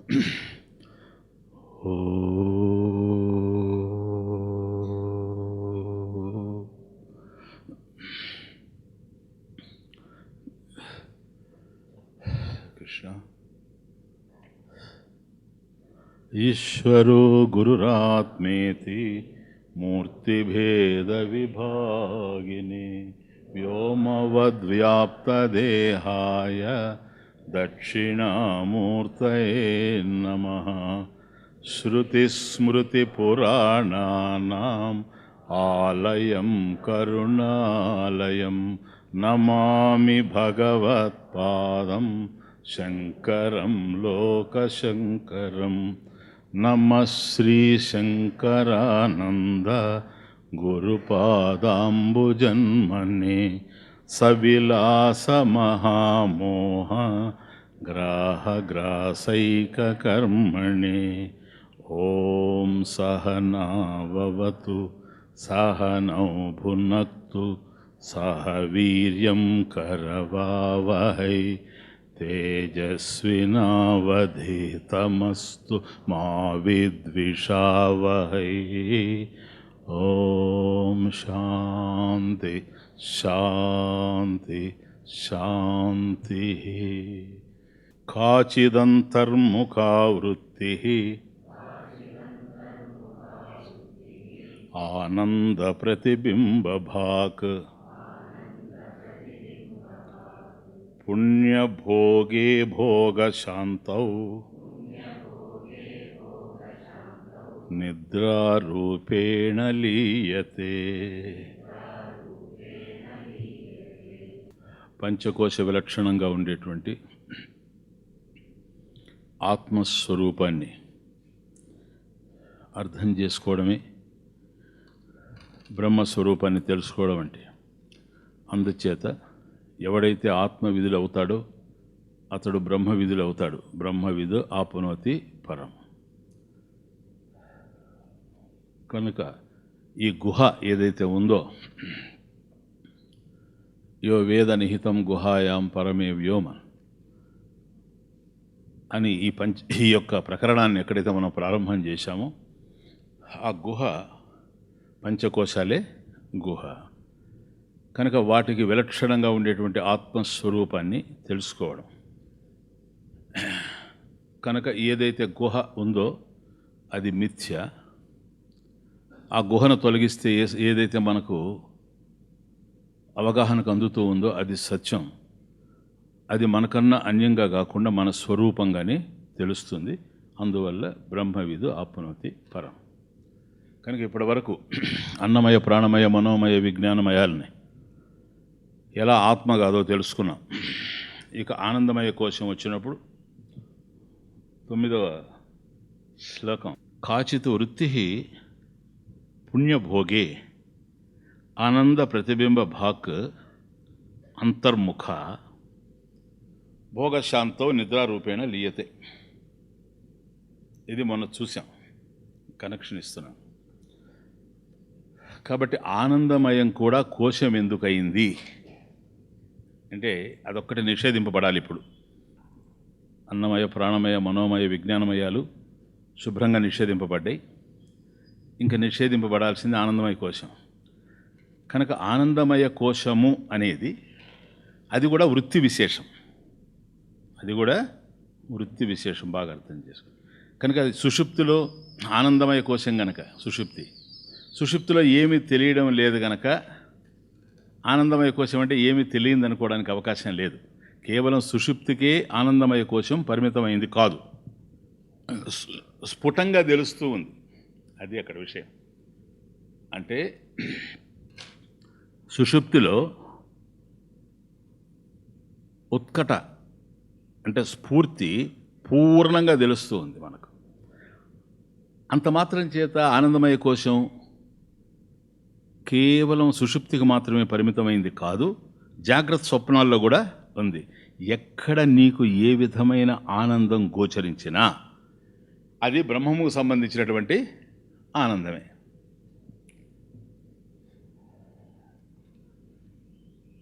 ఓ కృష్ణ. ఈశ్వరో గురురాత్మేతి మూర్తిభేద విభాగిని వ్యోమవద్వ్యాప్తదేహాయ దక్షిణామూర్తయే నమః. శృతిస్మృతిపురాణానాం ఆలయం కరుణాలయం నమామి భగవత్పాదం శంకరం లోకశంకరం. నమః శ్రీశంకరానంద గురుపాదాంబుజన్మనే సవిలాసమహామోహ గ్రాహగ్రాసైకకర్మణే. ఓం సహనావవతు సహనౌ భునక్తు సహ వీర్యం కరవావహై తేజస్వినావధీతమస్తు మా విద్విషావహై. ఓం శాంతి శాంతి శాంతి. కాచిదంతర్ముఖావృత్తి ఆనంద ప్రతిబింబభాక్ పుణ్యభోగే భోగశాంతౌ నిద్రారూపేణ లీయతే. పంచకోశ విలక్షణంగా ఉండేటువంటి ఆత్మస్వరూపాన్ని అర్థం చేసుకోవడమే బ్రహ్మస్వరూపాన్ని తెలుసుకోవడం అంటే. అందుచేత ఎవడైతే ఆత్మవిధులు అవుతాడో అతడు బ్రహ్మవిధులు అవుతాడు. బ్రహ్మవిధు ఆప్నోతి పరం. కనుక ఈ గుహ ఏదైతే ఉందో, యో వేద నిహితం గుహాయాం పరమే వ్యోమ అని ఈ యొక్క ప్రకరణాన్ని ఎక్కడైతే మనం ప్రారంభం చేశామో ఆ గుహ పంచకోశాలే గుహ. కనుక వాటికి విలక్షణంగా ఉండేటువంటి ఆత్మస్వరూపాన్ని తెలుసుకోవడం. కనుక ఏదైతే గుహ ఉందో అది మిథ్య. ఆ గుహను తొలగిస్తే ఏదైతే మనకు అవగాహనకు అందుతూ ఉందో అది సత్యం. అది మనకన్నా అన్యంగా కాకుండా మన స్వరూపంగానే తెలుస్తుంది. అందువల్ల బ్రహ్మవిదు ఆప్నోతి పరం. కనుక ఇప్పటి వరకు అన్నమయ ప్రాణమయ మనోమయ విజ్ఞానమయాలని ఎలా ఆత్మ కాదో తెలుసుకున్నాం. ఇక ఆనందమయ కోశం వచ్చినప్పుడు 9వ శ్లోకం. కాచిత్ వృత్తి పుణ్యభోగే ఆనంద ప్రతిబింబ భాక్ అంతర్ముఖ భోగశాంతో నిద్రారూపేణ లీయతే. ఇది మొన్న చూసాం, కనెక్షన్ ఇస్తున్నాం. కాబట్టి ఆనందమయం కూడా కోశం ఎందుకయింది అంటే అదొక్కటి నిషేధింపబడాలి. ఇప్పుడు అన్నమయ ప్రాణమయ మనోమయ విజ్ఞానమయాలు శుభ్రంగా నిషేధింపబడ్డాయి. ఇంకా నిషేధింపబడాల్సింది ఆనందమయ కోశం. కనుక ఆనందమయ కోశము అనేది అది కూడా వృత్తి విశేషం. అది కూడా వృత్తి విశేషం, బాగా అర్థం చేసుకో. కనుక అది సుషుప్తిలో ఆనందమయ కోశం గనక సుషుప్తిలో ఏమీ తెలియడం లేదు గనక ఆనందమయ కోశం అంటే ఏమీ తెలియదు అనుకోవడానికి అవకాశం లేదు. కేవలం సుషుప్తికే ఆనందమయ కోశం పరిమితమైంది కాదు, స్ఫుటంగా తెలుస్తూ ఉంది. అది అక్కడ విషయం. అంటే సుషుప్తిలో ఉత్కట అంటే స్ఫూర్తి పూర్ణంగా తెలుస్తూ ఉంది మనకు. అంత మాత్రం చేత ఆనందమయ కోశం కేవలం సుషుప్తికి మాత్రమే పరిమితమైంది కాదు, జాగ్రత్త స్వప్నాల్లో కూడా ఉంది. ఎక్కడ నీకు ఏ విధమైన ఆనందం గోచరించినా అది బ్రహ్మముకు సంబంధించినటువంటి ఆనందమే.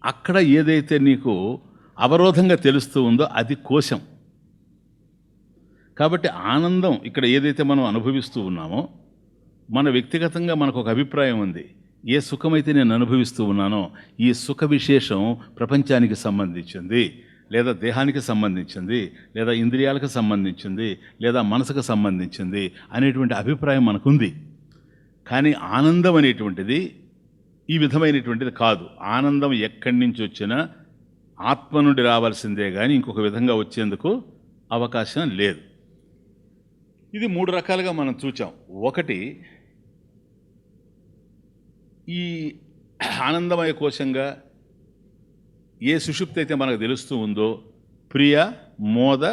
అక్కడ ఏదైతే నీకు అవరోధంగా తెలుస్తూ ఉందో అది కోశం. కాబట్టి ఆనందం ఇక్కడ ఏదైతే మనం అనుభవిస్తూ ఉన్నామో, మన వ్యక్తిగతంగా మనకు ఒక అభిప్రాయం ఉంది. ఏ సుఖమైతే నేను అనుభవిస్తూ ఉన్నానో ఈ సుఖ విశేషం ప్రపంచానికి సంబంధించింది, లేదా దేహానికి సంబంధించింది, లేదా ఇంద్రియాలకు సంబంధించింది, లేదా మనసుకు సంబంధించింది అనేటువంటి అభిప్రాయం మనకుంది. కానీ ఆనందం అనేటువంటిది ఈ విధమైనటువంటిది కాదు. ఆనందం ఎక్కడి నుంచి వచ్చినా ఆత్మ నుండి రావాల్సిందే కానీ ఇంకొక విధంగా వచ్చేందుకు అవకాశం లేదు. ఇది 3 రకాలుగా మనం చూచాం. ఒకటి, ఈ ఆనందమయ కోశంగా ఏ సుషుప్తి అయితే మనకు తెలుస్తూ ఉందో ప్రియ, మోద,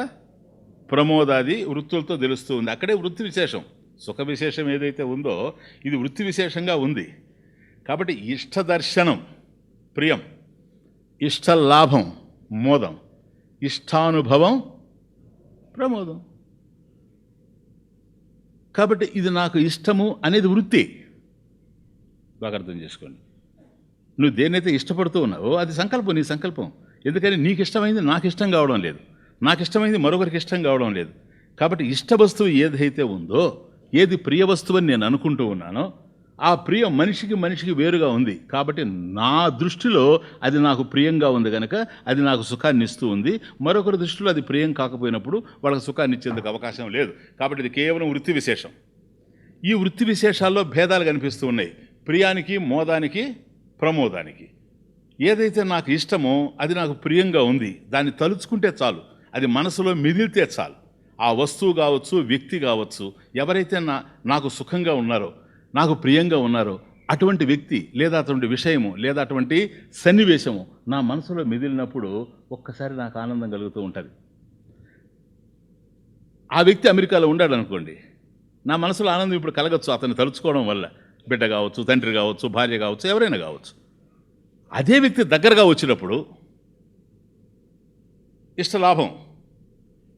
ప్రమోదాది వృత్తులతో తెలుస్తూ ఉంది. అక్కడే వృత్తి విశేషం, సుఖ విశేషం ఏదైతే ఉందో ఇది వృత్తి విశేషంగా ఉంది. కాబట్టి ఇష్టదర్శనం ప్రియం, ఇష్టలాభం మోదం, ఇష్టానుభవం ప్రమోదం. కాబట్టి ఇది నాకు ఇష్టము అనేది వృత్తి. బాగా అర్థం చేసుకోండి. నువ్వు దేన్నైతే ఇష్టపడుతూ ఉన్నావో అది సంకల్పం, నీ సంకల్పం. ఎందుకని నీకు ఇష్టమైంది నాకు ఇష్టం కావడం లేదు, నాకు ఇష్టమైంది మరొకరికి ఇష్టం కావడం లేదు. కాబట్టి ఇష్ట వస్తువు ఏదైతే ఉందో, ఏది ప్రియ వస్తువు అని నేను అనుకుంటూ ఉన్నానో ఆ ప్రియం మనిషికి వేరుగా ఉంది. కాబట్టి నా దృష్టిలో అది నాకు ప్రియంగా ఉంది కనుక అది నాకు సుఖాన్ని ఇస్తూ ఉంది. మరొకరి దృష్టిలో అది ప్రియం కాకపోయినప్పుడు వాళ్ళకి సుఖాన్ని ఇచ్చేందుకు అవకాశం లేదు. కాబట్టి ఇది కేవలం వృత్తి విశేషం. ఈ వృత్తి విశేషాల్లో భేదాలు కనిపిస్తూ ఉన్నాయి, ప్రియానికి, మోదానికి, ప్రమోదానికి. ఏదైతే నాకు ఇష్టమో అది నాకు ప్రియంగా ఉంది, దాన్ని తలుచుకుంటే చాలు, అది మనసులో మిగిలితే చాలు. ఆ వస్తువు కావచ్చు, వ్యక్తి కావచ్చు, ఎవరైతే నాకు సుఖంగా ఉన్నారో, నాకు ప్రియంగా ఉన్నారో అటువంటి వ్యక్తి లేదా అటువంటి విషయము లేదా అటువంటి సన్నివేశము నా మనసులో మిగిలినప్పుడు ఒక్కసారి నాకు ఆనందం కలుగుతూ ఉంటుంది. ఆ వ్యక్తి అమెరికాలో ఉన్నాడు అనుకోండి, నా మనసులో ఆనందం ఇప్పుడు కలగచ్చు అతన్ని తలుచుకోవడం వల్ల. బిడ్డ కావచ్చు, తండ్రి కావచ్చు, భార్య కావచ్చు, ఎవరైనా కావచ్చు. అదే వ్యక్తి దగ్గరగా వచ్చినప్పుడు ఇష్టలాభం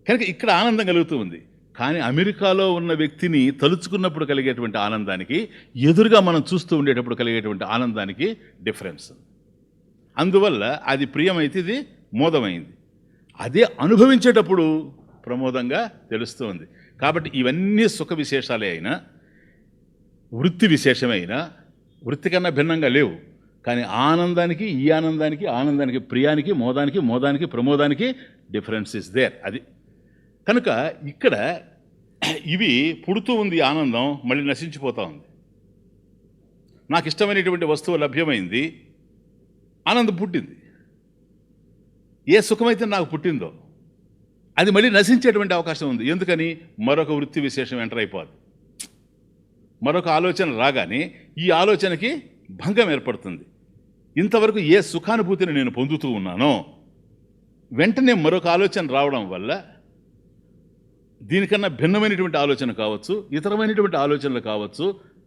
కనుక ఇక్కడ ఆనందం కలుగుతూ ఉంది. కానీ అమెరికాలో ఉన్న వ్యక్తిని తలుచుకున్నప్పుడు కలిగేటువంటి ఆనందానికి, ఎదురుగా మనం చూస్తూ ఉండేటప్పుడు కలిగేటువంటి ఆనందానికి డిఫరెన్స్. అందువల్ల అది ప్రియమైతే ఇది మోదమైంది, అదే అనుభవించేటప్పుడు ప్రమోదంగా తెలుస్తుంది. కాబట్టి ఇవన్నీ సుఖ విశేషాలే అయినా, వృత్తి విశేషమైనా, వృత్తి కన్నా భిన్నంగా లేవు. కానీ ఆనందానికి, ఈ ఆనందానికి ప్రియానికి, మోదానికి ప్రమోదానికి డిఫరెన్స్ ఇస్ దేర్. అది కనుక ఇక్కడ ఇవి పుడుతూ ఉంది ఆనందం, మళ్ళీ నశించిపోతూ ఉంది. నాకు ఇష్టమైనటువంటి వస్తువు లభ్యమైంది, ఆనందం పుట్టింది. ఏ సుఖమైతే నాకు పుట్టిందో అది మళ్ళీ నశించేటువంటి అవకాశం ఉంది. ఎందుకని? మరొక వృత్తి విశేషం ఎంటర్ అయిపోదు. మరొక ఆలోచన రాగానే ఈ ఆలోచనకి భంగం ఏర్పడుతుంది. ఇంతవరకు ఏ సుఖానుభూతిని నేను పొందుతూ ఉన్నానో వెంటనే మరొక ఆలోచన రావడం వల్ల దీనికన్నా భిన్నమైనటువంటి ఆలోచన కావచ్చు, ఇతరమైనటువంటి ఆలోచనలు కావచ్చు,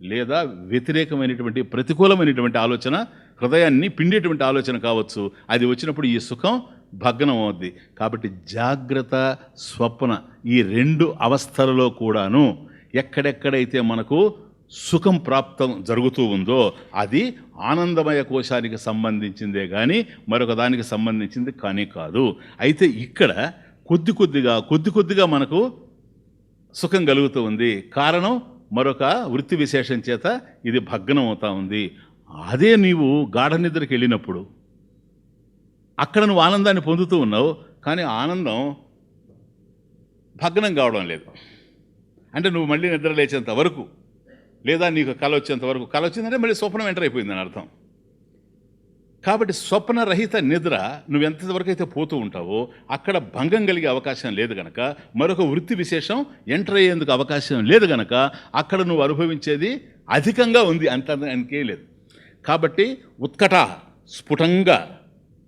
లేదా వ్యతిరేకమైనటువంటి ప్రతికూలమైనటువంటి ఆలోచన, హృదయాన్ని పిండేటువంటి ఆలోచన కావచ్చు. అది వచ్చినప్పుడు ఈ సుఖం భగ్నం అవుద్ది. కాబట్టి జాగ్రత్త, స్వప్న ఈ 2 అవస్థలలో కూడాను ఎక్కడెక్కడైతే మనకు సుఖం ప్రాప్తం జరుగుతూ ఉందో అది ఆనందమయ కోశానికి సంబంధించిందే కానీ మరొక దానికి సంబంధించింది కానీ కాదు. అయితే ఇక్కడ కొద్ది కొద్దిగా మనకు సుఖం కలుగుతూ ఉంది. కారణం మరొక వృత్తి విశేషం చేత ఇది భగ్నం అవుతూ ఉంది. అదే నీవు గాఢ నిద్రకి వెళ్ళినప్పుడు అక్కడ నువ్వు ఆనందాన్ని పొందుతూ ఉన్నావు, కానీ ఆనందం భగ్నం కావడం లేదు. అంటే నువ్వు మళ్ళీ నిద్ర లేచేంత వరకు, లేదా నీకు కళ వచ్చేంత వరకు, కళ వచ్చిందంటే మళ్ళీ స్వప్నం ఎంటర్ అయిపోయిందని అర్థం. కాబట్టి స్వప్నరహిత నిద్ర నువ్వు ఎంతవరకు అయితే పోతూ ఉంటావో అక్కడ భంగం కలిగే అవకాశం లేదు గనక, మరొక వృత్తి విశేషం ఎంటర్ అయ్యేందుకు అవకాశం లేదు గనక అక్కడ నువ్వు అనుభవించేది అధికంగా ఉంది, అంతకేం లేదు. కాబట్టి ఉత్కట స్ఫుటంగా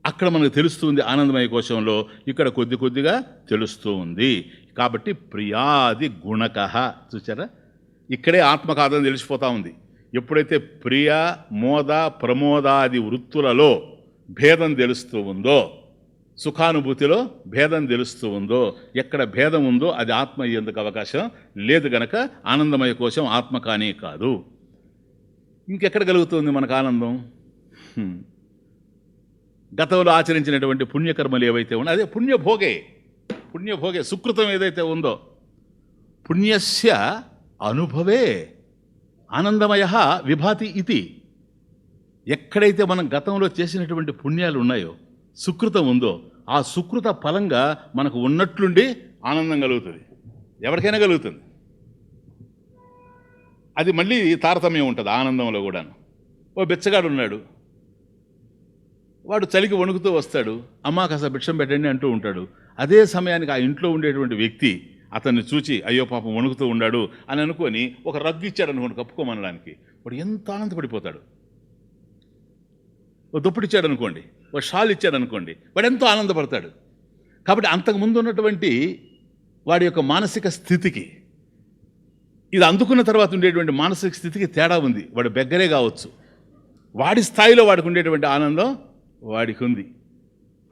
అక్కడ మనకు తెలుస్తుంది ఆనందమయ కోశంలో, ఇక్కడ కొద్దిగా తెలుస్తూ ఉంది. కాబట్టి ప్రియాది గుణక, చూసారా, ఇక్కడే ఆత్మ కాదని తెలిసిపోతూ ఉంది. ఎప్పుడైతే ప్రియ, మోద, ప్రమోదాది వృత్తులలో భేదం తెలుస్తూ ఉందో, సుఖానుభూతిలో భేదం తెలుస్తూ ఉందో, ఎక్కడ భేదం ఉందో అది ఆత్మ అయ్యేందుకు అవకాశం లేదు గనక ఆనందమయ కోశం ఆత్మ కానే కాదు. ఇంకెక్కడ కలుగుతుంది మనకు ఆనందం? గతంలో ఆచరించినటువంటి పుణ్యకర్మలు ఏవైతే ఉన్నాయో అదే పుణ్యభోగే సుకృతం ఏదైతే ఉందో పుణ్యస్య అనుభవే ఆనందమయ విభాతి ఇది. ఎక్కడైతే మనం గతంలో చేసినటువంటి పుణ్యాలు ఉన్నాయో, సుకృతం ఉందో, ఆ సుకృత ఫలంగా మనకు ఉన్నట్లుండి ఆనందం కలుగుతుంది. ఎవరికైనా కలుగుతుంది. అది మళ్ళీ తారతమ్యం ఉంటుంది ఆనందంలో కూడాను. ఓ బిచ్చగాడు ఉన్నాడు, వాడు చలికి వణుకుతూ వస్తాడు, అమ్మా కాస్త భిక్షం పెట్టండి అంటూ ఉంటాడు. అదే సమయానికి ఆ ఇంట్లో ఉండేటువంటి వ్యక్తి అతన్ని చూచి అయ్యో పాపం వణుకుతూ ఉన్నాడు అని అనుకొని ఒక రగ్గు ఇచ్చాడు అనుకోండి కప్పుకోమనడానికి, వాడు ఎంత ఆనందపడిపోతాడు. ఓ దుప్పటి ఇచ్చాడు అనుకోండి, ఓ షాల్ ఇచ్చాడు అనుకోండి, వాడు ఎంతో ఆనందపడతాడు. కాబట్టి అంతకుముందు ఉన్నటువంటి వాడి యొక్క మానసిక స్థితికి ఇది అందుకున్న తర్వాత ఉండేటువంటి మానసిక స్థితికి తేడా ఉంది. వాడు బెగ్గరే కావచ్చు, వాడి స్థాయిలో వాడికి ఉండేటువంటి ఆనందం వాడికి ఉంది.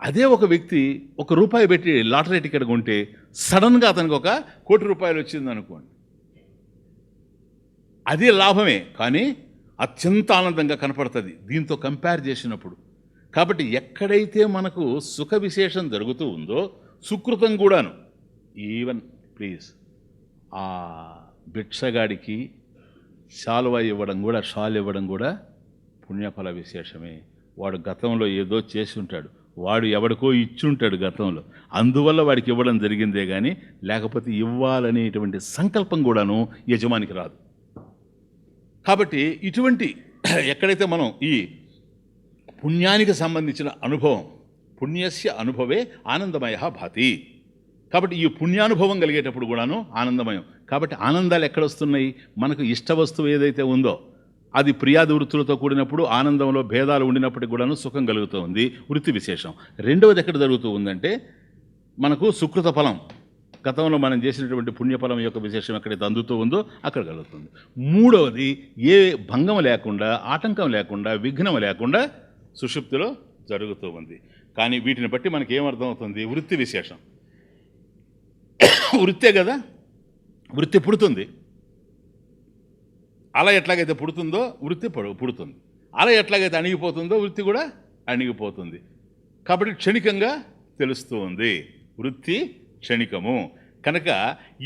అదే ఒక వ్యక్తి ₹1 పెట్టి లాటరీ టికెట్ కొంటే సడన్గా అతనికి ₹1,00,00,000 వచ్చింది అనుకోండి, అదే లాభమే, కానీ అత్యంత ఆనందంగా కనపడుతుంది దీంతో కంపేర్ చేసినప్పుడు. కాబట్టి ఎక్కడైతే మనకు సుఖ విశేషం జరుగుతూ ఉందో సుకృతం కూడాను. ఈవెన్ ప్లీజ్ ఆ భిక్షగాడికి షాల్ ఇవ్వడం కూడా పుణ్యఫల విశేషమే. వాడు గతంలో ఏదో చేసి ఉంటాడు, వాడు ఎవడికో ఇచ్చుంటాడు గతంలో, అందువల్ల వాడికి ఇవ్వడం జరిగిందే కానీ లేకపోతే ఇవ్వాలనేటువంటి సంకల్పం కూడాను యజమానికి రాదు. కాబట్టి ఇటువంటి ఎక్కడైతే మనం ఈ పుణ్యానికి సంబంధించిన అనుభవం, పుణ్యస్య అనుభవే ఆనందమయ భాతి. కాబట్టి ఈ పుణ్యానుభవం కలిగేటప్పుడు కూడాను ఆనందమయం. కాబట్టి ఆనందాలు ఎక్కడొస్తున్నాయి? మనకు ఇష్ట వస్తువు ఏదైతే ఉందో అది ప్రియాది వృత్తులతో కూడినప్పుడు ఆనందంలో భేదాలు ఉండినప్పటికీ కూడాను సుఖం కలుగుతూ ఉంది, వృత్తి విశేషం. రెండవది ఎక్కడ జరుగుతూ ఉందంటే మనకు సుకృత ఫలం, గతంలో మనం చేసినటువంటి పుణ్యఫలం యొక్క విశేషం ఎక్కడైతే అందుతూ ఉందో అక్కడ కలుగుతుంది. మూడవది ఏ భంగం లేకుండా, ఆటంకం లేకుండా, విఘ్నం లేకుండా సుషుప్తిలో జరుగుతూ ఉంది. కానీ వీటిని బట్టి మనకి ఏమర్థమవుతుంది? వృత్తి విశేషం. వృత్తే కదా, వృత్తి పుడుతుంది. అల ఎట్లాగైతే పుడుతుందో వృత్తి పుడుతుంది, అల ఎట్లాగైతే అణిగిపోతుందో వృత్తి కూడా అణిగిపోతుంది. కాబట్టి క్షణికంగా తెలుస్తూ ఉంది, వృత్తి క్షణికము. కనుక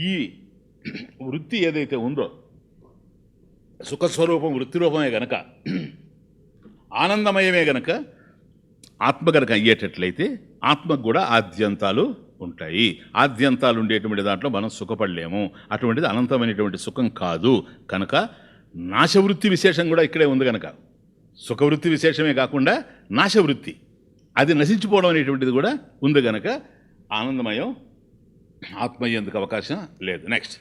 ఈ వృత్తి ఏదైతే ఉందో సుఖస్వరూపం వృత్తి రూపమే గనక, ఆనందమయమే గనక, ఆత్మ గనక అయ్యేటట్లయితే ఆత్మకు కూడా ఆద్యంతాలు ఉంటాయి. ఆద్యంతాలు ఉండేటువంటి దాంట్లో మనం సుఖపడలేము. అటువంటిది అనంతమైనటువంటి సుఖం కాదు. కనుక నాశవృత్తి విశేషం కూడా ఇక్కడే ఉంది. కనుక సుఖవృత్తి విశేషమే కాకుండా నాశవృత్తి, అది నశించిపోవడం అనేటువంటిది కూడా ఉంది. కనుక ఆనందమయం ఆత్మయ్యేందుకు అవకాశం లేదు. నెక్స్ట్,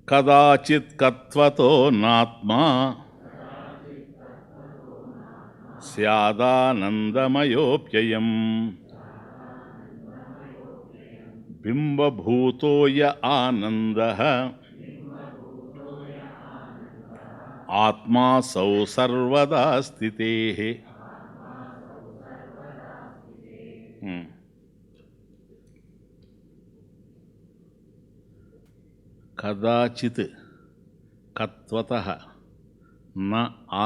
కదాచిత్ కత్వతో నాత్మా స్యాదానందమయోప్యయం బింబభూతోయ ఆనందః ఆత్మాసౌ సర్వదా స్థితేః. కదాచిత్ కత్వతః న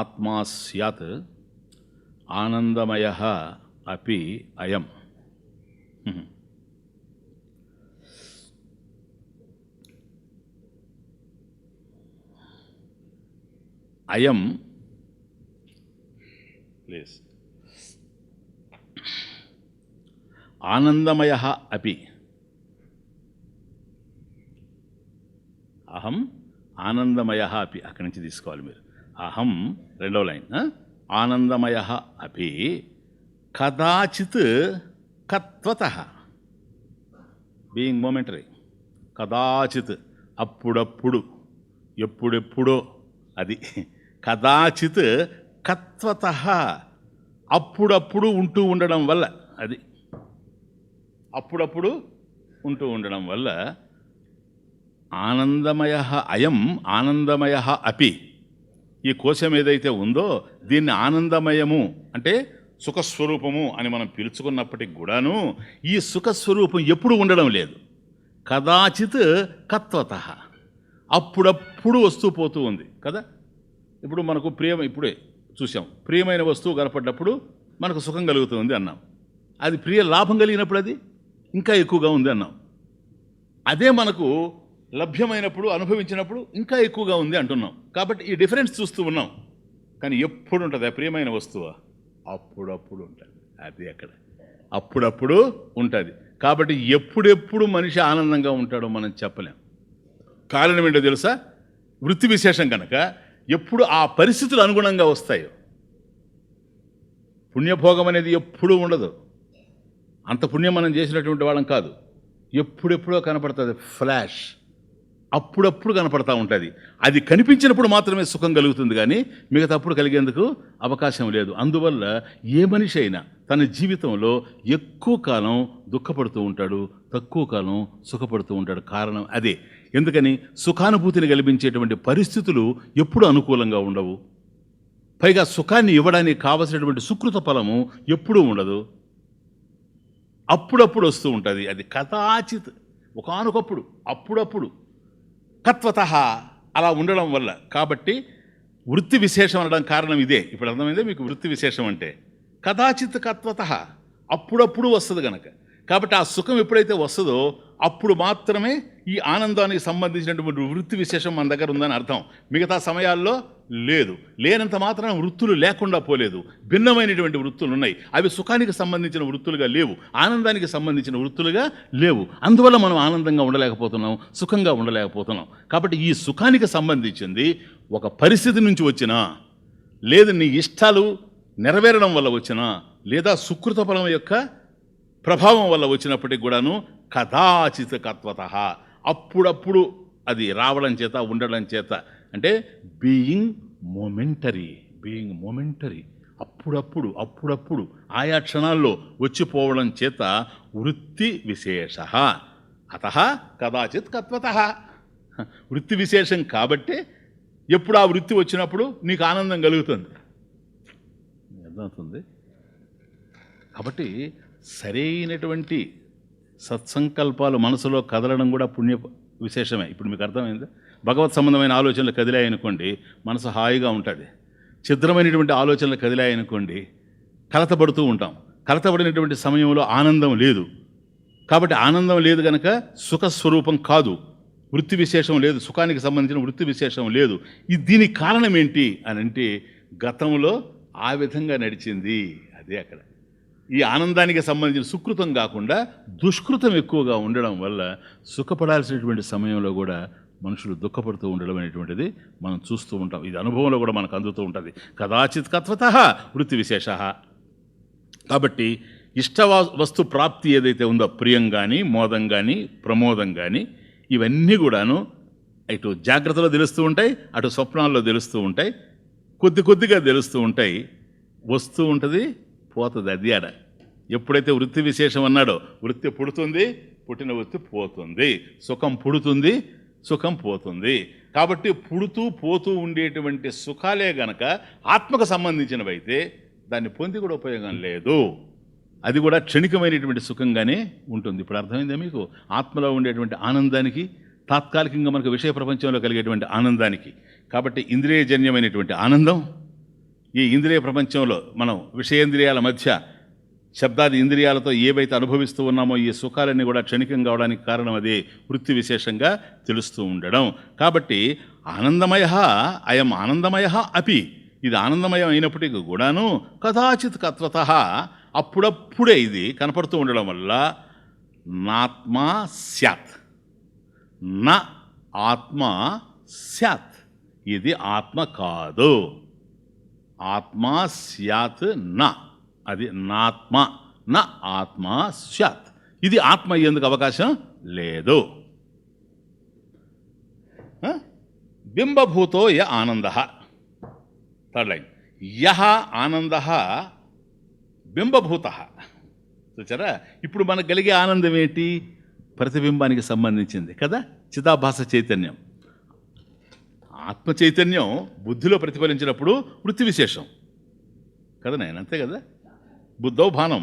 ఆత్మా స్యాత్ ఆనందమయః అపి అయం. అయం ప్లీజ్ ఆనందమయః అపి. అహం ఆనందమయః అపి, అక్కడి నుంచి తీసుకోవాలి మీరు. అహం రెండవ లైన్, ఆనందమయః అపి కదాచిత్ కత్వతః, బీయింగ్ మొమెంటరీ. కదాచిత్ అప్పుడప్పుడు, ఎప్పుడెప్పుడో, అది కదాచిత్ కత్వతః అప్పుడప్పుడు ఉంటూ ఉండడం వల్ల, అది అప్పుడప్పుడు ఉంటూ ఉండడం వల్ల ఆనందమయః అయం ఆనందమయః అపి. ఈ కోశం ఏదైతే ఉందో దీన్ని ఆనందమయము అంటే సుఖస్వరూపము అని మనం పిలుచుకున్నప్పటికి కూడాను ఈ సుఖస్వరూపం ఎప్పుడు ఉండడం లేదు. కదాచిత్ కత్వతః, అప్పుడప్పుడు వస్తూ పోతూ ఉంది కదా. ఇప్పుడు మనకు ఇప్పుడే చూసాం, ప్రియమైన వస్తువు కనపడ్డప్పుడు మనకు సుఖం కలుగుతుంది అన్నాం. అది ప్రియ లాభం కలిగినప్పుడు అది ఇంకా ఎక్కువగా ఉంది అన్నాం. అదే మనకు లభ్యమైనప్పుడు అనుభవించినప్పుడు ఇంకా ఎక్కువగా ఉంది అంటున్నాం. కాబట్టి ఈ డిఫరెన్స్ చూస్తూ ఉన్నాం. కానీ ఎప్పుడు ఉంటుంది ఆ ప్రియమైన వస్తువు? అప్పుడప్పుడు ఉంటుంది. అది అక్కడ అప్పుడప్పుడు ఉంటుంది. కాబట్టి ఎప్పుడెప్పుడు మనిషి ఆనందంగా ఉంటాడో మనం చెప్పలేం. కారణం ఏంటో తెలుసా? వృత్తి విశేషం కనుక ఎప్పుడు ఆ పరిస్థితులు అనుగుణంగా వస్తాయో. పుణ్యభోగం అనేది ఎప్పుడూ ఉండదు. అంత పుణ్యం మనం చేసినటువంటి వాళ్ళం కాదు. ఎప్పుడెప్పుడో కనపడుతుంది ఫ్లాష్, అప్పుడప్పుడు కనపడతా ఉంటుంది. అది కనిపించినప్పుడు మాత్రమే సుఖం కలుగుతుంది, కానీ మిగతాప్పుడు కలిగేందుకు అవకాశం లేదు. అందువల్ల ఏ మనిషి అయినా తన జీవితంలో ఎక్కువ కాలం దుఃఖపడుతూ ఉంటాడు, తక్కువ కాలం సుఖపడుతూ ఉంటాడు. కారణం అదే. ఎందుకని? సుఖానుభూతిని కల్పించేటువంటి పరిస్థితులు ఎప్పుడు అనుకూలంగా ఉండవు. పైగా సుఖాన్ని ఇవ్వడానికి కావలసినటువంటి సుకృత ఫలము ఎప్పుడూ ఉండదు. అప్పుడప్పుడు వస్తూ ఉంటుంది. అది కదాచిత్, ఒకానొకప్పుడు, అప్పుడప్పుడు, కత్వత అలా ఉండడం వల్ల. కాబట్టి వృత్తి విశేషం అనడం కారణం ఇదే. ఇప్పుడు అర్థమైందే మీకు వృత్తి విశేషం అంటే? కదాచిత్ కత్వత, అప్పుడప్పుడు వస్తుంది కనుక. కాబట్టి ఆ సుఖం ఎప్పుడైతే వస్తుందో అప్పుడు మాత్రమే ఈ ఆనందానికి సంబంధించినటువంటి వృత్తి విశేషం మన దగ్గర ఉందని అర్థం. మిగతా సమయాల్లో లేదు. లేనంత మాత్రం వృత్తులు లేకుండా పోలేదు. భిన్నమైనటువంటి వృత్తులు ఉన్నాయి. అవి సుఖానికి సంబంధించిన వృత్తులుగా లేవు, ఆనందానికి సంబంధించిన వృత్తులుగా లేవు. అందువల్ల మనం ఆనందంగా ఉండలేకపోతున్నాం, సుఖంగా ఉండలేకపోతున్నాం. కాబట్టి ఈ సుఖానికి సంబంధించింది ఒక పరిస్థితి నుంచి వచ్చినా, లేదు నీ ఇష్టాలు నెరవేరడం వల్ల వచ్చినా, లేదా సుకృత ఫలం యొక్క ప్రభావం వల్ల వచ్చినప్పటికి కూడాను కదాచిత్ కత్వత, అప్పుడప్పుడు అది రావడం చేత, ఉండడం చేత. అంటే బీయింగ్ మొమెంటరీ, అప్పుడప్పుడు అప్పుడప్పుడు ఆయా క్షణాల్లో వచ్చిపోవడం చేత వృత్తి విశేష. అత కదాచిత్ కత్వత, వృత్తి విశేషం కాబట్టి ఎప్పుడు ఆ వృత్తి వచ్చినప్పుడు నీకు ఆనందం కలుగుతుంది. అర్థమవుతుంది? కాబట్టి సరైనటువంటి సత్సంకల్పాలు మనసులో కదలడం కూడా పుణ్య విశేషమే. ఇప్పుడు మీకు అర్థమైంది? భగవత్ సంబంధమైన ఆలోచనలు కదిలాయనుకోండి, మనసు హాయిగా ఉంటుంది. ఛిద్రమైనటువంటి ఆలోచనలు కదిలాయనుకోండి, కలతపడుతూ ఉంటాం. కలతపడినటువంటి సమయంలో ఆనందం లేదు. కాబట్టి ఆనందం లేదు కనుక సుఖస్వరూపం కాదు, వృత్తి విశేషం లేదు, సుఖానికి సంబంధించిన వృత్తి విశేషం లేదు. దీనికి కారణం ఏంటి అని అంటే, గతంలో ఆ విధంగా నడిచింది. అదే అక్కడ. ఈ ఆనందానికి సంబంధించిన సుకృతం కాకుండా దుష్కృతం ఎక్కువగా ఉండడం వల్ల సుఖపడాల్సినటువంటి సమయంలో కూడా మనుషులు దుఃఖపడుతూ ఉండడం అనేటువంటిది మనం చూస్తూ ఉంటాం. ఇది అనుభవంలో కూడా మనకు అందుతూ ఉంటుంది. కదాచిత్ కత్వత వృత్తి విశేష. కాబట్టి ఇష్ట వస్తు ప్రాప్తి ఏదైతే ఉందో, ప్రియం కానీ, మోదం కానీ, ప్రమోదం కానీ, ఇవన్నీ కూడాను ఇటు జాగ్రత్తలో తెలుస్తూ ఉంటాయి, అటు స్వప్నాల్లో తెలుస్తూ ఉంటాయి, కొద్ది కొద్దిగా తెలుస్తూ ఉంటాయి. వస్తూ ఉంటుంది, పోతుంది. అది ఆడ. ఎప్పుడైతే వృత్తి విశేషం అన్నాడో, వృత్తి పుడుతుంది, పుట్టిన వృత్తి పోతుంది. సుఖం పుడుతుంది, సుఖం పోతుంది. కాబట్టి పుడుతూ పోతూ ఉండేటువంటి సుఖాలే గనక ఆత్మకు సంబంధించినవైతే దాన్ని పొంది కూడా ఉపయోగం లేదు. అది కూడా క్షణికమైనటువంటి సుఖంగానే ఉంటుంది. ఇప్పుడు అర్థమైందా మీకు? ఆత్మలో ఉండేటువంటి ఆనందానికి, తాత్కాలికంగా మనకు విషయ ప్రపంచంలో కలిగేటువంటి ఆనందానికి. కాబట్టి ఇంద్రియజన్యమైనటువంటి ఆనందం, ఈ ఇంద్రియ ప్రపంచంలో మనం విషయేంద్రియాల మధ్య శబ్దాది ఇంద్రియాలతో ఏవైతే అనుభవిస్తూ ఉన్నామో ఈ సుఖాలన్నీ కూడా క్షణికంగా అవడానికి కారణం అదే వృత్తి విశేషంగా తెలుస్తూ ఉండడం. కాబట్టి ఆనందమయ అయం ఆనందమయ అపి, ఇది ఆనందమయం అయినప్పటికీ కూడాను కదాచిత్ కత్వత, అప్పుడప్పుడే ఇది కనపడుతూ ఉండడం వల్ల నాత్మా స్యాత్, నా ఆత్మ స్యాత్, ఇది ఆత్మ కాదు. ఆత్మా స్యాత్ నా, అది నాత్మ, నా ఆత్మ స్యాత్, ఇది ఆత్మ అయ్యేందుకు అవకాశం లేదు. బింబభూతో య ఆనంద, థర్డ్ లైన్, యహ ఆనంద బింబభూత. చూచారా? ఇప్పుడు మనకు కలిగే ఆనందం ఏంటి? ప్రతిబింబానికి సంబంధించింది కదా, చిదాభాస చైతన్యం. ఆత్మ చైతన్యం బుద్ధిలో ప్రతిఫలించినప్పుడు వృత్తి విశేషం కదా నాయన, అంతే కదా? బుద్ధో భానం.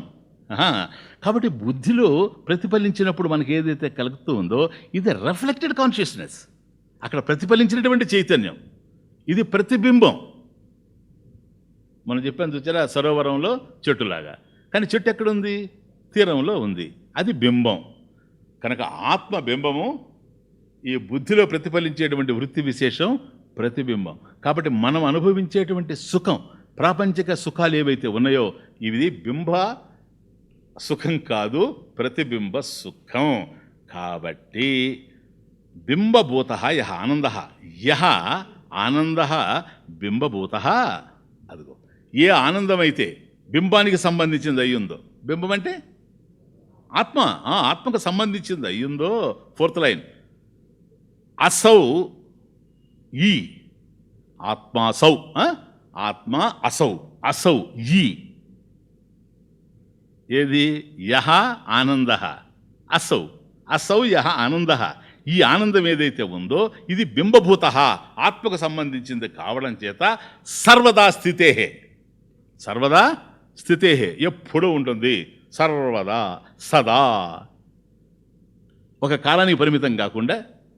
కాబట్టి బుద్ధిలో ప్రతిఫలించినప్పుడు మనకి ఏదైతే కలుగుతూ ఉందో ఇది రిఫ్లెక్టెడ్ కాన్షియస్నెస్, అక్కడ ప్రతిఫలించినటువంటి చైతన్యం, ఇది ప్రతిబింబం. మనం చెప్పాను చూచారా, సరోవరంలో చెట్టులాగా. కానీ చెట్టు ఎక్కడుంది? తీరంలో ఉంది, అది బింబం. కనుక ఆత్మ బింబము, ఈ బుద్ధిలో ప్రతిఫలించేటువంటి వృత్తి విశేషం ప్రతిబింబం. కాబట్టి మనం అనుభవించేటువంటి సుఖం, ప్రాపంచిక సుఖాలు ఏవైతే ఉన్నాయో ఇవి బింబ సుఖం కాదు, ప్రతిబింబ సుఖం. కాబట్టి బింబభూత యహ ఆనంద, యహ ఆనంద బింబభూత. అదిగో ఏ ఆనందమైతే బింబానికి సంబంధించింది అయ్యిందో, బింబం అంటే ఆత్మ, ఆత్మకు సంబంధించింది అయ్యిందో, ఫోర్త్ లైన్, అసౌ ఈ ఆత్మాసౌ, ఆత్మ అసౌ, అసౌ ఈ ఏది యహ ఆనంద, అసౌ అసౌ యహ ఆనంద. ఈ ఆనందం ఏదైతే ఉందో ఇది బింబభూత, ఆత్మకు సంబంధించింది కావడం చేత సర్వదా స్థితే, సర్వదా స్థితే ఎప్పుడూ ఉంటుంది, సర్వదా సదా. ఒక కాలానికి పరిమితం కాకుండా,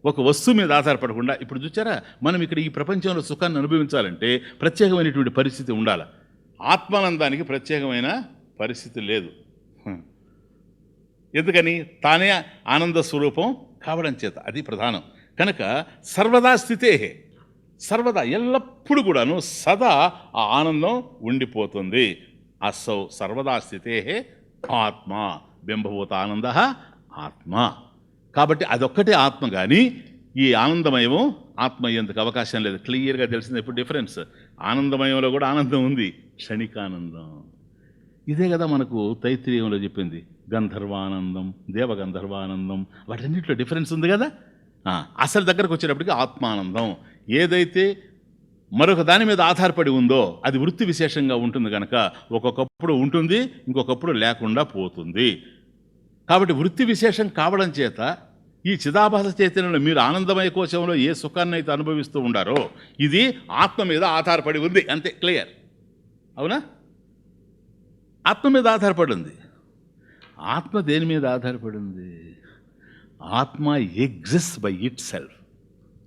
ఒక వస్తువు మీద ఆధారపడకుండా. ఇప్పుడు చూచారా, మనం ఇక్కడ ఈ ప్రపంచంలో సుఖాన్ని అనుభవించాలంటే ప్రత్యేకమైనటువంటి పరిస్థితి ఉండాలి. ఆత్మానందానికి ప్రత్యేకమైన పరిస్థితి లేదు. ఎందుకని? తానే ఆనంద స్వరూపం కావడం చేత, అది ప్రధానం. కనుక సర్వదా స్థితే, సర్వదా ఎల్లప్పుడూ కూడాను సదా ఆ ఆనందం ఉండిపోతుంది. అసౌ సర్వదా స్థితే ఆత్మ, బింబభూత ఆనంద ఆత్మ. కాబట్టి అదొక్కటే ఆత్మ, కానీ ఈ ఆనందమయము ఆత్మ ఎందుకు అవకాశం లేదు. క్లియర్గా తెలిసింది ఇప్పుడు డిఫరెన్స్. ఆనందమయంలో కూడా ఆనందం ఉంది, క్షణికానందం. ఇదే కదా మనకు తైత్రీయంలో చెప్పింది, గంధర్వానందం, దేవగంధర్వానందం, వాటన్నింటిలో డిఫరెన్స్ ఉంది కదా. అసలు దగ్గరకు వచ్చేటప్పటికి ఆత్మానందం ఏదైతే మరొక దాని మీద ఆధారపడి ఉందో అది వృత్తి విశేషంగా ఉంటుంది కనుక ఒక్కొక్కప్పుడు ఉంటుంది, ఇంకొకప్పుడు లేకుండా పోతుంది. కాబట్టి వృత్తి విశేషం కావడం చేత ఈ చిదాభాస చైతన్యంలో మీరు ఆనందమయ కోశంలో ఏ సుఖాన్ని అయితే అనుభవిస్తూ ఉండారో ఇది ఆత్మ మీద ఆధారపడి ఉంది, అంతే. క్లియర్? అవునా? ఆత్మ మీద ఆధారపడి ఉంది. ఆత్మ దేని మీద ఆధారపడి ఉంది? ఆత్మ exist by itself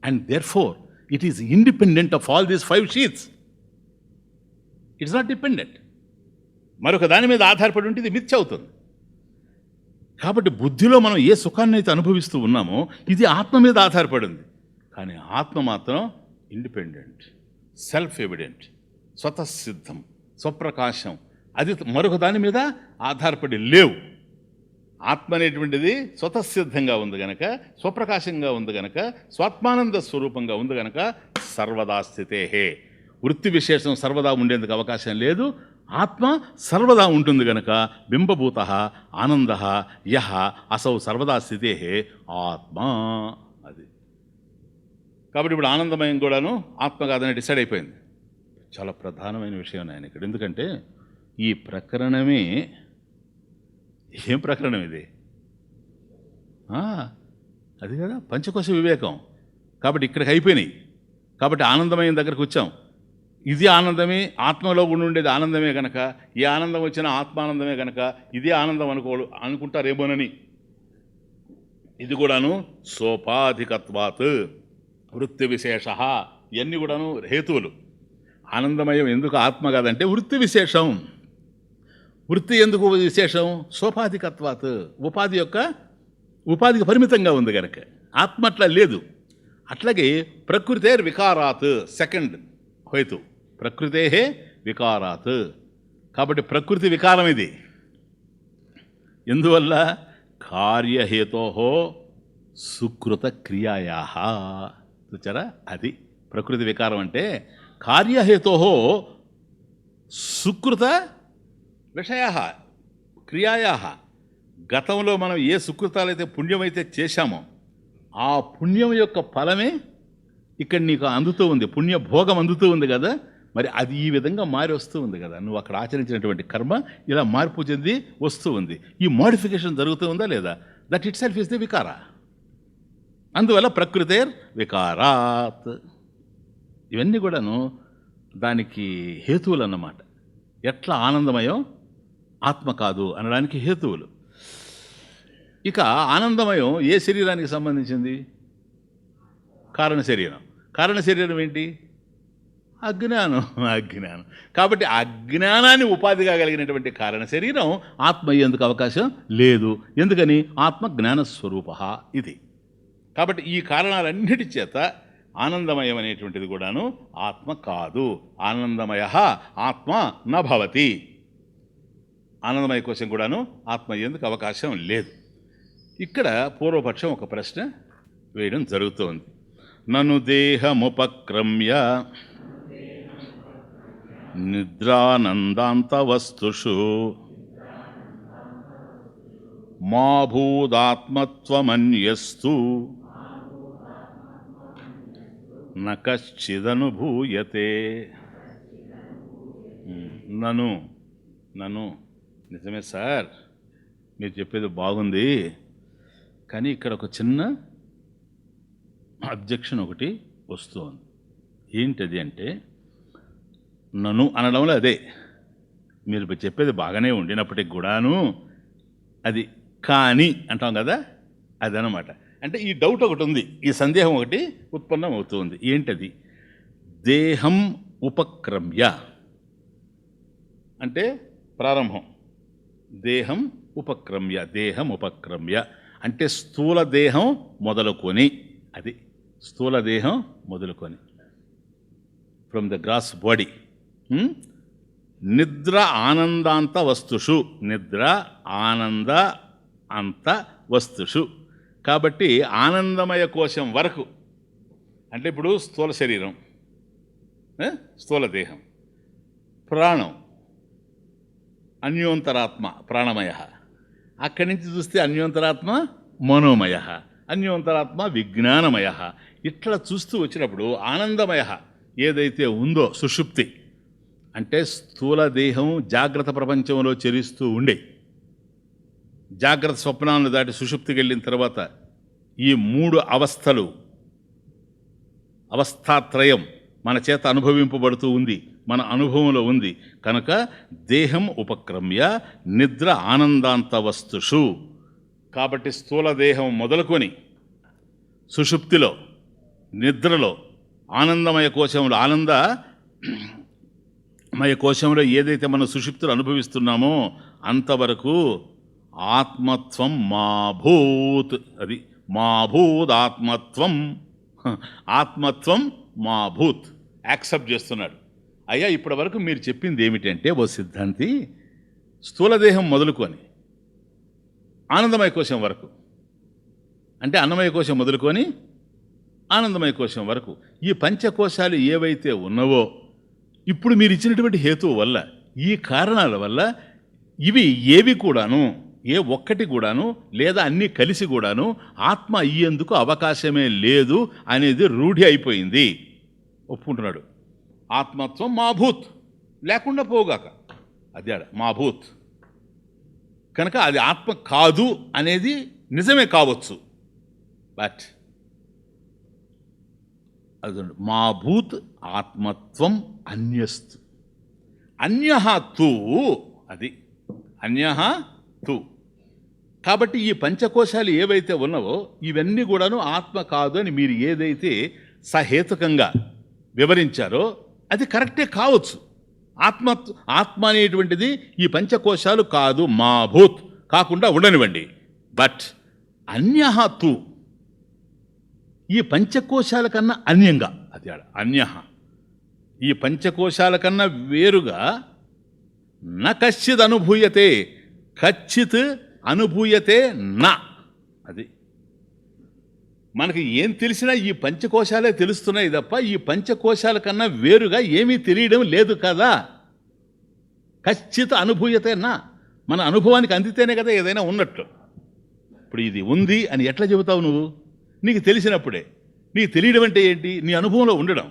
and therefore it is independent of all these 5 sheets. It's not dependent. మరొక దాని మీద ఆధారపడి ఉంటే ఇది మిథ్య అవుతుంది. కాబట్టి బుద్ధిలో మనం ఏ సుఖాన్ని అయితే అనుభవిస్తూ ఉన్నామో ఇది ఆత్మ మీద ఆధారపడి ఉంది. కానీ ఆత్మ మాత్రం ఇండిపెండెంట్, సెల్ఫ్ ఎవిడెంట్, స్వతసిద్ధం, స్వప్రకాశం. అది మరొక దాని మీద ఆధారపడి లేవు. ఆత్మ అనేటువంటిది స్వతసిద్ధంగా ఉంది గనక, స్వప్రకాశంగా ఉంది గనక, స్వాత్మానంద స్వరూపంగా ఉంది గనక సర్వదా స్థితే. వృత్తి విశేషం సర్వదా ఉండేందుకు అవకాశం లేదు. ఆత్మ సర్వదా ఉంటుంది గనక బింబభూత ఆనంద యహ అసౌ సర్వదా స్థితే ఆత్మ. అది కాబట్టి ఇప్పుడు ఆనందమయం కూడాను ఆత్మ కాదని డిసైడ్ అయిపోయింది. చాలా ప్రధానమైన విషయం ఆయన ఇక్కడ. ఎందుకంటే ఈ ప్రకరణమే, ఏం ప్రకరణం ఇది? అది కదా పంచకోశ వివేకం. కాబట్టి ఇక్కడికి అయిపోయినాయి. కాబట్టి ఆనందమయం దగ్గరకు వచ్చాం. ఇది ఆనందమే, ఆత్మలో ఉండి ఉండేది ఆనందమే కనుక ఏ ఆనందం వచ్చినా ఆత్మానందమే కనుక ఇదే ఆనందం అనుకుంటారేమోనని ఇది కూడాను సోపాధికత్వాత్ వృత్తి విశేష. ఇవన్నీ కూడాను హేతువులు. ఆనందమయం ఎందుకు ఆత్మ కాదంటే వృత్తి విశేషం. వృత్తి ఎందుకు విశేషం? సోపాధికత్వాత్, ఉపాధికి పరిమితంగా ఉంది కనుక. ఆత్మ అట్లా లేదు. అట్లాగే ప్రకృతే వికారాత్, సెకండ్ హేతు, ప్రకృతే వికారాత్. కాబట్టి ప్రకృతి వికారం ఇది. ఎందువల్ల? కార్యహేతో సుకృత క్రియాయా. చూచారా? అది ప్రకృతి వికారం అంటే కార్యహేతో సుకృత విషయా క్రియాయా. గతంలో మనం ఏ సుకృతాలైతే పుణ్యమైతే చేశామో ఆ పుణ్యం యొక్క ఫలమే ఇక్కడ నీకు అందుతూ ఉంది. పుణ్యభోగం అందుతూ ఉంది కదా. మరి అది ఈ విధంగా మారి వస్తూ ఉంది కదా. నువ్వు అక్కడ ఆచరించినటువంటి కర్మ ఇలా మార్పు చెంది వస్తూ ఉంది. ఈ మోడిఫికేషన్ జరుగుతూ ఉందా లేదా? That itself is the వికార. అందువల్ల ప్రకృతేర్ వికారాత్. ఇవన్నీ కూడాను దానికి హేతువులు అన్నమాట. ఎట్లా ఆనందమయం ఆత్మ కాదు అనడానికి హేతువులు. ఇక ఆనందమయం ఏ శరీరానికి సంబంధించింది? కారణ శరీరం. కారణ శరీరం ఏంటి? అజ్ఞానం. కాబట్టి అజ్ఞానాన్ని ఉపాధిగా కలిగినటువంటి కారణ శరీరం ఆత్మ అయ్యేందుకు అవకాశం లేదు. ఎందుకని? ఆత్మ జ్ఞానస్వరూప. ఇది కాబట్టి ఈ కారణాలన్నిటి చేత ఆనందమయం అనేటువంటిది కూడాను ఆత్మ కాదు. ఆనందమయ ఆత్మ నభవతి. ఆనందమయ కోసం కూడాను ఆత్మ ఎందుకు అవకాశం లేదు. ఇక్కడ పూర్వపక్షం ఒక ప్రశ్న వేయడం జరుగుతోంది. నను దేహముపక్రమ్య నిద్రానందాంత వస్తుషు మా భూదాత్మత్వమన్యస్తు న కశ్చిదనుభూయతే. నన్ను నిజమే సార్, మీరు చెప్పేది బాగుంది, కానీ ఇక్కడ ఒక చిన్న అబ్జెక్షన్ ఒకటి వస్తుంది. ఏంటది అంటే, నన్ను అనడంలో అదే మీరు చెప్పేది బాగానే ఉండినప్పటికి కూడాను అది కానీ అంటాం కదా, అదనమాట. అంటే ఈ డౌట్ ఒకటి ఉంది, ఈ సందేహం ఒకటి ఉత్పన్నం అవుతుంది. ఏంటది? దేహం ఉపక్రమ్య అంటే ప్రారంభం. దేహం ఉపక్రమ్య అంటే స్థూల దేహం మొదలుకొని, అది స్థూల దేహం మొదలుకొని ఫ్రమ్ ద గ్రాస్ బాడీ. నిద్ర ఆనందాంత వస్తుషు, నిద్ర ఆనంద అంత వస్తుషు. కాబట్టి ఆనందమయ కోశం వరకు, అంటే ఇప్పుడు స్థూల శరీరం, స్థూల దేహం, ప్రాణం, అన్యోంతరాత్మ ప్రాణమయ, అక్కడి నుంచి చూస్తే అన్యోంతరాత్మ మనోమయ, అన్యోంతరాత్మ విజ్ఞానమయ. ఇట్లా చూస్తూ వచ్చినప్పుడు ఆనందమయ ఏదైతే ఉందో సుషుప్తి, అంటే స్థూల దేహం జాగ్రత్త ప్రపంచంలో చరిస్తూ ఉండే, జాగ్రత్త స్వప్నాలను దాటి సుషుప్తికి వెళ్ళిన తర్వాత ఈ మూడు అవస్థలు, అవస్థాత్రయం మన చేత అనుభవింపబడుతూ ఉంది, మన అనుభవంలో ఉంది. కనుక దేహం ఉపక్రమ్య నిద్ర ఆనందాంత వస్తుషు. కాబట్టి స్థూల దేహం మొదలుకొని సుషుప్తిలో, నిద్రలో, ఆనందమయ కోశంలో, ఆనందమయ కోశంలో ఏదైతే మనం సుషుప్తులు అనుభవిస్తున్నామో అంతవరకు ఆత్మత్వం మాభూత్. అది మాభూత్ ఆత్మత్వం, ఆత్మత్వం మాభూత్ యాక్సెప్ట్ చేస్తున్నాడు. అయ్యా ఇప్పటి వరకు మీరు చెప్పింది ఏమిటంటే, ఓ సిద్ధాంతి, స్థూలదేహం మొదలుకొని ఆనందమయ కోశం వరకు, అంటే అన్నమయ కోశం మొదలుకొని ఆనందమయ కోశం వరకు ఈ పంచకోశాలు ఏవైతే ఉన్నవో, ఇప్పుడు మీరు ఇచ్చినటువంటి హేతువు వల్ల, ఈ కారణాల వల్ల ఇవి ఏవి కూడాను, ఏ ఒక్కటి కూడాను లేదా అన్నీ కలిసి కూడాను ఆత్మ అయ్యేందుకు అవకాశమే లేదు అనేది రూఢి అయిపోయింది. ఒప్పుకుంటున్నాడు. ఆత్మత్వం మాభూత్, లేకుండా పోగాక, అది మాభూత్. కనుక అది ఆత్మ కాదు అనేది నిజమే కావచ్చు, బట్ అది మాభూత్ ఆత్మత్వం అన్యస్తు, అన్యః తు, అది అన్యః తు. కాబట్టి ఈ పంచకోశాలు ఏవైతే ఉన్నావో ఇవన్నీ కూడాను ఆత్మ కాదు అని మీరు ఏదైతే సహేతుకంగా వివరించారో అది కరెక్టే కావచ్చు. ఆత్మ అనేటువంటిది ఈ పంచకోశాలు కాదు, మాభూత్ కాకుండా ఉండనివ్వండి. బట్ అన్యః తు, ఈ పంచకోశాల కన్నా అన్యంగా, అది అన్యః, ఈ పంచకోశాల కన్నా వేరుగా న కశ్చిత్ అనుభూయతే, కచ్చిత్ అనుభూయతే నా. అది మనకి ఏం తెలిసినా ఈ పంచకోశాలే తెలుస్తున్నాయి తప్ప ఈ పంచకోశాల కన్నా వేరుగా ఏమీ తెలియడం లేదు కదా. కచ్చిత్ అనుభూయతే నా, మన అనుభవానికి అందితేనే కదా ఏదైనా ఉన్నట్టు. ఇప్పుడు ఇది ఉంది అని ఎట్లా చెబుతావు నువ్వు? నీకు తెలిసినప్పుడే. నీకు తెలియడం అంటే ఏంటి? నీ అనుభవంలో ఉండడం.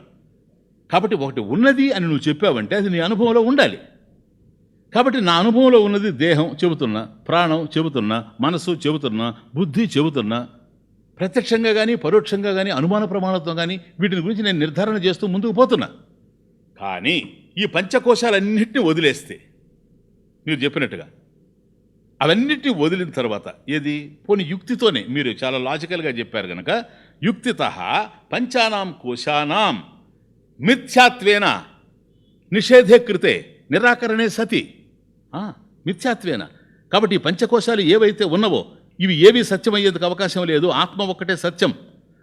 కాబట్టి ఒకటి ఉన్నది అని నువ్వు చెప్పావంటే అది నీ అనుభవంలో ఉండాలి. కాబట్టి నా అనుభవంలో ఉన్నది దేహం చెబుతున్నా, ప్రాణం చెబుతున్నా, మనసు చెబుతున్నా, బుద్ధి చెబుతున్నా, ప్రత్యక్షంగా కానీ పరోక్షంగా కానీ అనుమాన ప్రమాణంతో కానీ వీటిని గురించి నేను నిర్ధారణ చేస్తూ ముందుకు పోతున్నా. కానీ ఈ పంచకోశాలన్నింటినీ వదిలేస్తే మీరు చెప్పినట్టుగా అవన్నిటిని వదిలిన తర్వాత ఏది పోనీ యుక్తితోనే, మీరు చాలా లాజికల్గా చెప్పారు కనుక యుక్తితః పంచానాం కోశానాం మిథ్యాత్వేన నిషేధే కృతే నిరాకరణే సతి, మిథ్యాత్వేన. కాబట్టి ఈ పంచకోశాలు ఏవైతే ఉన్నవో ఇవి ఏవి సత్యమయ్యేందుకు అవకాశం లేదు, ఆత్మ ఒక్కటే సత్యం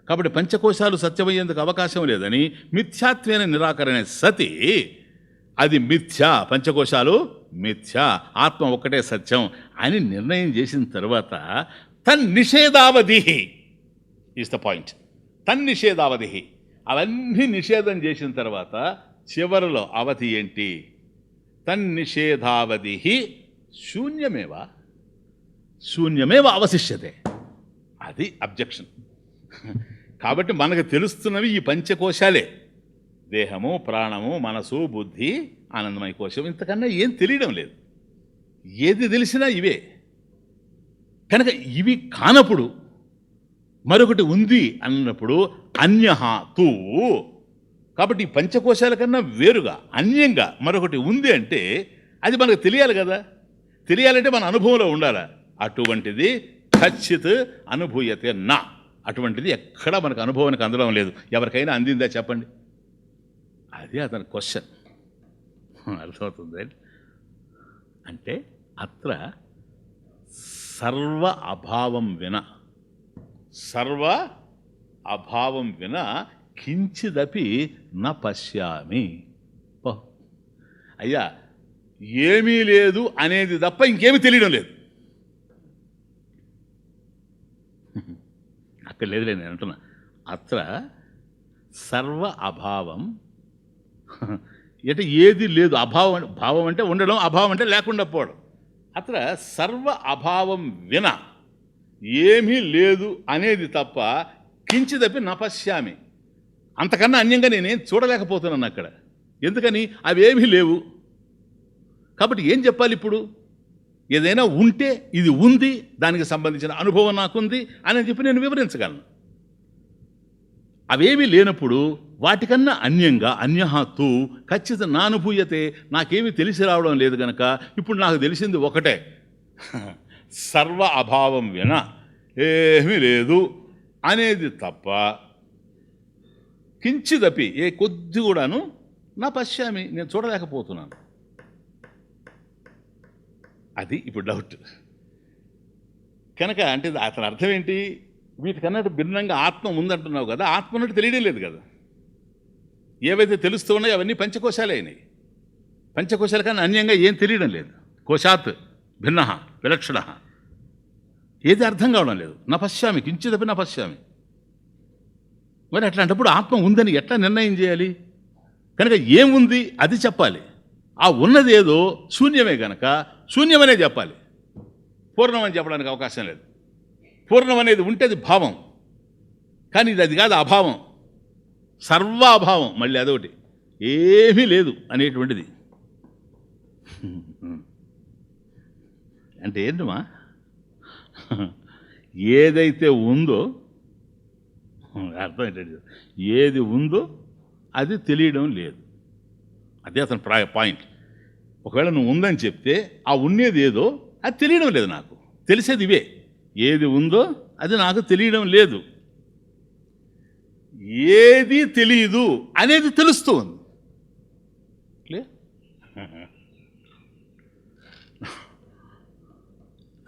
కాబట్టి పంచకోశాలు సత్యమయ్యేందుకు అవకాశం లేదని మిథ్యాత్వేన నిరాకరణ సతి అది మిథ్య, పంచకోశాలు మిథ్య, ఆత్మ ఒక్కటే సత్యం అని నిర్ణయం చేసిన తర్వాత తన్నిషేధావధి ఈజ్ ద పాయింట్. తన్నిషేధావధి, అవన్నీ నిషేధం చేసిన తర్వాత చివరిలో అవధి ఏంటి? తన్నిషేధావధి శూన్యమేవ, శూన్యమేవ అవశిష్యతే. అది అబ్జెక్షన్. కాబట్టి మనకు తెలుస్తున్నవి ఈ పంచకోశాలే, దేహము, ప్రాణము, మనసు, బుద్ధి, ఆనందమయ కోశం. ఇంతకన్నా ఏం తెలియడం లేదు. ఏది తెలిసినా ఇవే. కనుక ఇవి కానప్పుడు మరొకటి ఉంది అన్నప్పుడు అన్యః తూ, కాబట్టి ఈ పంచకోశాల కన్నా వేరుగా అన్యంగా మరొకటి ఉంది అంటే అది మనకు తెలియాలి కదా. తెలియాలంటే మన అనుభవంలో ఉండాలి. అటువంటిది ఖచ్చిత్ అనుభూయతే నా, అటువంటిది ఎక్కడా మనకు అనుభవానికి అందడం లేదు. ఎవరికైనా అందిందా చెప్పండి? అది అతని క్వశ్చన్. అర్థమవుతుంది అంటే అత్ర సర్వ అభావం విన, సర్వ అభావం విన కించిదపి న పశ్యామి. అయ్యా, ఏమీ లేదు అనేది తప్ప ఇంకేమీ తెలియడం లేదు. అక్కడ లేదులే, నేను అంటున్నా. అత్ర సర్వ అభావం అంటే ఏది లేదు. అభావం, భావం అంటే ఉండడం, అభావం అంటే లేకుండా పోవడం. అత్ర సర్వ అభావం విన, ఏమీ లేదు అనేది తప్ప కించిదపి నపశ్యామి, అంతకన్నా అన్యంగా నేనేం చూడలేకపోతున్నాను అక్కడ. ఎందుకని? అవేమీ లేవు. కాబట్టి ఏం చెప్పాలి ఇప్పుడు? ఏదైనా ఉంటే ఇది ఉంది, దానికి సంబంధించిన అనుభవం నాకుంది అని చెప్పి నేను వివరించగలను. అవేమీ లేనప్పుడు వాటికన్నా అన్యంగా అన్యః తూ ఖచ్చిత నానుభూయతే, నాకేమీ తెలిసి రావడం లేదు గనక ఇప్పుడు నాకు తెలిసింది ఒకటే, సర్వ అభావం విన ఏమీ లేదు అనేది తప్ప కించిదపి ఏ కొద్ది కూడాను నా పశ్యామి, నేను చూడలేకపోతున్నాను. అది ఇప్పుడు డౌట్. కనుక అంటే అతని అర్థం ఏంటి? వీటికన్నట్టు భిన్నంగా ఆత్మ ఉందంటున్నావు కదా, ఆత్మ ఉన్నట్టు తెలియడం లేదు కదా. ఏవైతే తెలుస్తూ ఉన్నాయో అవన్నీ పంచకోశాలే అయినాయి. పంచకోశాల కన్నా అన్యంగా ఏం తెలియడం లేదు. కోశాత్ భిన్న విలక్షణ, ఏది అర్థం కావడం లేదు. నా పశ్యామి కించిదపి నా పశ్యామి. మరి అట్లాంటప్పుడు ఆత్మ ఉందని ఎట్లా నిర్ణయం చేయాలి? కనుక ఏముంది అది చెప్పాలి. ఆ ఉన్నది ఏదో శూన్యమే గనక శూన్యమనే చెప్పాలి. పూర్ణం అని చెప్పడానికి అవకాశం లేదు. పూర్ణం అనేది ఉంటే అది భావం, కానీ ఇది అది కాదు, అభావం, సర్వ అభావం. మళ్ళీ అదొకటి, ఏమీ లేదు అనేటువంటిది. అంటే ఏంటమ్మా? ఏదైతే ఉందో, అర్థం ఏంటంటే ఏది ఉందో అది తెలియడం లేదు. అదే అతని పాయింట్. ఒకవేళ నువ్వు ఉందని చెప్తే ఆ ఉండేది ఏదో అది తెలియడం లేదు నాకు. తెలిసేది ఇవే, ఏది ఉందో అది నాకు తెలియడం లేదు. ఏది తెలియదు అనేది తెలుస్తూ ఉంది.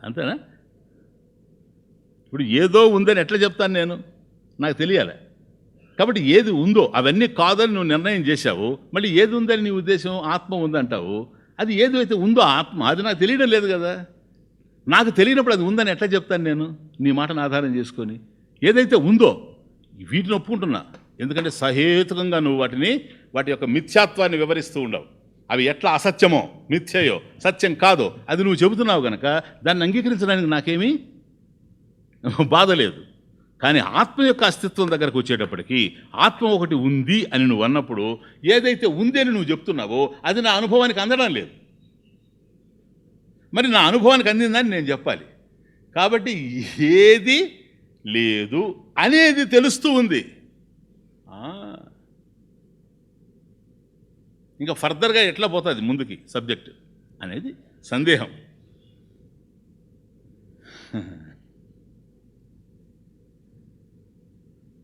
అంతేనా? ఇప్పుడు ఏదో ఉందని ఎట్లా చెప్తాను నేను? నాకు తెలియాలి. కాబట్టి ఏది ఉందో అవన్నీ కాదని నువ్వు నిర్ణయం చేశావు. మళ్ళీ ఏది ఉందని నీ ఉద్దేశం? ఆత్మ ఉందంటావు. అది ఏదైతే ఉందో ఆత్మ, అది నాకు తెలియడం లేదు కదా. నాకు తెలియనప్పుడు అది ఉందని ఎట్లా చెప్తాను నేను నీ మాటను ఆధారం చేసుకొని? ఏదైతే ఉందో వీటిని ఒప్పుకుంటున్నా, ఎందుకంటే సహేతుకంగా నువ్వు వాటి యొక్క మిథ్యాత్వాన్ని వివరిస్తూ ఉండవు. అవి ఎట్లా అసత్యమో మిథ్యయో సత్యం కాదో అది నువ్వు చెబుతున్నావు కనుక దాన్ని అంగీకరించడానికి నాకేమీ బాధ లేదు. కానీ ఆత్మ యొక్క అస్తిత్వం దగ్గరకు వచ్చేటప్పటికీ ఆత్మ ఒకటి ఉంది అని నువ్వు అన్నప్పుడు ఏదైతే ఉంది అని నువ్వు చెప్తున్నావో అది నా అనుభవానికి అందడం లేదు. మరి నా అనుభవానికి అందిందని నేను చెప్పాలి. కాబట్టి ఏది లేదు అనేది తెలుస్తూ ఉంది. ఇంకా ఫర్దర్గా ఎట్లా పోతుంది ముందుకి సబ్జెక్ట్ అనేది సందేహం.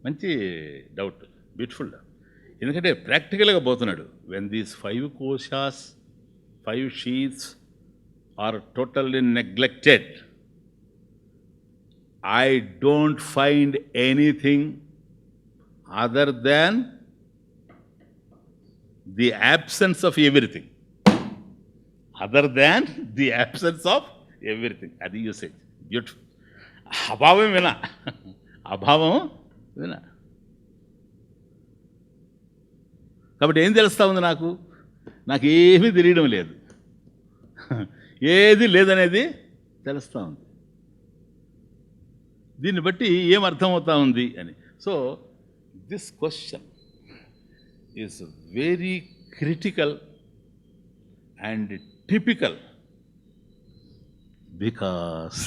మంచి డౌట్, బ్యూటిఫుల్ డౌట్. ఎందుకంటే ప్రాక్టికల్గా పోతున్నాడు. వెన్ దీస్ 5 కోశాస్ 5 sheets are totally neglected, I don't find anything other than the absence of everything. Other than the absence of everything, అది యూసేజ్. బ్యూటిఫుల్. అభావం వినా, అభావం వినా. కాబట్టి ఏం తెలుస్తూ ఉంది నాకు? నాకేమీ తెలియడం లేదు, ఏది లేదనేది తెలుస్తూ ఉంది. దీన్ని బట్టి ఏం అర్థమవుతా ఉంది అని. So this question is very critical and typical because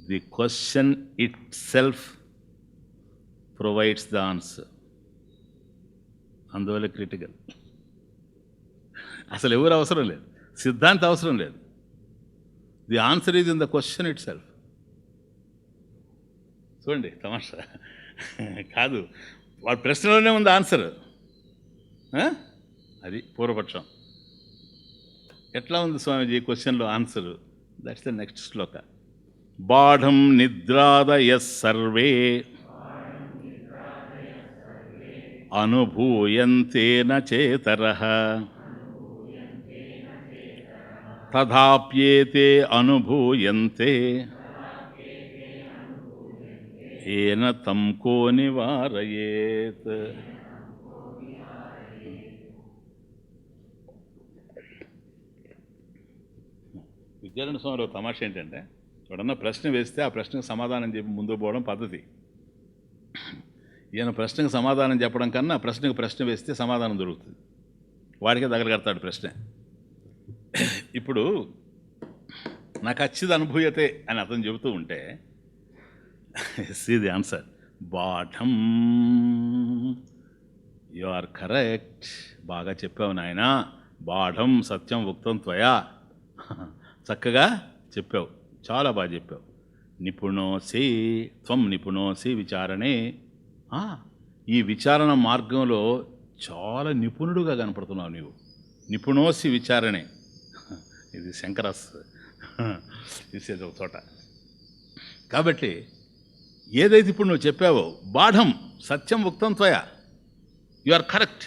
the question itself provides the answer. అందువల్ల క్రిటికల్. అసలు ఎవరు అవసరం లేదు, సిద్ధాంత అవసరం లేదు. The answer is in the question it self. చూడండి తమాషా కాదు, వాడి ప్రశ్నలోనే ఉంది ఆన్సర్. అది పూర్వపక్షం. ఎట్లా ఉంది స్వామీజీ క్వశ్చన్లో answer? That's the next shloka. బాఢం నిద్రాదయ సర్వే అనుభూయంతేన చేతరః తథాప్యేతే అనుభూయంతే ఏన తం కో నివారయేత్. విద్యారణ్య స్వామిలో తమాషా ఏంటంటే, ఎవడన్నా ప్రశ్న వేస్తే ఆ ప్రశ్నకు సమాధానం చెప్పి ముందుకు పోవడం పద్ధతి. ఈయన ప్రశ్నకు సమాధానం చెప్పడం కన్నా ప్రశ్నకు ప్రశ్న వేస్తే సమాధానం దొరుకుతుంది. వాడికే దగ్గరగడతాడు ప్రశ్న. ఇప్పుడు నాకు ఖచ్చిత అనుభూయతే అని అతను చెబుతూ ఉంటే సీ ది ఆన్సర్. బాఠం, యు ఆర్ కరెక్ట్, బాగా చెప్పావు నాయన. బాఢం సత్యం ఉక్తం త్వయా, చక్కగా చెప్పావు, చాలా బాగా చెప్పావు. నిపుణోసి త్వం నిపుణోసి విచారణే. ఈ విచారణ మార్గంలో చాలా నిపుణుడుగా కనపడుతున్నావు నీవు. నిపుణోసి విచారణే, ఇది శంకరస్ తీసేది ఒక చోట. కాబట్టి ఏదైతే ఇప్పుడు నువ్వు చెప్పావో, బాఢం సత్యం ఉక్తం త్వయా, యు ఆర్ కరెక్ట్.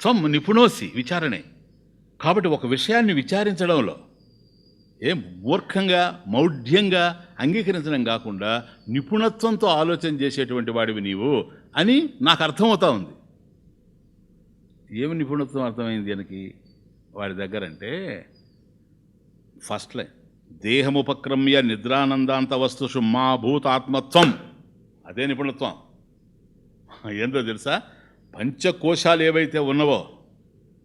త్వం నిపుణోసి విచారణే. కాబట్టి ఒక విషయాన్ని విచారించడంలో ఏం మూర్ఖంగా మౌఢ్యంగా అంగీకరించడం కాకుండా నిపుణత్వంతో ఆలోచన చేసేటువంటి వాడివి నీవు అని నాకు అర్థమవుతా ఉంది. ఏమి నిపుణత్వం అర్థమైంది దీనికి వాడి దగ్గర అంటే, ఫస్ట్ లైన్, దేహముపక్రమ్య నిద్రానందాంత వస్తుషు మా భూతాత్మత్వం. అదే నిపుణత్వం. ఏందో తెలుసా? పంచకోశాలు ఏవైతే ఉన్నవో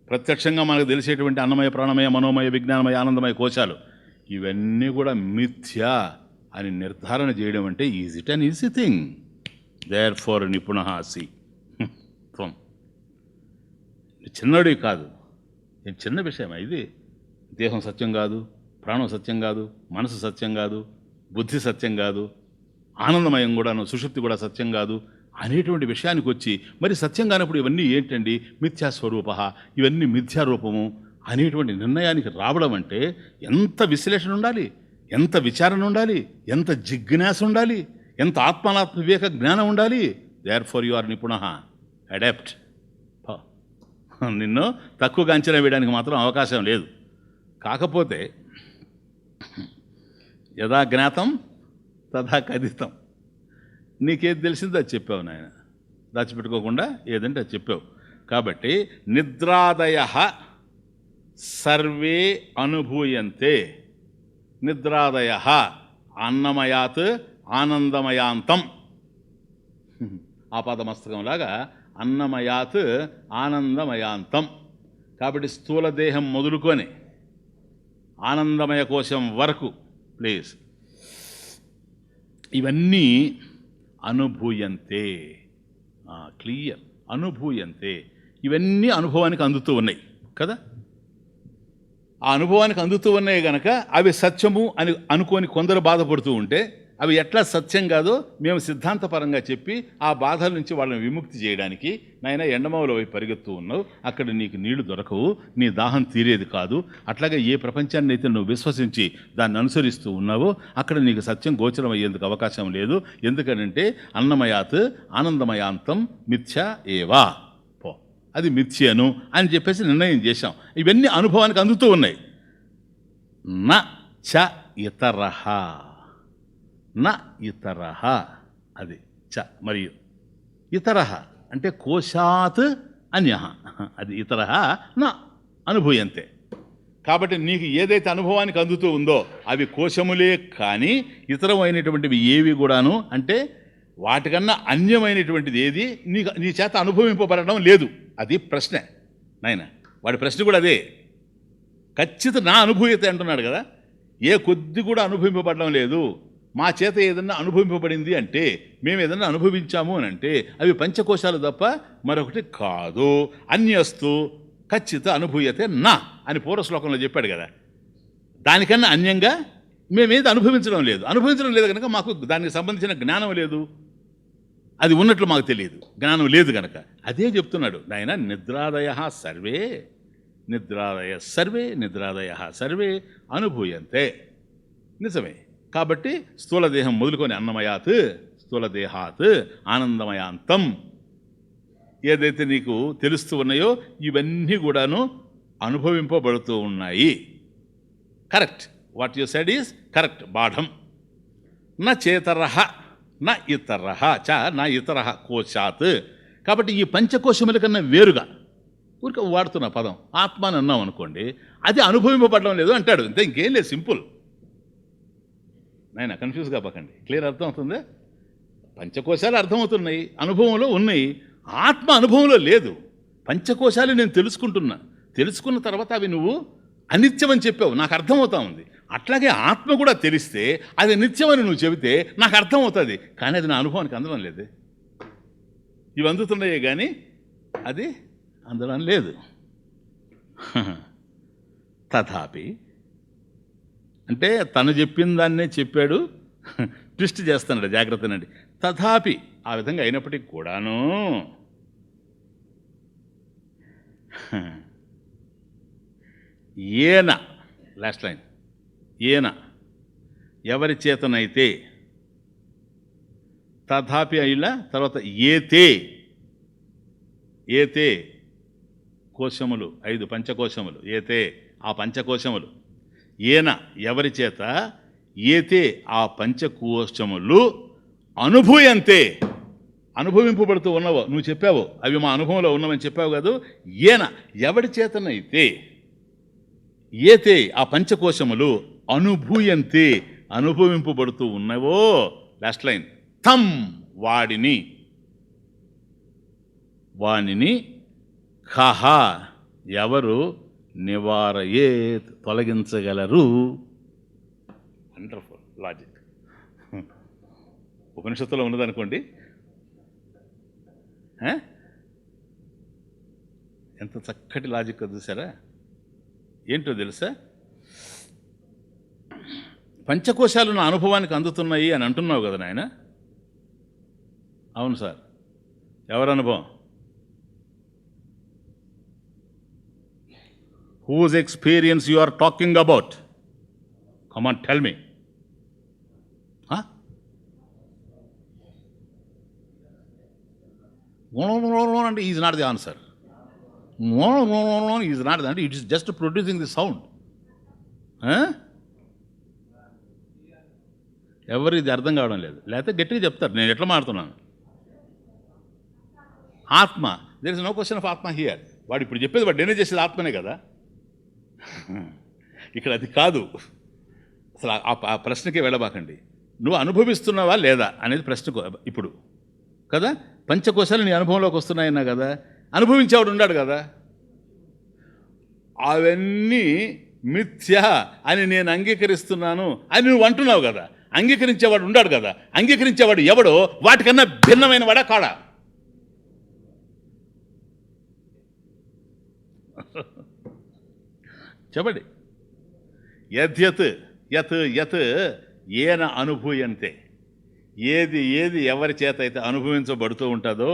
ప్రత్యక్షంగా మనకు తెలిసేటువంటి అన్నమయ ప్రాణమయ మనోమయ విజ్ఞానమయ ఆనందమయ కోశాలు, ఇవన్నీ కూడా మిథ్యా అని నిర్ధారణ చేయడం అంటే is it an easy thing. Therefore నిపుణహాసి త్వం. చిన్నడివి కాదు, చిన్న విషయమా ఇది? దేహం సత్యం కాదు, ప్రాణం సత్యం కాదు, మనసు సత్యం కాదు, బుద్ధి సత్యం కాదు, ఆనందమయం కూడాను, సుషుప్తి కూడా సత్యం కాదు అనేటువంటి విషయానికి వచ్చి, మరి సత్యం కానప్పుడు ఇవన్నీ ఏంటండి? మిథ్యాస్వరూప, ఇవన్నీ మిథ్యారూపము అనేటువంటి నిర్ణయానికి రావడం అంటే ఎంత విశ్లేషణ ఉండాలి, ఎంత విచారణ ఉండాలి, ఎంత జిజ్ఞాస ఉండాలి, ఎంత ఆత్మానాత్మ వివేక జ్ఞానం ఉండాలి. దేర్ ఫార్ యు ఆర్ నిపుణ. అడాప్ట్. నిన్ను తక్కువగా అంచనా వేయడానికి మాత్రం అవకాశం లేదు. కాకపోతే యథా జ్ఞాతం తథా కథితం. నీకేది తెలిసిందో అది చెప్పావు నాయన, దాచిపెట్టుకోకుండా ఏదంటే అది చెప్పావు. కాబట్టి నిద్రాదయ సర్వే అనుభూయంతే. నిద్రాదయ అన్నమయాత్ ఆనందమయాంతం. ఆపాదమస్తకంలాగా అన్నమయాత్ ఆనందమయాంతం. కాబట్టి స్థూల దేహం మొదలుకొని ఆనందమయ కోశం వరకు ప్లీజ్ ఇవన్నీ అనుభూయంతే. క్లియర్. అనుభూయంతే, ఇవన్నీ అనుభవానికి అందుతూ ఉన్నాయి కదా. ఆ అనుభవానికి అందుతూ ఉన్నాయి కనుక అవి సత్యము అని అనుకొని కొందరు బాధపడుతూ ఉంటే అవి ఎట్లా సత్యం కాదో మేము సిద్ధాంతపరంగా చెప్పి ఆ బాధల నుంచి వాళ్ళని విముక్తి చేయడానికి నాయన ఎండమావుల వైపు పరిగెత్తూ ఉన్నావు, అక్కడ నీకు నీళ్లు దొరకవు, నీ దాహం తీరేది కాదు. అట్లాగే ఏ ప్రపంచాన్ని అయితే నువ్వు విశ్వసించి దాన్ని అనుసరిస్తూ ఉన్నావో అక్కడ నీకు సత్యం గోచరం అయ్యేందుకు అవకాశం లేదు. ఎందుకనంటే అన్నమయాత్ ఆనందమయాంతం మిథ్య ఏవా, పో అది మిథ్యను అని చెప్పేసి నిర్ణయం చేశాం. ఇవన్నీ అనుభవానికి అందుతూ ఉన్నాయి. న చ ఇతరహ, న ఇతరహ, అది చ మరియు ఇతరహ అంటే కోశాత్ అన్యః, అది ఇతరహ నా అనుభూయంతే. కాబట్టి నీకు ఏదైతే అనుభవానికి అందుతూ ఉందో అవి కోశములే కానీ ఇతరమైనటువంటివి ఏవి కూడాను, అంటే వాటికన్నా అన్యమైనటువంటిది ఏది నీ చేత అనుభవింపబడడం లేదు. అది ప్రశ్న నాయన, వాడి ప్రశ్న కూడా అదే. ఖచ్చితంగా నా అనుభూయత అంటున్నాడు కదా, ఏ కొద్ది కూడా అనుభవింపబడడం లేదు. మా చేత ఏదన్నా అనుభవింపబడింది అంటే, మేము ఏదన్నా అనుభవించాము అని అంటే అవి పంచకోశాలు తప్ప మరొకటి కాదు. అన్యస్తు ఖచ్చిత అనుభూయతే నా అని పూర్వశ్లోకంలో చెప్పాడు కదా. దానికన్నా అన్యంగా మేమేది అనుభవించడం లేదు కనుక మాకు దానికి సంబంధించిన జ్ఞానం లేదు, అది ఉన్నట్లు మాకు తెలియదు, జ్ఞానం లేదు కనుక. అదే చెప్తున్నాడు నాయన, నిద్రాదయ సర్వే, నిద్రాదయ సర్వే, నిద్రాదయ సర్వే అనుభూయంతే. నిజమే. కాబట్టి స్థూలదేహం మొదలుకొని అన్నమయాత్, స్థూలదేహాత్ ఆనందమయాంతం ఏదైతే నీకు తెలుస్తూ ఉన్నాయో ఇవన్నీ కూడాను అనుభవింపబడుతూ ఉన్నాయి. Correct, what you said is correct, బాఢం. నా చేతరహ నా ఇతరహ చ నా ఇతరహ కోశాత్. కాబట్టి ఈ పంచకోశముల కన్నా వేరుగా ఊరికే వాడుతున్న పదం ఆత్మ అని అన్నాం అనుకోండి, అది అనుభవింపబడడం లేదు అంటాడు. అంతే, ఇంకేం లేదు, సింపుల్. నాయన కన్ఫ్యూజ్ కాపకండి, క్లియర్ అర్థమవుతుంది. పంచకోశాలు అర్థమవుతున్నాయి, అనుభవంలో ఉన్నాయి, ఆత్మ అనుభవంలో లేదు. పంచకోశాలు నేను తెలుసుకున్న తర్వాత అవి నువ్వు అనిత్యమని చెప్పావు, నాకు అర్థమవుతా ఉంది. అట్లాగే ఆత్మ కూడా తెలిస్తే అది నిత్యమని నువ్వు చెబితే నాకు అర్థమవుతుంది, కానీ అది నా అనుభవానికి అందడం లేదు. ఇవి అందుతున్నాయే కానీ అది అందడం లేదు. తథాపి అంటే తను చెప్పిన దాన్నే చెప్పాడు, ట్విస్ట్ చేస్తున్నాడు, జాగ్రత్తనండి. తథాపి ఆ విధంగా అయినప్పటికీ కూడాను ఏన, లాస్ట్ లైన్, ఏన ఎవరి చేతనైతే, తథాపి అయిలా తర్వాత ఏతే, ఏతే కోశములు 5 పంచకోశములు, ఏతే ఆ పంచకోశములు, ఏన ఎవరి చేత, ఏతే ఆ పంచకోశములు అనుభూయంతే అనుభవింపబడుతూ ఉన్నవో నువ్వు చెప్పావు, అవి మా అనుభవంలో ఉన్నవని చెప్పావు కాదు. ఏన ఎవరి చేతనైతే, ఏతే ఆ పంచకోశములు అనుభూయంతే అనుభవింపబడుతూ ఉన్నవో, లాస్ట్ లైన్, తం వానిని కహ ఎవరు నివారయే తొలగించగలరు. వండర్ఫుల్ లాజిక్, ఉపనిషత్తులో ఉన్నదనుకోండి. ఎంత చక్కటి లాజిక్ చూసారా. ఏంటో తెలుసా, పంచకోశాలు నా అనుభవానికి అందుతున్నాయి అని అంటున్నావు కదా నాయన. అవును సార్, ఎవరి అనుభవం? Whose experience you are talking about? Come on, tell me. Huh? No, is not the answer. No, is not the answer. It is just producing the sound. Huh? ఎవరు ఇది అర్థం కావడం లేదు, లేకపోతే గట్టిగా చెప్తారు. నేను ఎట్లా మాడుతున్నాను? ఆత్మ, there is no question of ఆత్మ హియర్. వాడు ఇప్పుడు చెప్పేది వాడు నేనే చేసేది ఆత్మనే కదా. ఇక్కడ అది కాదు అసలు. ఆ ప్రశ్నకే వెళ్ళబాకండి. నువ్వు అనుభవిస్తున్నావా లేదా అనేది ప్రశ్న ఇప్పుడు కదా. పంచకోశాలు నీ అనుభవంలోకి వస్తున్నాయన్నా కదా, అనుభవించేవాడు ఉన్నాడు కదా. అవన్నీ మిథ్య అని నేను అంగీకరిస్తున్నాను అని నువ్వు అంటున్నావు కదా. అంగీకరించేవాడు ఉన్నాడు కదా. అంగీకరించేవాడు ఎవడో వాటికన్నా భిన్నమైన వాడా కాడా? చెప్పండి. యత్ యత్ ఏన అనుభూయంతే ఏది ఏది ఎవరి చేత అయితే అనుభవించబడుతూ ఉంటుందో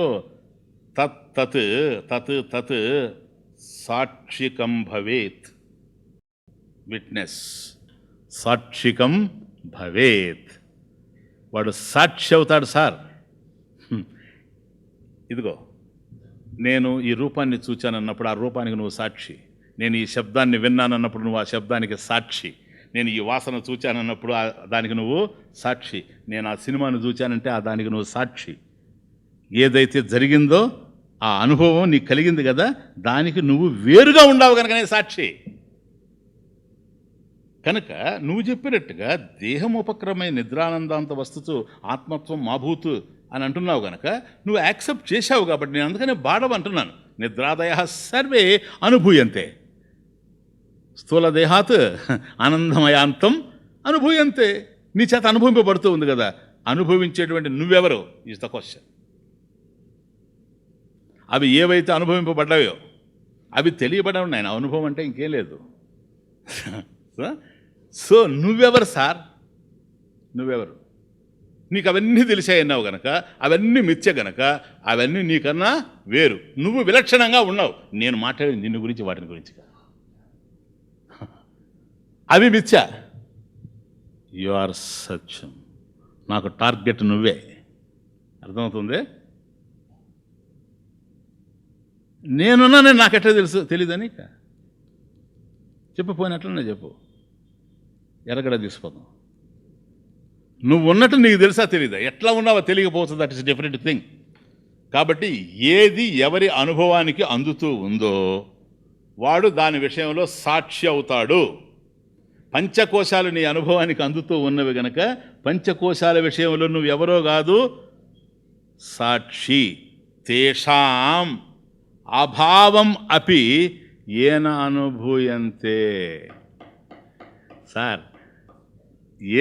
తత్ తత్ తత్ తత్ సాక్షికం భవేత్. విట్నెస్ సాక్షికం భవేత్. వాడు సాక్షి అవుతాడు సార్. ఇదిగో నేను ఈ రూపాన్ని చూచానన్నప్పుడు ఆ రూపానికి నువ్వు సాక్షి. నేను ఈ శబ్దాన్ని విన్నానన్నప్పుడు నువ్వు ఆ శబ్దానికి సాక్షి. నేను ఈ వాసన చూచానన్నప్పుడు దానికి నువ్వు సాక్షి. నేను ఆ సినిమాను చూచానంటే ఆ దానికి నువ్వు సాక్షి. ఏదైతే జరిగిందో ఆ అనుభవం నీకు కలిగింది కదా, దానికి నువ్వు వేరుగా ఉండవు కనుకనే సాక్షి. కనుక నువ్వు చెప్పినట్టుగా దేహం ఉపక్రమై నిద్రానందాంత వస్తుతూ ఆత్మత్వం మాభూతు అని అంటున్నావు కనుక నువ్వు యాక్సెప్ట్ చేశావు కాబట్టి నేను అందుకనే బాడవ అంటున్నాను. నిద్రాదయ సర్వే అనుభూయంతే, స్థూల దేహాత్ ఆనందమయాంతం అనుభూయంతే. నీ చేత అనుభవింపబడుతూ ఉంది కదా, అనుభవించేటువంటి నువ్వెవరు ఈజ్ ద క్వశ్చన్. అవి ఏవైతే అనుభవింపబడ్డాయో అవి తెలియబడవు నాయన. అనుభవం అంటే ఇంకేం లేదు. సో నువ్వెవరు సార్? నువ్వెవరు? నీకు అవన్నీ తెలిసాయన్నావు గనక, అవన్నీ మిథ్య గనక, అవన్నీ నీకన్నా వేరు. నువ్వు విలక్షణంగా ఉన్నావు. నేను మాట్లాడేది నిన్ను గురించి, వాటిని గురించి కాదు. అవి మిథ్య, యు ఆర్ సత్యం. నాకు టార్గెట్ నువ్వే. అర్థమవుతుంది? నేనున్నానే నాకెట్లా తెలుసు? తెలీదని చెప్పు. పోయినట్లనే చెప్పు, ఎరగడ తీసుకుపోతాం. నువ్వు ఉన్నట్టు నీకు తెలుసా తెలీదా? ఎట్లా ఉన్నావో తెలియకపోవచ్చు, దట్ ఈస్ డిఫరెంట్ థింగ్. కాబట్టి ఏది ఎవరి అనుభవానికి అందుతూ ఉందో వాడు దాని విషయంలో సాక్షి అవుతాడు. పంచకోశాలు నీ అనుభవానికి అందుతూ ఉన్నవి గనక పంచకోశాల విషయంలో నువ్వు ఎవరో కాదు, సాక్షి. తేషాం అభావం అపి ఏన అనుభూయంతే. సార్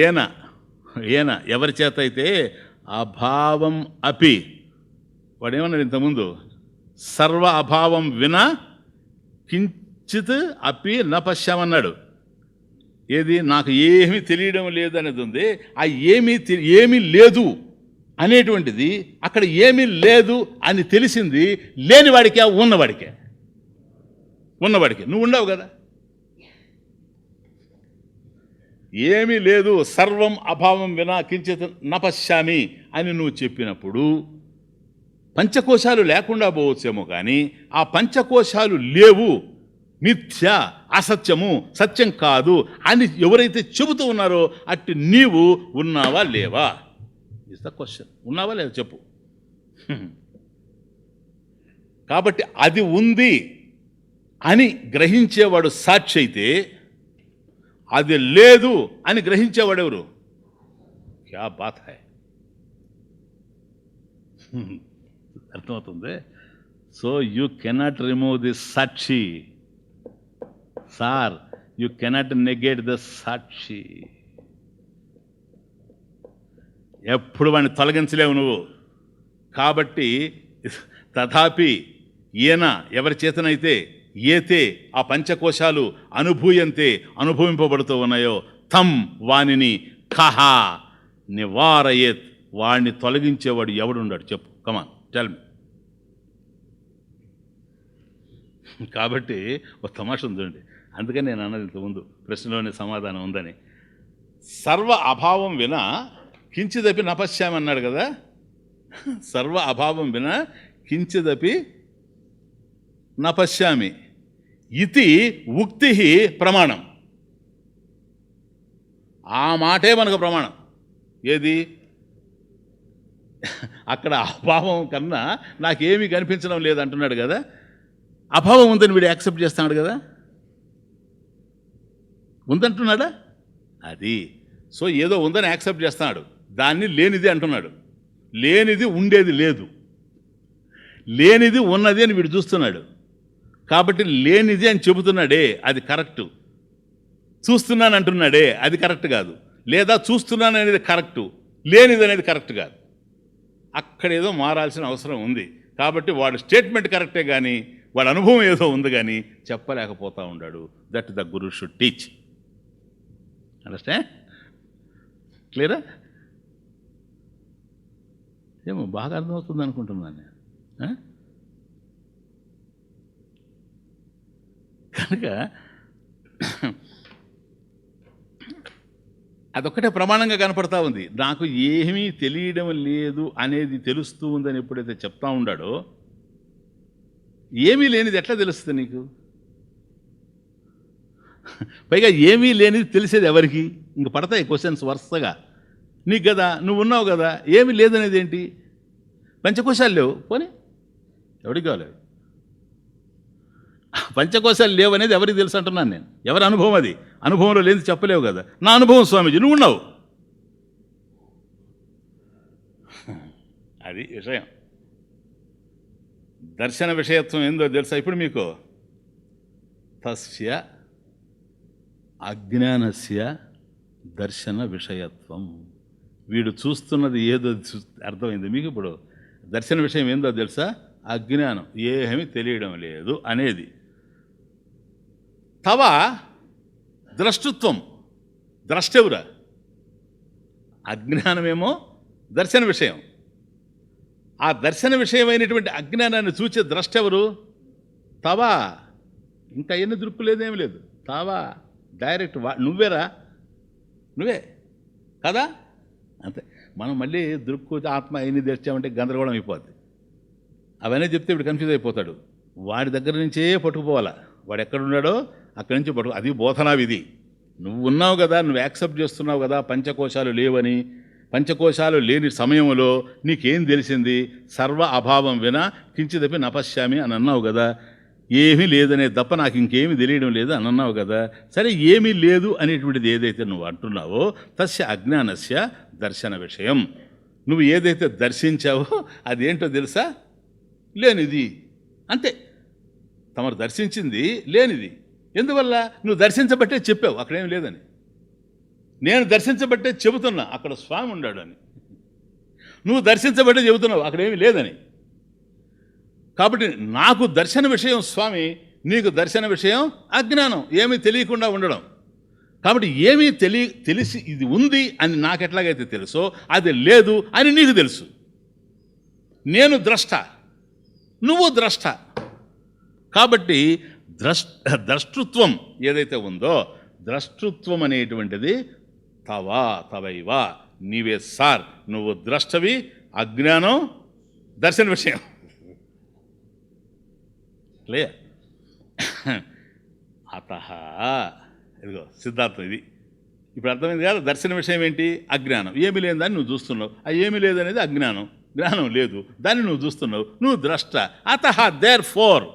ఏన ఏన ఎవరి చేత అయితే అభావం అపి, వాడేమన్నాడు ఇంతకుముందు? సర్వ అభావం విన కించిత్ అపి న పశ్యామన్నాడు. ఏది? నాకు ఏమీ తెలియడం లేదు అనేది ఉంది. ఆ ఏమీ లేదు అనేటువంటిది అక్కడ ఏమీ లేదు అని తెలిసింది లేనివాడికే ఉన్నవాడికే? ఉన్నవాడికే. నువ్వు ఉండవు కదా. ఏమీ లేదు, సర్వం అభావం వినా కించిత్ నపశ్యామి అని నువ్వు చెప్పినప్పుడు పంచకోశాలు లేకుండా పోవచ్చేమో, కానీ ఆ పంచకోశాలు లేవు, మిథ్య, అసత్యము, సత్యం కాదు అని ఎవరైతే చెబుతూ ఉన్నారో అట్టి నీవు ఉన్నావా లేవా? Is the question. ఉన్నావా లేదా చెప్పు. కాబట్టి అది ఉంది అని గ్రహించేవాడు సాక్షి అయితే, అది లేదు అని గ్రహించేవాడు ఎవరు? క్యా బాత్ హై. అర్థమవుతుంది? So you cannot remove this sakshi sir. You cannot negate the sakshi. ఎప్పుడు వాడిని తొలగించలేవు నువ్వు. కాబట్టి తథాపి ఈయన ఎవరి చేతనైతే ఏతే ఆ పంచకోశాలు అనుభూయంతే అనుభవింపబడుతూ ఉన్నాయో తం వానిని కహ నివారయేత్, వాడిని తొలగించేవాడు ఎవడున్నాడు చెప్పు. Come on tell me. కాబట్టి ఒక తమాష ఉందండి. అందుకని నేను అన్నది ఇంతకుముందు ప్రశ్నలోనే సమాధానం ఉందని. సర్వ అభావం వినా కించిదపి నపశ్యామి అన్నాడు కదా. సర్వ అభావం వినా కించిదపి నపశ్యామి ఇది ఉక్తి ప్రమాణం. ఆ మాటే మనకు ప్రమాణం. ఏది? అక్కడ అభావం కన్నా నాకేమీ కనిపించడం లేదంటున్నాడు కదా. అభావం ఉందని వీడు యాక్సెప్ట్ చేస్తున్నాడు కదా. ఉందంటున్నాడా? అది. సో ఏదో ఉందని యాక్సెప్ట్ చేస్తున్నాడు, దాన్ని లేనిది అంటున్నాడు. లేనిది ఉండేది లేదు, లేనిది ఉన్నది అని వీడు చూస్తున్నాడు. కాబట్టి లేనిది అని చెబుతున్నాడే అది కరెక్టు, చూస్తున్నాను అంటున్నాడే అది కరెక్ట్ కాదు, లేదా చూస్తున్నాను అనేది కరెక్టు, లేనిది అనేది కరెక్ట్ కాదు. అక్కడేదో మారాల్సిన అవసరం ఉంది. కాబట్టి వాడు స్టేట్మెంట్ కరెక్టే కానీ వాడి అనుభవం ఏదో ఉంది కానీ చెప్పలేకపోతూ ఉన్నాడు. That the guru should teach. Understand? క్లియరా? ఏమో బాగా అర్థమవుతుంది అనుకుంటున్నాను నేను. కనుక అదొక్కటే ప్రమాణంగా కనపడతా ఉంది. నాకు ఏమీ తెలియడం లేదు అనేది తెలుస్తూ ఉందని ఎప్పుడైతే చెప్తా ఉన్నాడో, ఏమీ లేనిది ఎట్లా తెలుస్తుంది నీకు? పైగా ఏమీ లేనిది తెలిసేది ఎవరికి? ఇంక పడతాయి క్వశ్చన్స్ వరుసగా. నీకు కదా, నువ్వు ఉన్నావు కదా, ఏమీ లేదనేది ఏంటి? పంచకోశాలు లేవు, పోనీ ఎవరికి కావాలి? పంచకోశాలు లేవు అనేది ఎవరికి తెలుసు అంటున్నాను నేను. ఎవరి అనుభవం అది? అనుభవంలో లేని చెప్పలేవు కదా. నా అనుభవం స్వామీజీ, నువ్వు ఉన్నావు. అది విషయం. దర్శన విషయత్వం ఏందో తెలుసా ఇప్పుడు మీకు? తస్య అజ్ఞానస్య దర్శన విషయత్వం. వీడు చూస్తున్నది ఏదో అర్థమైంది మీకు ఇప్పుడు? దర్శన విషయం ఏందో తెలుసా? అజ్ఞానం, ఏమీ తెలియడం లేదు అనేది. తవ ద్రష్టృత్వం, ద్రష్టెవరా? అజ్ఞానమేమో దర్శన విషయం. ఆ దర్శన విషయమైనటువంటి అజ్ఞానాన్ని చూచే ద్రష్టెవరు? తవా. ఇంకా ఎన్ని దృక్కులేదేమీ లేదు. తావా డైరెక్ట్ నువ్వేరా, నువ్వే కదా. అంతే. మనం మళ్ళీ దృక్కు ఆత్మ ఎన్ని తెచ్చామంటే గందరగోళం అయిపోద్ది. అవన్నీ చెప్తే ఇప్పుడు కన్ఫ్యూజ్ అయిపోతాడు. వాడి దగ్గర నుంచే పట్టుకుపోవాలా. వాడు ఎక్కడున్నాడో అక్కడి నుంచి పట్టుకు. అది బోధనా విధి. నువ్వు ఉన్నావు కదా, నువ్వు యాక్సెప్ట్ చేస్తున్నావు కదా పంచకోశాలు లేవని. పంచకోశాలు లేని సమయంలో నీకేం తెలిసింది? సర్వ అభావం వినా కించిదపి నపశ్యామి అని అన్నావు కదా. ఏమీ లేదనే తప్ప నాకు ఇంకేమీ తెలియడం లేదు అని అన్నావు కదా. సరే, ఏమీ లేదు అనేటువంటిది ఏదైతే నువ్వు అంటున్నావో తస్య అజ్ఞానస్య దర్శన విషయం. నువ్వు ఏదైతే దర్శించావో అదేంటో తెలుసా? లేనిది. అంతే. తమరు దర్శించింది లేనిది. ఎందువల్ల? నువ్వు దర్శించబట్టే చెప్పావు అక్కడేం లేదని. నేను దర్శించబట్టే చెబుతున్నా అక్కడ స్వామి ఉన్నాడు అని. నువ్వు దర్శించబట్టే చెబుతున్నావు అక్కడేమీ లేదని. కాబట్టి నాకు దర్శన విషయం స్వామి, నీకు దర్శన విషయం అజ్ఞానం, ఏమీ తెలియకుండా ఉండడం. కాబట్టి ఏమీ తెలిసి ఇది ఉంది అని నాకు ఎట్లాగైతే తెలుసో అది లేదు అని నీకు తెలుసు. నేను ద్రష్ట, నువ్వు ద్రష్ట. కాబట్టి ద్రష్టృత్వం ఏదైతే ఉందో, ద్రష్టృత్వం అనేటువంటిది తవైవ, నీవే సార్. నువ్వు ద్రష్టవి, అజ్ఞానం దర్శన విషయం. లే అత ఇదిగో సిద్ధార్థం ఇది ఇప్పుడు అర్థమైంది కదా. దర్శన విషయం ఏంటి? అజ్ఞానం. ఏమీ లేని దాన్ని నువ్వు చూస్తున్నావు. ఆ ఏమీ లేదనేది అజ్ఞానం. జ్ఞానం లేదు, దాన్ని నువ్వు చూస్తున్నావు. నువ్వు ద్రష్ట. అత దేర్ ఫోర్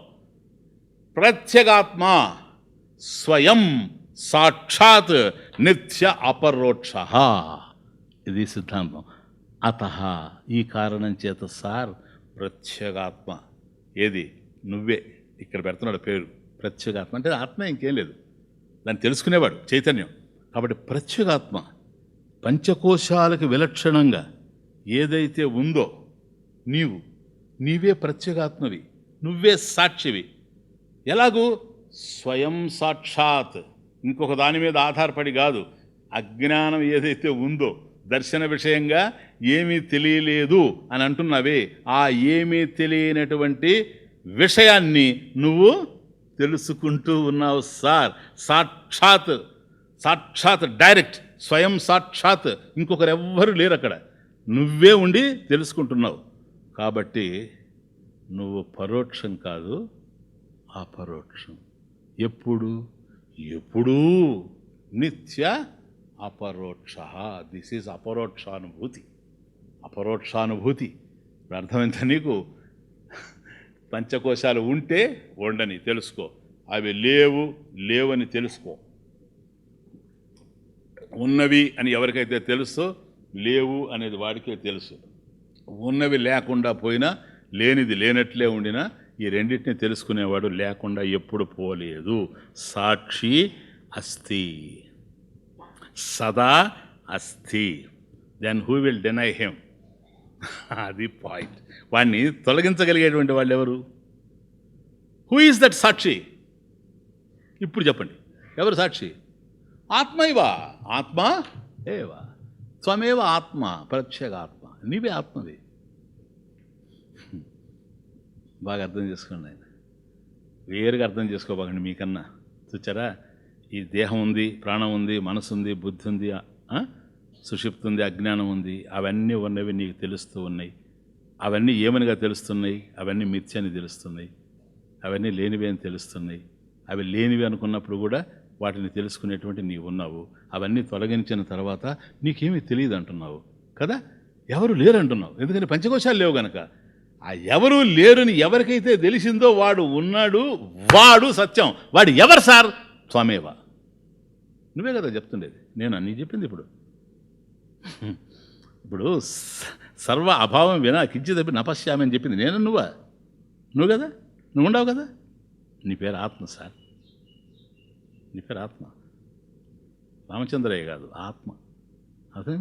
ప్రత్యేగాత్మ స్వయం సాక్షాత్ నిత్య అపరోక్ష. ఇది సిద్ధాంతం. అత ఈ కారణం చేత సార్ ప్రత్యేగాత్మ ఏది? నువ్వే. ఇక్కడ పెడుతున్నాడు పేరు ప్రత్యేగాత్మ. అంటే ఆత్మ ఇంకేం లేదు, దాన్ని తెలుసుకునేవాడు చైతన్యం. కాబట్టి ప్రత్యేగాత్మ పంచకోశాలకు విలక్షణంగా ఏదైతే ఉందో నీవే ప్రత్యేగాత్మవి, నువ్వే సాక్షివి. ఎలాగూ? స్వయం సాక్షాత్, ఇంకొక దాని మీద ఆధారపడి కాదు. అజ్ఞానం ఏదైతే ఉందో దర్శన విషయంగా ఏమీ తెలియలేదు అని అంటున్నావే, ఆ ఏమీ తెలియనటువంటి విషయాన్ని నువ్వు తెలుసుకుంటూ ఉన్నావు సార్. సాక్షాత్, సాక్షాత్ డైరెక్ట్, స్వయం సాక్షాత్. ఇంకొకరెవ్వరూ లేరు అక్కడ, నువ్వే ఉండి తెలుసుకుంటున్నావు. కాబట్టి నువ్వు పరోక్షం కాదు, అపరోక్షం. ఎప్పుడూ నిత్య అపరోక్ష. This is అపరోక్షానుభూతి. అపరోక్షానుభూతి అర్థమైందా నీకు? పంచకోశాలు ఉంటే ఉండని తెలుసుకో, అవి లేవని తెలుసుకో. ఉన్నవి అని ఎవరికైతే తెలుసో లేవు అనేది వాడికే తెలుసు. ఉన్నవి లేకుండా పోయినా, లేనిది లేనట్లే ఉండినా ఈ రెండింటిని తెలుసుకునేవాడు లేకుండా ఎప్పుడు పోలేదు. సాక్షి అస్తి, సదా అస్తి. Then who will deny him? అది పాయింట్. వాడిని తొలగించగలిగేటువంటి వాళ్ళు ఎవరు? హూ ఈజ్ దట్ సాక్షి? ఇప్పుడు చెప్పండి, ఎవరు సాక్షి? ఆత్మైవా, ఆత్మ ఏవా, త్వమేవ ఆత్మ, ప్రత్యేగాత్మ. నీవే ఆత్మవి. బాగా అర్థం చేసుకోండి ఆయన. వేరుగా అర్థం చేసుకోబాకండి మీకన్నా. చూచారా, ఈ దేహం ఉంది, ప్రాణం ఉంది, మనసు ఉంది, బుద్ధి ఉంది, సుషుప్తి ఉంది, అజ్ఞానం ఉంది. అవన్నీ ఉన్నవి నీకు తెలుస్తూ ఉన్నాయి. అవన్నీ ఏమనిగా తెలుస్తున్నాయి? అవన్నీ మిథ్య అని తెలుస్తున్నాయి. అవన్నీ లేనివి అని తెలుస్తున్నాయి. అవి లేనివి అనుకున్నప్పుడు కూడా వాటిని తెలుసుకునేటువంటి నీవు ఉన్నావు. అవన్నీ తొలగించిన తర్వాత నీకేమీ తెలియదు అంటున్నావు కదా. ఎవరు లేరు అంటున్నావు, ఎందుకని పంచకోశాలు లేవు గనక. ఆ ఎవరు లేరుని ఎవరికైతే తెలిసిందో వాడు ఉన్నాడు, వాడు సత్యం. వాడు ఎవరు సార్? త్వమేవా. నువ్వే కదా చెప్తుండేది, నేను అన్నీ చెప్పింది. ఇప్పుడు సర్వ అభావం వినా కించిదపి నపశ్యామి అని చెప్పింది నేను, నువ్వు కదా, నువ్వు ఉండవు కదా. నీ పేరు ఆత్మ సార్, నీ పేరు ఆత్మ. రామచంద్రయ్య కాదు, ఆత్మ. అదే,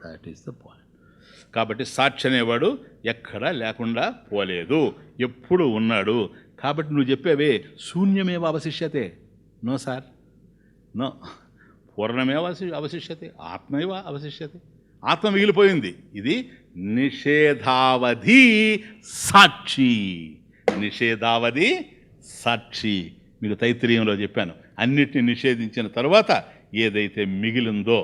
దట్ ఈస్ ద పాయింట్. కాబట్టి సాక్షి అనేవాడు ఎక్కడా లేకుండా పోలేదు, ఎప్పుడు ఉన్నాడు. కాబట్టి నువ్వు చెప్పేవే శూన్యమేవ అవశిష్యతే. No sir, no. పూర్ణమేవ అవశిష్యతే, ఆత్మైవ అవశిష్యతే. ఆత్మ మిగిలిపోయింది. ఇది నిషేధావధి సాక్షి. నిషేధావధి సాక్షి. మీకు తైత్రీయంలో చెప్పాను, అన్నిటిని నిషేధించిన తర్వాత ఏదైతే మిగిలిందో,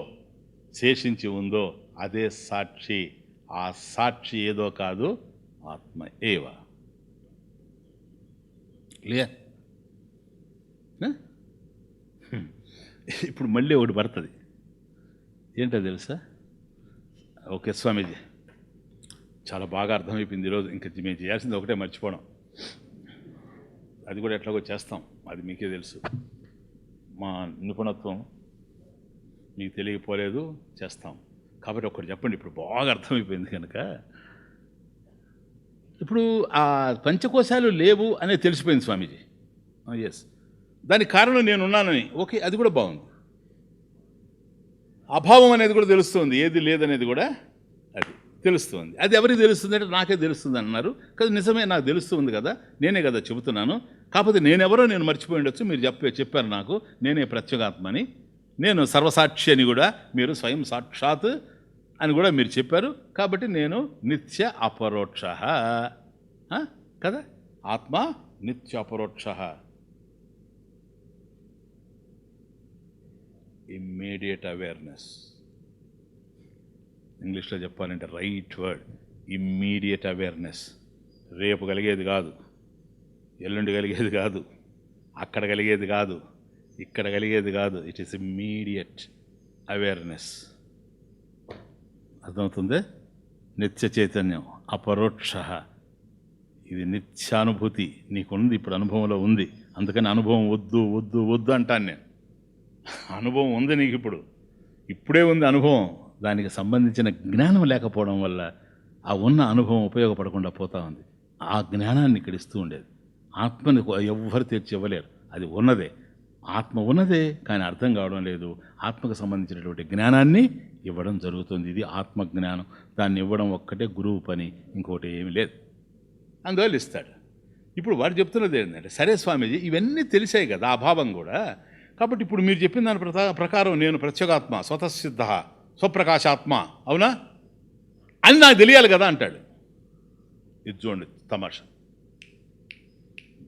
శేషించి ఉందో అదే సాక్షి. ఆ సాక్షి ఏదో కాదు, ఆత్మ ఏవ. క్లియర్? ఇప్పుడు మళ్ళీ ఒకటి పడుతుంది. ఏంటో తెలుసా? ఓకే స్వామీజీ, చాలా బాగా అర్థమైపోయింది ఈరోజు. ఇంకా మేము చేయాల్సింది ఒకటే, మర్చిపోవడం. అది కూడా ఎట్లాగో చేస్తాం, అది మీకే తెలుసు. మా నిపుణత్వం మీకు తెలియపోలేదు, చేస్తాం. కాబట్టి ఒకటి చెప్పండి, ఇప్పుడు బాగా అర్థమైపోయింది కనుక. ఇప్పుడు ఆ పంచకోశాలు లేవు అనేది తెలిసిపోయింది స్వామీజీ. ఎస్, దానికి కారణం నేనున్నానని. ఓకే, అది కూడా బాగుంది. అభావం అనేది కూడా తెలుస్తుంది, ఏది లేదనేది కూడా అది తెలుస్తుంది. అది ఎవరికి తెలుస్తుంది అంటే నాకే తెలుస్తుంది అన్నారు కదా. నిజమే, నాకు తెలుస్తుంది కదా, నేనే కదా చెబుతున్నాను. కాకపోతే నేనెవరో నేను మర్చిపోయి ఉండొచ్చు. మీరు చెప్పారు నాకు, నేనే ప్రత్యేగాత్మని, నేను సర్వసాక్షి అని కూడా మీరు స్వయం సాక్షాత్ అని కూడా మీరు చెప్పారు. కాబట్టి నేను నిత్య అపరోక్ష కదా. ఆత్మ నిత్య అపరోక్ష. Immediate awareness. ఇంగ్లీష్లో చెప్పాలంటే రైట్ వర్డ్, ఇమ్మీడియట్ అవేర్నెస్. రేపు కలిగేది కాదు, ఎల్లుండి కలిగేది కాదు, అక్కడ కలిగేది కాదు, ఇక్కడ కలిగేది కాదు. It is immediate awareness. అర్థమవుతుంది? నిత్య చైతన్యం, అపరోక్ష. ఇది నిత్యానుభూతి నీకుంది, ఇప్పుడు అనుభవంలో ఉంది. అందుకని అనుభవం వద్దు వద్దు వద్దు అంటాను నేను. అనుభవం ఉంది నీకు, ఇప్పుడే ఉంది అనుభవం. దానికి సంబంధించిన జ్ఞానం లేకపోవడం వల్ల ఆ ఉన్న అనుభవం ఉపయోగపడకుండా పోతా ఉంది. ఆ జ్ఞానాన్ని ఇక్కడ ఇస్తూ ఉండేది. ఆత్మని ఎవ్వరు తెచ్చి ఇవ్వలేరు, అది ఉన్నదే. ఆత్మ ఉన్నదే, కానీ అర్థం కావడం లేదు. ఆత్మకు సంబంధించినటువంటి జ్ఞానాన్ని ఇవ్వడం జరుగుతుంది. ఇది ఆత్మజ్ఞానం. దాన్ని ఇవ్వడం ఒక్కటే గురువు పని, ఇంకోటి ఏమీ లేదు. అందువల్ల ఇస్తాడు. ఇప్పుడు వాడు చెప్తున్నది ఏంటంటే, సరే స్వామీజీ ఇవన్నీ తెలిసాయి కదా, అభావం కూడా. కాబట్టి ఇప్పుడు మీరు చెప్పిన దాని ప్రకారం నేను ప్రత్యేగాత్మ, స్వతసిద్ధ, స్వప్రకాశాత్మ, అవునా అని నాకు తెలియాలి కదా అంటాడు. ఇది చూడండి తమాషా.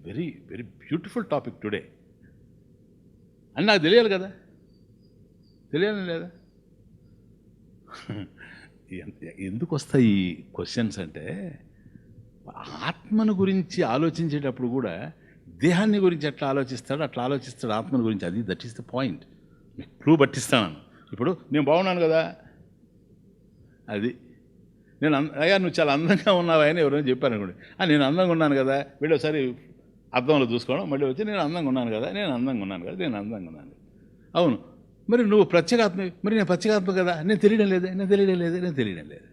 Very very beautiful topic today. అని నాకు తెలియాలి కదా, తెలియాలని లేదా? ఎందుకు వస్తాయి ఈ క్వశ్చన్స్ అంటే, ఆత్మను గురించి ఆలోచించేటప్పుడు కూడా దేహాన్ని గురించి ఎట్లా ఆలోచిస్తాడు అట్లా ఆలోచిస్తాడు ఆత్మను గురించి. అది దట్ ఈస్ ద పాయింట్. మీకు క్లూ పట్టిస్తాను. ఇప్పుడు నేను బాగున్నాను కదా, అది నేను అయ్యా నువ్వు చాలా అందంగా ఉన్నావు అని ఎవరైనా చెప్పారు అనుకోండి. నేను అందంగా ఉన్నాను కదా, వీళ్ళు ఒకసారి అర్థంలో చూసుకోవడం, మళ్ళీ వచ్చి నేను అందంగా ఉన్నాను కదా, నేను అందంగా ఉన్నాను కదా, నేను అందంగా ఉన్నాను. అవును, మరి నువ్వు ప్రత్యేగాత్మ, మరి నేను ప్రత్యేగాత్మ కదా, నేను తెలియడం లేదు, నేను తెలియడం లేదు, నేను తెలియడం లేదు.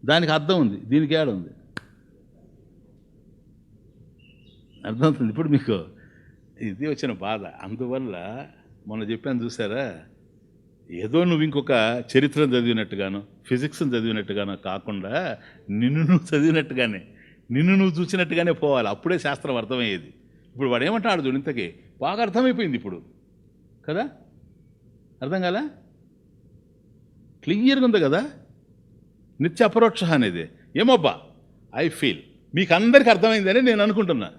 దానికి అర్థం ఉంది, దీనికి ఏడ ఉంది? అర్థమవుతుంది ఇప్పుడు మీకు? ఇది వచ్చిన బాధ. అందువల్ల మొన్న చెప్పాను చూసారా, ఏదో నువ్వు ఇంకొక చరిత్రను చదివినట్టుగాను, ఫిజిక్స్ని చదివినట్టుగానో కాకుండా నిన్ను నువ్వు చదివినట్టుగానే, నిన్ను నువ్వు చూసినట్టుగానే పోవాలి. అప్పుడే శాస్త్రం అర్థమయ్యేది. ఇప్పుడు వాడు ఏమంటాడు చూడు, ఇంతకీ బాగా అర్థమైపోయింది ఇప్పుడు కదా. అర్థం కాలా? క్లియర్గా ఉంది కదా నిత్య అపరోక్ష అనేది. ఏమబ్బా ఐ ఫీల్ మీకు అందరికీ అర్థమైందని నేను అనుకుంటున్నా.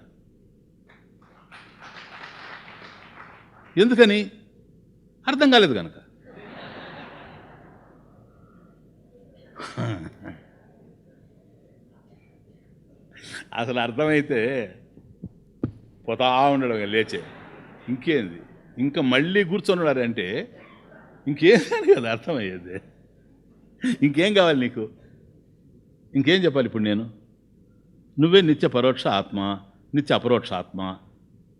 ఎందుకని? అర్థం కాలేదు కనుక. అసలు అర్థమైతే పోతా ఉండడం లేచే, ఇంకేంది, ఇంకా మళ్ళీ కూర్చొని అంటే ఇంకేందని కదా అర్థమయ్యేది. ఇంకేం కావాలి నీకు? ఇంకేం చెప్పాలి ఇప్పుడు నేను? నువ్వే నిత్య పరోక్ష ఆత్మ, నిత్య అపరోక్ష ఆత్మ,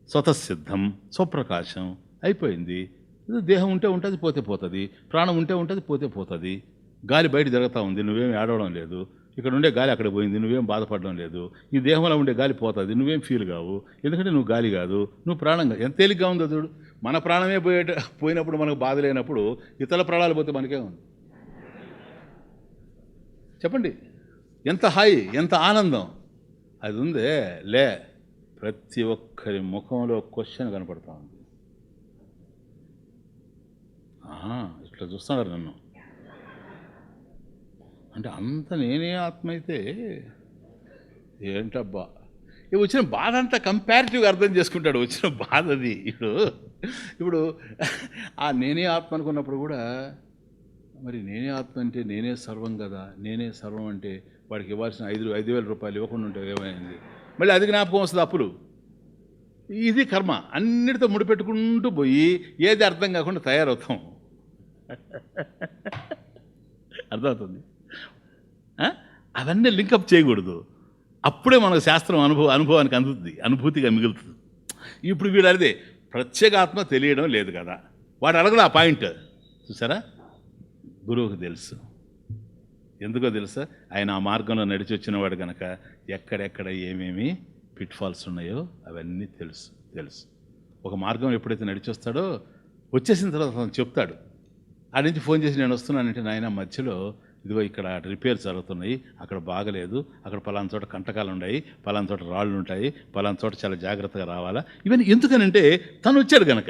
స్వతసిద్ధం, స్వప్రకాశం, అయిపోయింది. దేహం ఉంటే ఉంటుంది, పోతే పోతుంది. ప్రాణం ఉంటే ఉంటుంది, పోతే పోతుంది. గాలి బయట జరుగుతూ ఉంది, నువ్వేం ఏడవడం లేదు. ఇక్కడ ఉండే గాలి అక్కడ పోయింది, నువ్వేం బాధపడడం లేదు. ఈ దేహంలో ఉండే గాలి పోతుంది, నువ్వేం ఫీల్ కావు. ఎందుకంటే నువ్వు గాలి కాదు, నువ్వు ప్రాణం కాదు. ఎంత తేలిగ్గా ఉందో చూడు. మన ప్రాణమే పోయినప్పుడు మనకు బాధ లేనప్పుడు ఇతర ప్రాణాలు పోతే మనకే ఉంది. చెప్పండి, ఎంత హాయి, ఎంత ఆనందం అది ఉందే. లే, ప్రతి ఒక్కరి ముఖంలో క్వశ్చన్ కనపడతా ఉంది. ఇట్లా చూస్తున్నారు నన్ను అంటే అంత నేనే ఆత్మ అయితే ఏంటబ్బా. వచ్చిన బాధ అంతా కంపారిటివ్గా అర్థం చేసుకుంటాడు. వచ్చిన బాధ అది. ఇప్పుడు ఆ నేనే ఆత్మ అనుకున్నప్పుడు కూడా మరి నేనే ఆత్మ అంటే నేనే సర్వం కదా. నేనే సర్వం అంటే వాడికి ఇవ్వాల్సిన 5,000 రూపాయలు ఇవ్వకుండా ఉంటే ఏమైంది? మళ్ళీ అది జ్ఞాపకం వస్తుంది అప్పులు. ఇది కర్మ. అన్నిటితో ముడిపెట్టుకుంటూ పోయి ఏది అర్థం కాకుండా తయారవుతాం. అర్థమవుతుంది? అవన్నీ లింకప్ చేయకూడదు. అప్పుడే మనకు శాస్త్రం అనుభవానికి అందుతుంది, అనుభూతిగా మిగులుతుంది. ఇప్పుడు వీడు అదే ప్రత్యేగాత్మ తెలియడం లేదు కదా. వాడు అడగడు ఆ పాయింట్. చూసారా? గురువుకు తెలుసు. ఎందుకో తెలుసా? ఆయన ఆ మార్గంలో నడిచి వచ్చినవాడు కనుక ఎక్కడెక్కడ ఏమేమి పిట్ఫాల్స్ ఉన్నాయో అవన్నీ తెలుసు. ఒక మార్గం ఎప్పుడైతే నడిచి వస్తాడో వచ్చేసిన తర్వాత చెప్తాడు. ఆడి నుంచి ఫోన్ చేసి నేను వస్తున్నానంటే, నాయన మధ్యలో ఇదిగో ఇక్కడ రిపేర్ జరుగుతున్నాయి, అక్కడ బాగలేదు, అక్కడ పలానా చోట కంటకాలు ఉన్నాయి, పలానా చోట రాళ్ళు ఉంటాయి, పలానా చోట చాలా జాగ్రత్తగా రావాలా. ఇవన్నీ ఎందుకనంటే తను వచ్చాడు కనుక.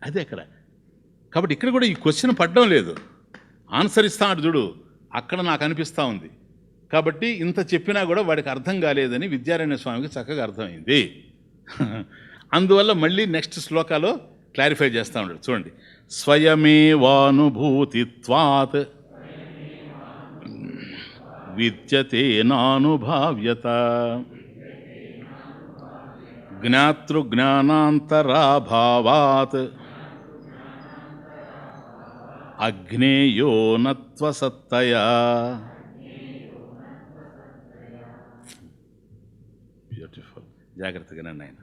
అదే అక్కడ. కాబట్టి ఇక్కడ కూడా ఈ క్వశ్చన్ పడడం లేదు, ఆన్సర్ ఇస్తాడు చూడు. అక్కడ నాకు అనిపిస్తూ ఉంది. కాబట్టి ఇంత చెప్పినా కూడా వాడికి అర్థం కాలేదని విద్యారణ్య స్వామికి చక్కగా అర్థమైంది. అందువల్ల మళ్ళీ నెక్స్ట్ శ్లోకాలో క్లారిఫై చేస్తూ ఉంటాడు. చూడండి, స్వయమేవానుభూతిత్వాత్ విద్యతే నానుభావ్యత జ్ఞాతృజ్ఞానాంతరాభావాత్ అజ్ఞేయో నత్వసత్తయా. బ్యూటిఫుల్. జాగ్రత్తగా నన్ను ఆయన.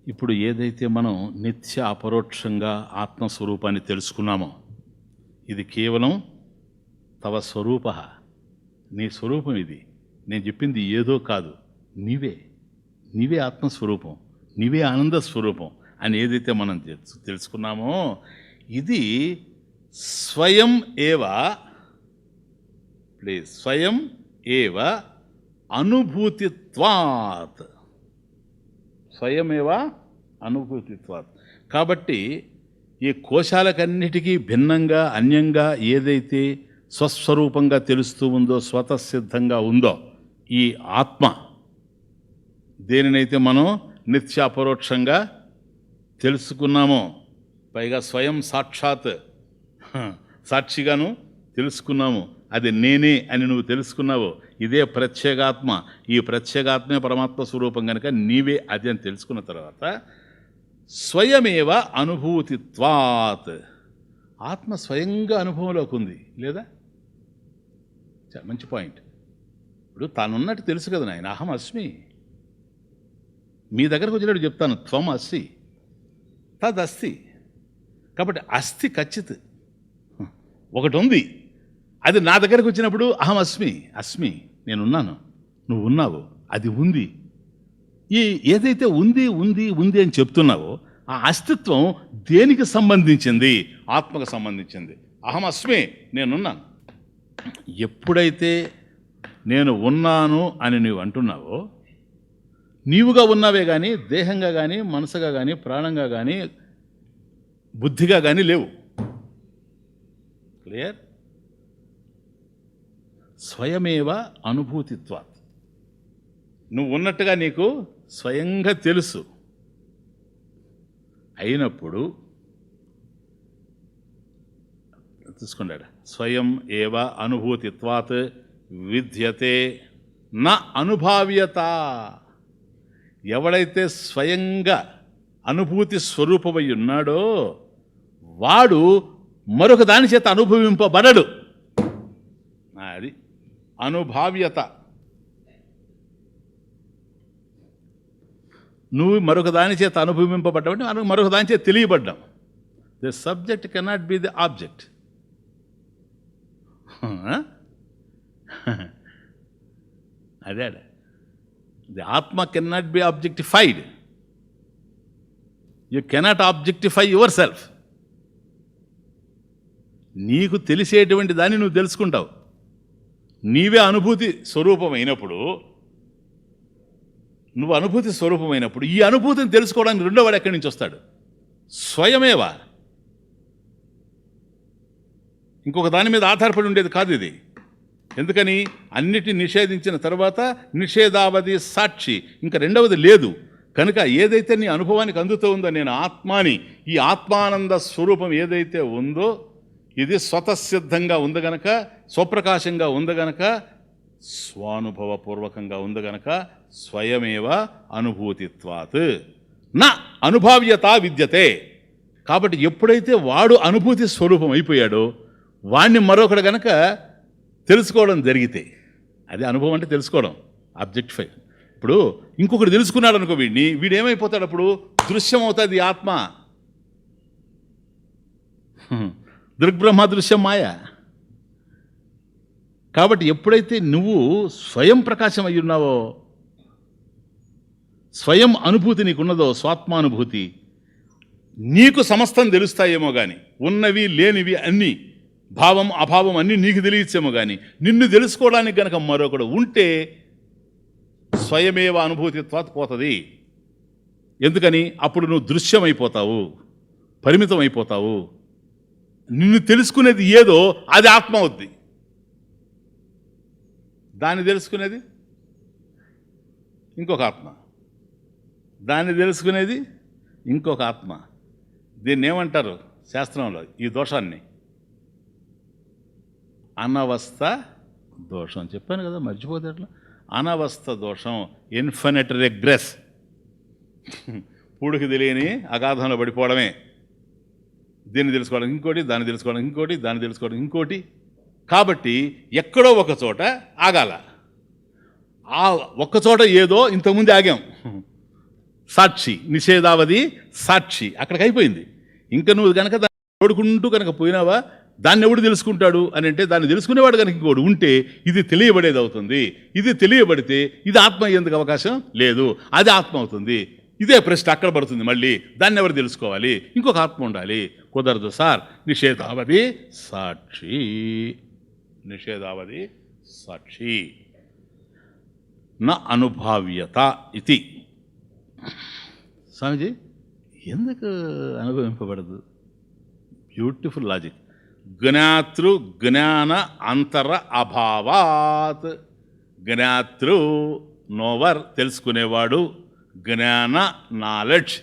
ఇప్పుడు ఏదైతే మనం నిత్య అపరోక్షంగా ఆత్మస్వరూపాన్ని తెలుసుకున్నామో, ఇది కేవలం తవ స్వరూప, నీ స్వరూపం ఇది. నేను చెప్పింది ఏదో కాదు, నీవే ఆత్మస్వరూపం, నీవే ఆనంద స్వరూపం అని ఏదైతే మనం తెలుసుకున్నామో, ఇది స్వయం ఏవ, ప్లీజ్, స్వయం ఏవ అనుభూతిత్వాత్. స్వయమేవ అనుభూతిత్వాత్. కాబట్టి ఈ కోశాలకన్నిటికీ భిన్నంగా అన్యంగా ఏదైతే స్వస్వరూపంగా తెలుస్తూ ఉందో, స్వతసిద్ధంగా ఉందో ఈ ఆత్మ, దేనినైతే మనం నిత్యాపరోక్షంగా తెలుసుకున్నామో, పైగా స్వయం సాక్షాత్ సాక్షిగాను తెలుసుకున్నాము, అది నేనే అని నువ్వు తెలుసుకున్నావో, ఇదే ప్రత్యేగాత్మ. ఈ ప్రత్యేగాత్మే పరమాత్మ స్వరూపం కనుక నీవే అది అని తెలుసుకున్న తర్వాత స్వయమేవ అనుభూతిత్వాత్, ఆత్మ స్వయంగా అనుభవంలోకి ఉంది లేదా? మంచి పాయింట్. ఇప్పుడు తానున్నట్టు తెలుసు కదా నాయన, అహం అస్మి. మీ దగ్గరకు వచ్చినట్టు చెప్తాను, త్వం అస్సి తదస్తి. కాబట్టి అస్థి ఖచ్చిత్, ఒకటి ఉంది. అది నా దగ్గరకు వచ్చినప్పుడు అహం అస్మి, నేనున్నాను, నువ్వు ఉన్నావు, అది ఉంది. ఈ ఏదైతే ఉంది ఉంది ఉంది అని చెప్తున్నావో ఆ అస్తిత్వం దేనికి సంబంధించింది? ఆత్మకు సంబంధించింది. అహం అస్మి, నేనున్నాను. ఎప్పుడైతే నేను ఉన్నాను అని నీవు అంటున్నావో, నీవుగా ఉన్నావే కానీ దేహంగా కానీ మనసుగా కానీ ప్రాణంగా కానీ బుద్ధిగా కానీ లేవు. క్లియర్? స్వయమేవ అనుభూతిత్వాత్. నువ్వు ఉన్నట్టుగా నీకు స్వయంగా తెలుసు. అయినప్పుడు తీసుకున్నాడు స్వయం ఏవ అనుభూతిత్వాత్ విద్యతే నా అనుభావ్యత. ఎవడైతే స్వయంగా అనుభూతి స్వరూపమై ఉన్నాడో వాడు మరొక దాని చేత అనుభవింపబడడు. అది అనుభావ్యత. నువ్వు మరొక దాని చేత అనుభవింపబడ్డావు, మరొక దాని చేత తెలియబడ్డాం. The subject cannot be the object. అదే the atma cannot be objectified. You cannot objectify yourself. నీకు తెలిసేటువంటి దాన్ని నువ్వు తెలుసుకుంటావు. నీవే అనుభూతి స్వరూపమైనప్పుడు, నువ్వు అనుభూతి స్వరూపమైనప్పుడు ఈ అనుభూతిని తెలుసుకోవడానికి రెండో వాడు ఎక్కడి నుంచి వస్తాడు? స్వయమేవా. ఇంకొక దాని మీద ఆధారపడి ఉండేది కాదు ఇది. ఎందుకని? అన్నిటిని నిషేధించిన తర్వాత నిషేధావధి సాక్షి, ఇంకా రెండవది లేదు. కనుక ఏదైతే నీ అనుభవానికి అందుతూ ఉందో నేను ఆత్మాని, ఈ ఆత్మానంద స్వరూపం ఏదైతే ఉందో ఇది స్వతసిద్ధంగా ఉంది గనక, స్వప్రకాశంగా ఉంది గనక, స్వానుభవపూర్వకంగా ఉంది గనక స్వయమేవ అనుభూతిత్వాత్ నా అనుభావ్యత విద్యతే. కాబట్టి ఎప్పుడైతే వాడు అనుభూతి స్వరూపం అయిపోయాడో వాణ్ణి మరొకడు గనక తెలుసుకోవడం జరిగితే, అది అనుభవం అంటే తెలుసుకోవడం, ఆబ్జెక్టిఫై. ఇప్పుడు ఇంకొకటి తెలుసుకున్నాడు అనుకో, వీడేమైపోతాడు? అప్పుడు దృశ్యం అవుతుంది ఆత్మ. దృగ్బ్రహ్మ దృశ్యం మాయ. కాబట్టి ఎప్పుడైతే నువ్వు స్వయం ప్రకాశం అయి ఉన్నావో, స్వయం అనుభూతి నీకున్నదో, స్వాత్మానుభూతి, నీకు సమస్తం తెలుస్తాయేమో కానీ, ఉన్నవి లేనివి అన్నీ, భావం అభావం అన్నీ నీకు తెలియచ్చేమో కానీ, నిన్ను తెలుసుకోవడానికి గనక మరొకడు ఉంటే స్వయమేవ అనుభూతిత్వాత్ పోతుంది. ఎందుకని? అప్పుడు నువ్వు దృశ్యమైపోతావు, పరిమితం అయిపోతావు. నిన్ను తెలుసుకునేది ఏదో అది ఆత్మ అవుద్ది. దాన్ని తెలుసుకునేది ఇంకొక ఆత్మ, దాన్ని తెలుసుకునేది ఇంకొక ఆత్మ. దీన్ని ఏమంటారు శాస్త్రంలో ఈ దోషాన్ని? అనవస్థ దోషం. చెప్పాను కదా, మర్చిపోతే ఎట్లా? అనవస్థ దోషం, ఇన్ఫినిట్ రిగ్రెస్. పూడికి తెలియని అగాధంలో పడిపోవడమే. దీన్ని తెలుసుకోవడం ఇంకోటి, దాన్ని తెలుసుకోవడం ఇంకోటి, దాన్ని తెలుసుకోవడం ఇంకోటి. కాబట్టి ఎక్కడో ఒక చోట ఆగాల. ఆ ఒక్కచోట ఏదో ఇంతకుముందు ఆగాం, సాక్షి, నిషేధావధి సాక్షి, అక్కడికి అయిపోయింది. ఇంకా నువ్వు కనుక దాన్ని తోడుకుంటూ కనుక పోయినావా, దాన్ని ఎవడు తెలుసుకుంటాడు అని అంటే, దాన్ని తెలుసుకునేవాడు కనుక ఇంకోడు ఉంటే ఇది తెలియబడేది అవుతుంది. ఇది తెలియబడితే ఇది ఆత్మ అయ్యేందుకు అవకాశం లేదు, అది ఆత్మ అవుతుంది. ఇదే ప్రశ్న అక్కడ పడుతుంది మళ్ళీ. దాన్ని ఎవరు తెలుసుకోవాలి? ఇంకొక ఆత్మ ఉండాలి. కుదరదు సార్. నిషేధావధి సాక్షి, నిషేధావధి సాక్షి నా అనుభావ్యత ఇది. స్వామిజీ ఎందుకు అనుభవింపబడదు? Beautiful logic. జ్ఞాతృ జ్ఞాన అంతర అభావాత్. జ్ఞాతృ నోవర్, తెలుసుకునేవాడు, జ్ఞాన నాలెడ్జ్,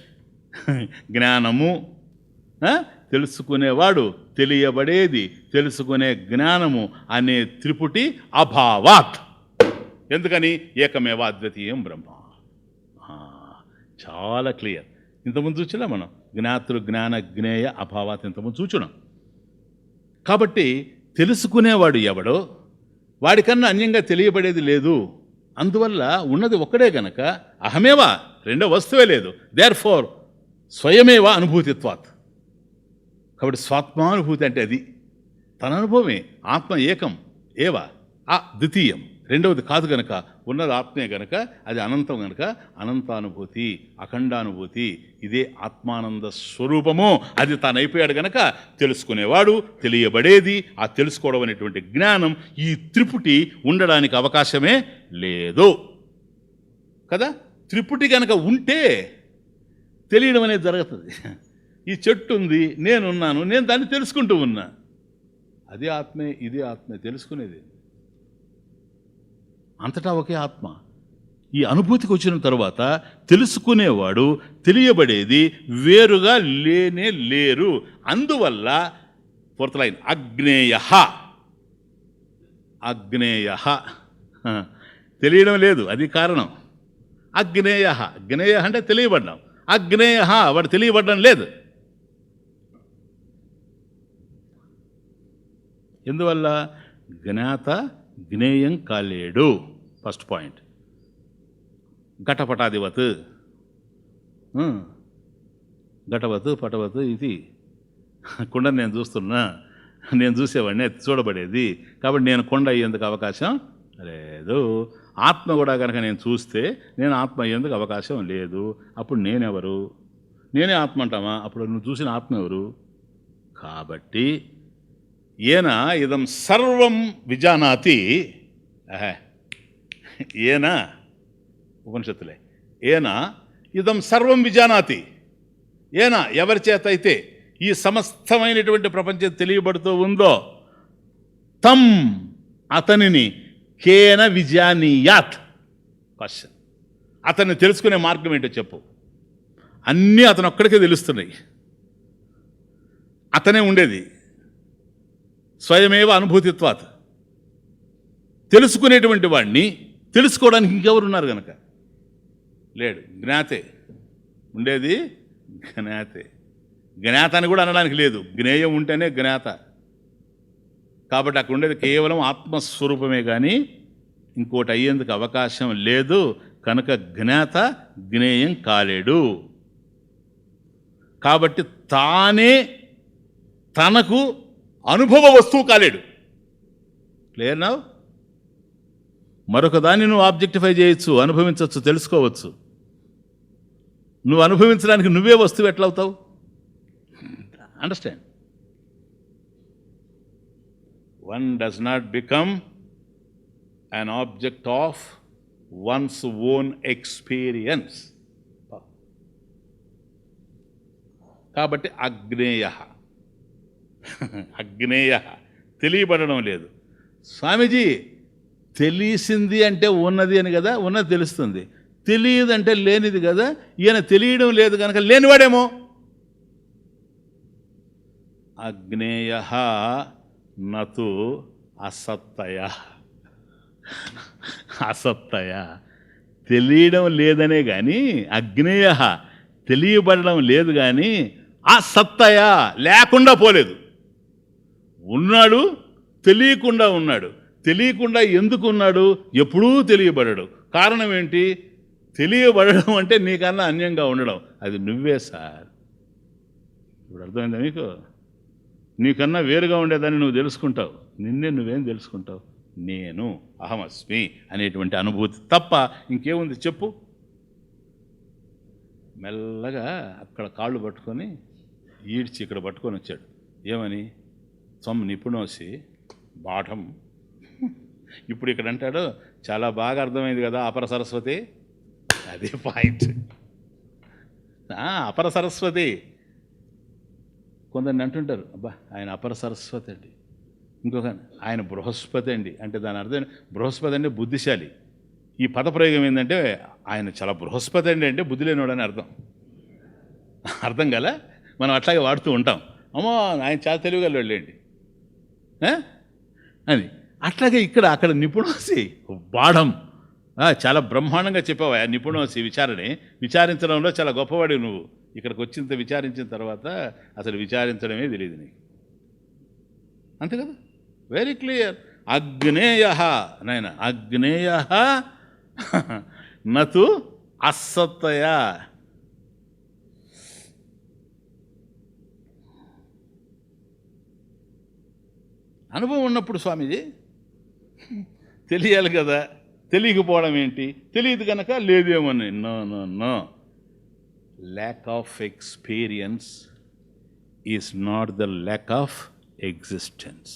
జ్ఞానము, తెలుసుకునేవాడు, తెలియబడేది, తెలుసుకునే జ్ఞానము అనే త్రిపుటి అభావాత్. ఎందుకని? ఏకమేవ అద్వితీయం బ్రహ్మ. చాలా క్లియర్. ఇంతకుముందు చూసినా మనం జ్ఞాతృ జ్ఞాన జ్ఞేయ అభావాత్ ఇంతకుముందు చూచున్నాం. కాబట్టి తెలుసుకునేవాడు ఎవడో వాడికన్నా అన్యంగా తెలియబడేది లేదు. అందువల్ల ఉన్నది ఒక్కడే గనక అహమేవా, రెండో వస్తువే లేదు. దేర్ ఫోర్ స్వయమేవా అనుభూతిత్వాత్. కాబట్టి స్వాత్మానుభూతి అంటే అది తన అనుభవమే. ఆత్మ ఏకం ఏవా, ఆ ద్వితీయం, రెండవది కాదు గనక, ఉన్నది ఆత్మే గనక అది అనంతం గనక అనంతానుభూతి, అఖండానుభూతి. ఇదే ఆత్మానంద స్వరూపము. అది తానైపోయాడు గనక తెలుసుకునేవాడు, తెలియబడేది, ఆ తెలుసుకోవడం అనేటువంటి జ్ఞానం, ఈ త్రిపుటి ఉండడానికి అవకాశమే లేదు కదా. త్రిపుటి గనక ఉంటే తెలియడం అనేది జరుగుతుంది. ఈ చెట్టు ఉంది, నేనున్నాను, నేను దాన్ని తెలుసుకుంటూ ఉన్నా. అది ఆత్మే, ఇది ఆత్మే, తెలుసుకునేది అంతటా ఒకే ఆత్మ. ఈ అనుభూతికి వచ్చిన తర్వాత తెలుసుకునేవాడు, తెలియబడేది వేరుగా లేనే లేరు. అందువల్ల ఫోర్త్ లైన్ అజ్ఞేయ. అజ్ఞేయ తెలియడం లేదు, అది కారణం. అజ్ఞేయ, జ్ఞేయ అంటే తెలియబడ్డాం. అజ్ఞేయ వాడు తెలియబడ్డం లేదు. ఎందువల్ల? జ్ఞాత జ్ఞేయం కాలేడు. First point. ఘటపటాధివత్, ఘటవత్ పటవత్. ఇది కుండ నేను చూస్తున్నా, నేను చూసేవాడిని, చూడబడేది. కాబట్టి నేను కొండ అయ్యేందుకు అవకాశం లేదు. ఆత్మ కూడా కనుక నేను చూస్తే నేను ఆత్మ అయ్యేందుకు అవకాశం లేదు. అప్పుడు నేనెవరు? నేనే ఆత్మ అంటామా? అప్పుడు నువ్వు చూసిన ఆత్మ ఎవరు? కాబట్టి ఏన ఇదం సర్వం విజానాతి. ఏన ఉపనిషత్తులే. ఏన ఇదం సర్వం విజానాతి. ఏన ఎవరి చేత అయితే ఈ సమస్తమైనటువంటి ప్రపంచం తెలియబడుతూ ఉందో, తం అతనిని కేన విజానీయాత్. క్వశ్చన్. అతన్ని తెలుసుకునే మార్గం ఏంటో చెప్పు. అన్నీ అతను ఒక్కడికే తెలుస్తున్నాయి. అతనే ఉండేది. స్వయమేవ అనుభూతిత్వాత్. తెలుసుకునేటువంటి వాడిని తెలుసుకోవడానికి ఇంకెవరున్నారు కనుక లేడు. జ్ఞాతే ఉండేది. జ్ఞాతే. జ్ఞాత అని కూడా అనడానికి లేదు. జ్ఞేయం ఉంటేనే జ్ఞాత. కాబట్టి అక్కడ ఉండేది కేవలం ఆత్మస్వరూపమే కానీ ఇంకోటి అయ్యేందుకు అవకాశం లేదు. కనుక జ్ఞాత జ్ఞేయం కాలేడు. కాబట్టి తానే తనకు అనుభవ వస్తువు కాలేడు. Clear now? మరొక దాన్ని నువ్వు ఆబ్జెక్టిఫై చేయొచ్చు, అనుభవించవచ్చు, తెలుసుకోవచ్చు. నువ్వు అనుభవించడానికి నువ్వే వస్తువు ఎట్లవుతావు? Understand? One does not become an object of one's own experience. కాబట్టి అజ్ఞేయ. అజ్ఞేయ తెలియబడడం లేదు. స్వామీజీ తెలిసింది అంటే ఉన్నది అని కదా, ఉన్నది తెలుస్తుంది. తెలియదు అంటే లేనిది కదా. ఈయన తెలియడం లేదు కనుక లేనివాడేమో. అజ్ఞేయ నతు అసత్తయ. అసత్తయ తెలియడం లేదనే కానీ, అజ్ఞేయ తెలియబడడం లేదు కానీ, అసత్తయ లేకుండా పోలేదు. ఉన్నాడు, తెలియకుండా ఉన్నాడు. తెలియకుండా ఎందుకు ఉన్నాడు? ఎప్పుడూ తెలియబడడు. కారణం ఏంటి? తెలియబడడం అంటే నీకన్నా అన్యంగా ఉండడం. అది నువ్వే సార్. ఇప్పుడు అర్థమైందా మీకు? నీకన్నా వేరుగా ఉండేదాన్ని నువ్వు తెలుసుకుంటావు. నిన్నే నువ్వేం తెలుసుకుంటావు? నేను అహమస్మి అనేటువంటి అనుభూతి తప్ప ఇంకేముంది చెప్పు. మెల్లగా అక్కడ కాళ్ళు పట్టుకొని ఈడ్చి ఇక్కడ పట్టుకొని వచ్చాడు. ఏమని? త్వం నిపుణోసి బాఢం. ఇప్పుడు ఇక్కడ అంటాడు, చాలా బాగా అర్థమైంది కదా అపర సరస్వతి. అదే పాయింట్. అపర సరస్వతి. కొందరిని అంటుంటారు, అబ్బా ఆయన అపర సరస్వతి అండి. ఇంకొక ఆయన బృహస్పతి అండి. అంటే దాని అర్థం బృహస్పతి అంటే బుద్ధిశాలి. ఈ పదప్రయోగం ఏంటంటే ఆయన చాలా బృహస్పతి అండి అంటే బుద్ధి లేనివాడని అర్థం. అర్థం కదా? మనం అట్లాగే వాడుతూ ఉంటాం. అమ్మో ఆయన చాలా తెలివిగలవాళ్ళండి అని. అట్లాగే ఇక్కడ అక్కడ నిపుణోసి బాఢం. చాలా బ్రహ్మాండంగా చెప్పావు. నిపుణోసి విచారించడంలో చాలా గొప్పవాడు నువ్వు. ఇక్కడికి వచ్చినంత విచారించిన తర్వాత అసలు విచారించడమే తెలియదు నీకు. అంతే కదా? Very clear. అగ్నేయ నాయన అగ్నేయ నతు అసత్తయ. అనుభవం ఉన్నప్పుడు స్వామీజీ తెలియాలి కదా. తెలియకపోవడం ఏంటి? తెలియదు కనుక లేదేమని. No no no. Lack of experience is not the lack of existence.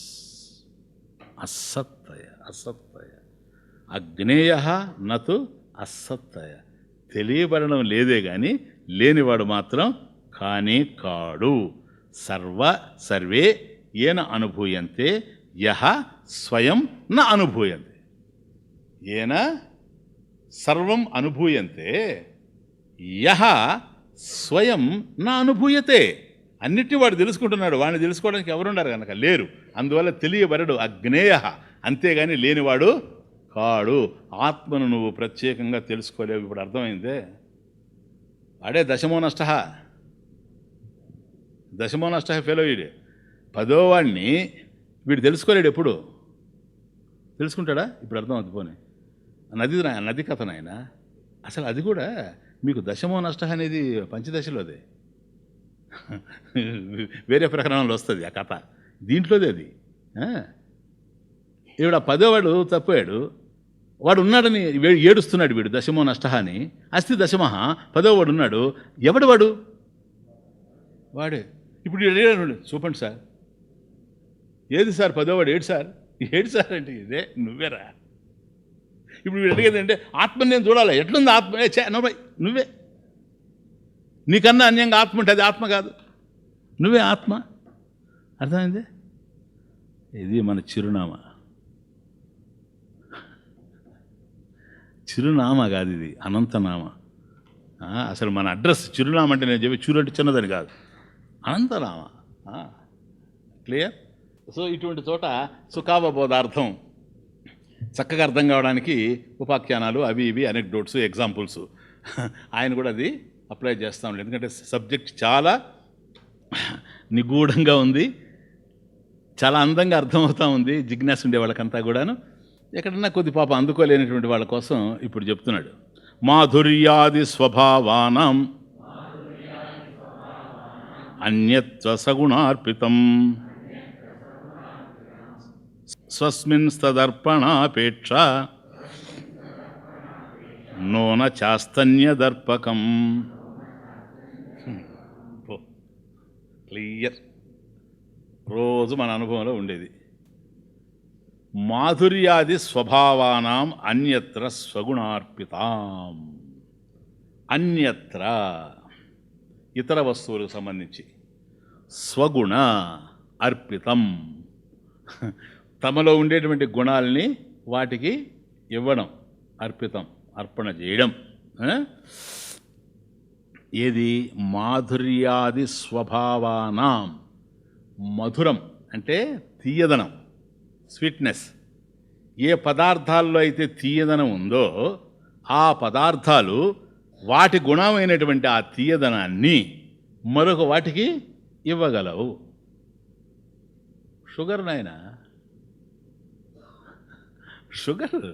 అసత్తయ అసత్తయ. అజ్ఞేయ నతు అసత్తయ. తెలియబడడం లేదే కానీ లేనివాడు మాత్రం కానే కాడు. సర్వే ఏన అనుభూయంతే యహ స్వయం న అనుభూయంతే. ఏన సర్వం అనుభూయంతే యహ స్వయం నా అనుభూయతే. అన్నిటినీ వాడు తెలుసుకుంటున్నాడు. వాడిని తెలుసుకోవడానికి ఎవరున్నారు కనుక లేరు. అందువల్ల తెలియబడడు అజ్ఞేయ, అంతేగాని లేనివాడు కాడు. ఆత్మను నువ్వు ప్రత్యేకంగా తెలుసుకోలేవు. ఇప్పుడు అర్థమైందే. వాడే దశమో నష్ట, దశమో నష్ట ఫెలో. వీడే 10వ వాడిని వీడు తెలుసుకోలేడు. ఎప్పుడు తెలుసుకుంటాడా? ఇప్పుడు అర్థం అవుతుంది. పోనీ నది కథ నాయన. అసలు అది కూడా మీకు దశమో నష్ట అనేది పంచదశలోదే, వేరే ప్రకరణంలో వస్తుంది ఆ కథ. దీంట్లోదే అది. ఈవిడ 10వ వాడు తప్పాడు, వాడు ఉన్నాడని ఏడుస్తున్నాడు వీడు, దశమో నష్ట అని. అస్తి దశమహ, 10వ వాడు ఉన్నాడు. ఎవడు వాడు? వాడే. ఇప్పుడు అడిగాడు, చూపండి సార్, ఏది సార్ 10వ వాడు? ఏడు సార్, ఏడు సార్ అంటే ఇదే నువ్వేరా. ఇప్పుడు వీడు అడిగేది అంటే ఆత్మని నేను చూడాలి. ఎట్లుంది ఆత్మ? నువ్వే. నీకన్నా అన్యంగా ఆత్మ ఉంటే అది ఆత్మ కాదు, నువ్వే ఆత్మ. అర్థమైంది? ఇది మన చిరునామా. చిరునామా కాదు, ఇది అనంతనామా. అసలు మన అడ్రస్ చిరునామా అంటే నేను చెప్పి చూరు అంటే చిన్నదని కాదు, అనంతనామా. క్లియర్? సో ఇటువంటి చోట సుఖావబోధార్థం చక్కగా అర్థం కావడానికి ఉపాఖ్యానాలు అవి ఇవి అనెక్డోట్స్ ఎగ్జాంపుల్స్ ఆయన కూడా అది అప్లై చేస్తూ ఉంటాడు. ఎందుకంటే సబ్జెక్ట్ చాలా నిగూఢంగా ఉంది, చాలా అందంగా అర్థమవుతూ ఉంది. జిజ్ఞాస ఉండే వాళ్ళకంతా కూడాను ఎక్కడన్నా కొద్ది పాప అందుకోలేనటువంటి వాళ్ళ కోసం ఇప్పుడు చెప్తున్నాడు. మాధుర్యాది స్వభావానాం అన్యత్వ సగుణార్పితం స్వస్మిన్ తదర్పణాపేక్ష నోన చాస్తన్యదర్పకం. క్లియర్. రోజు మన అనుభవంలో ఉండేది. మాధుర్యాది స్వభావానాం అన్యత్ర స్వగుణార్పితాం. అన్యత్ర ఇతర వస్తువులకు సంబంధించి, స్వగుణ అర్పితం తమలో ఉండేటువంటి గుణాలని వాటికి ఇవ్వడం, అర్పితం అర్పణ చేయడం. ఏది? మాధుర్యాది స్వభావానాం. మధురం అంటే తీయదనం, స్వీట్నెస్. ఏ పదార్థాల్లో అయితే తీయదనం ఉందో ఆ పదార్థాలు వాటి గుణమైనటువంటి ఆ తీయదనాన్ని మరొక వాటికి ఇవ్వగలవు. షుగర్ నాయన, షుగర్.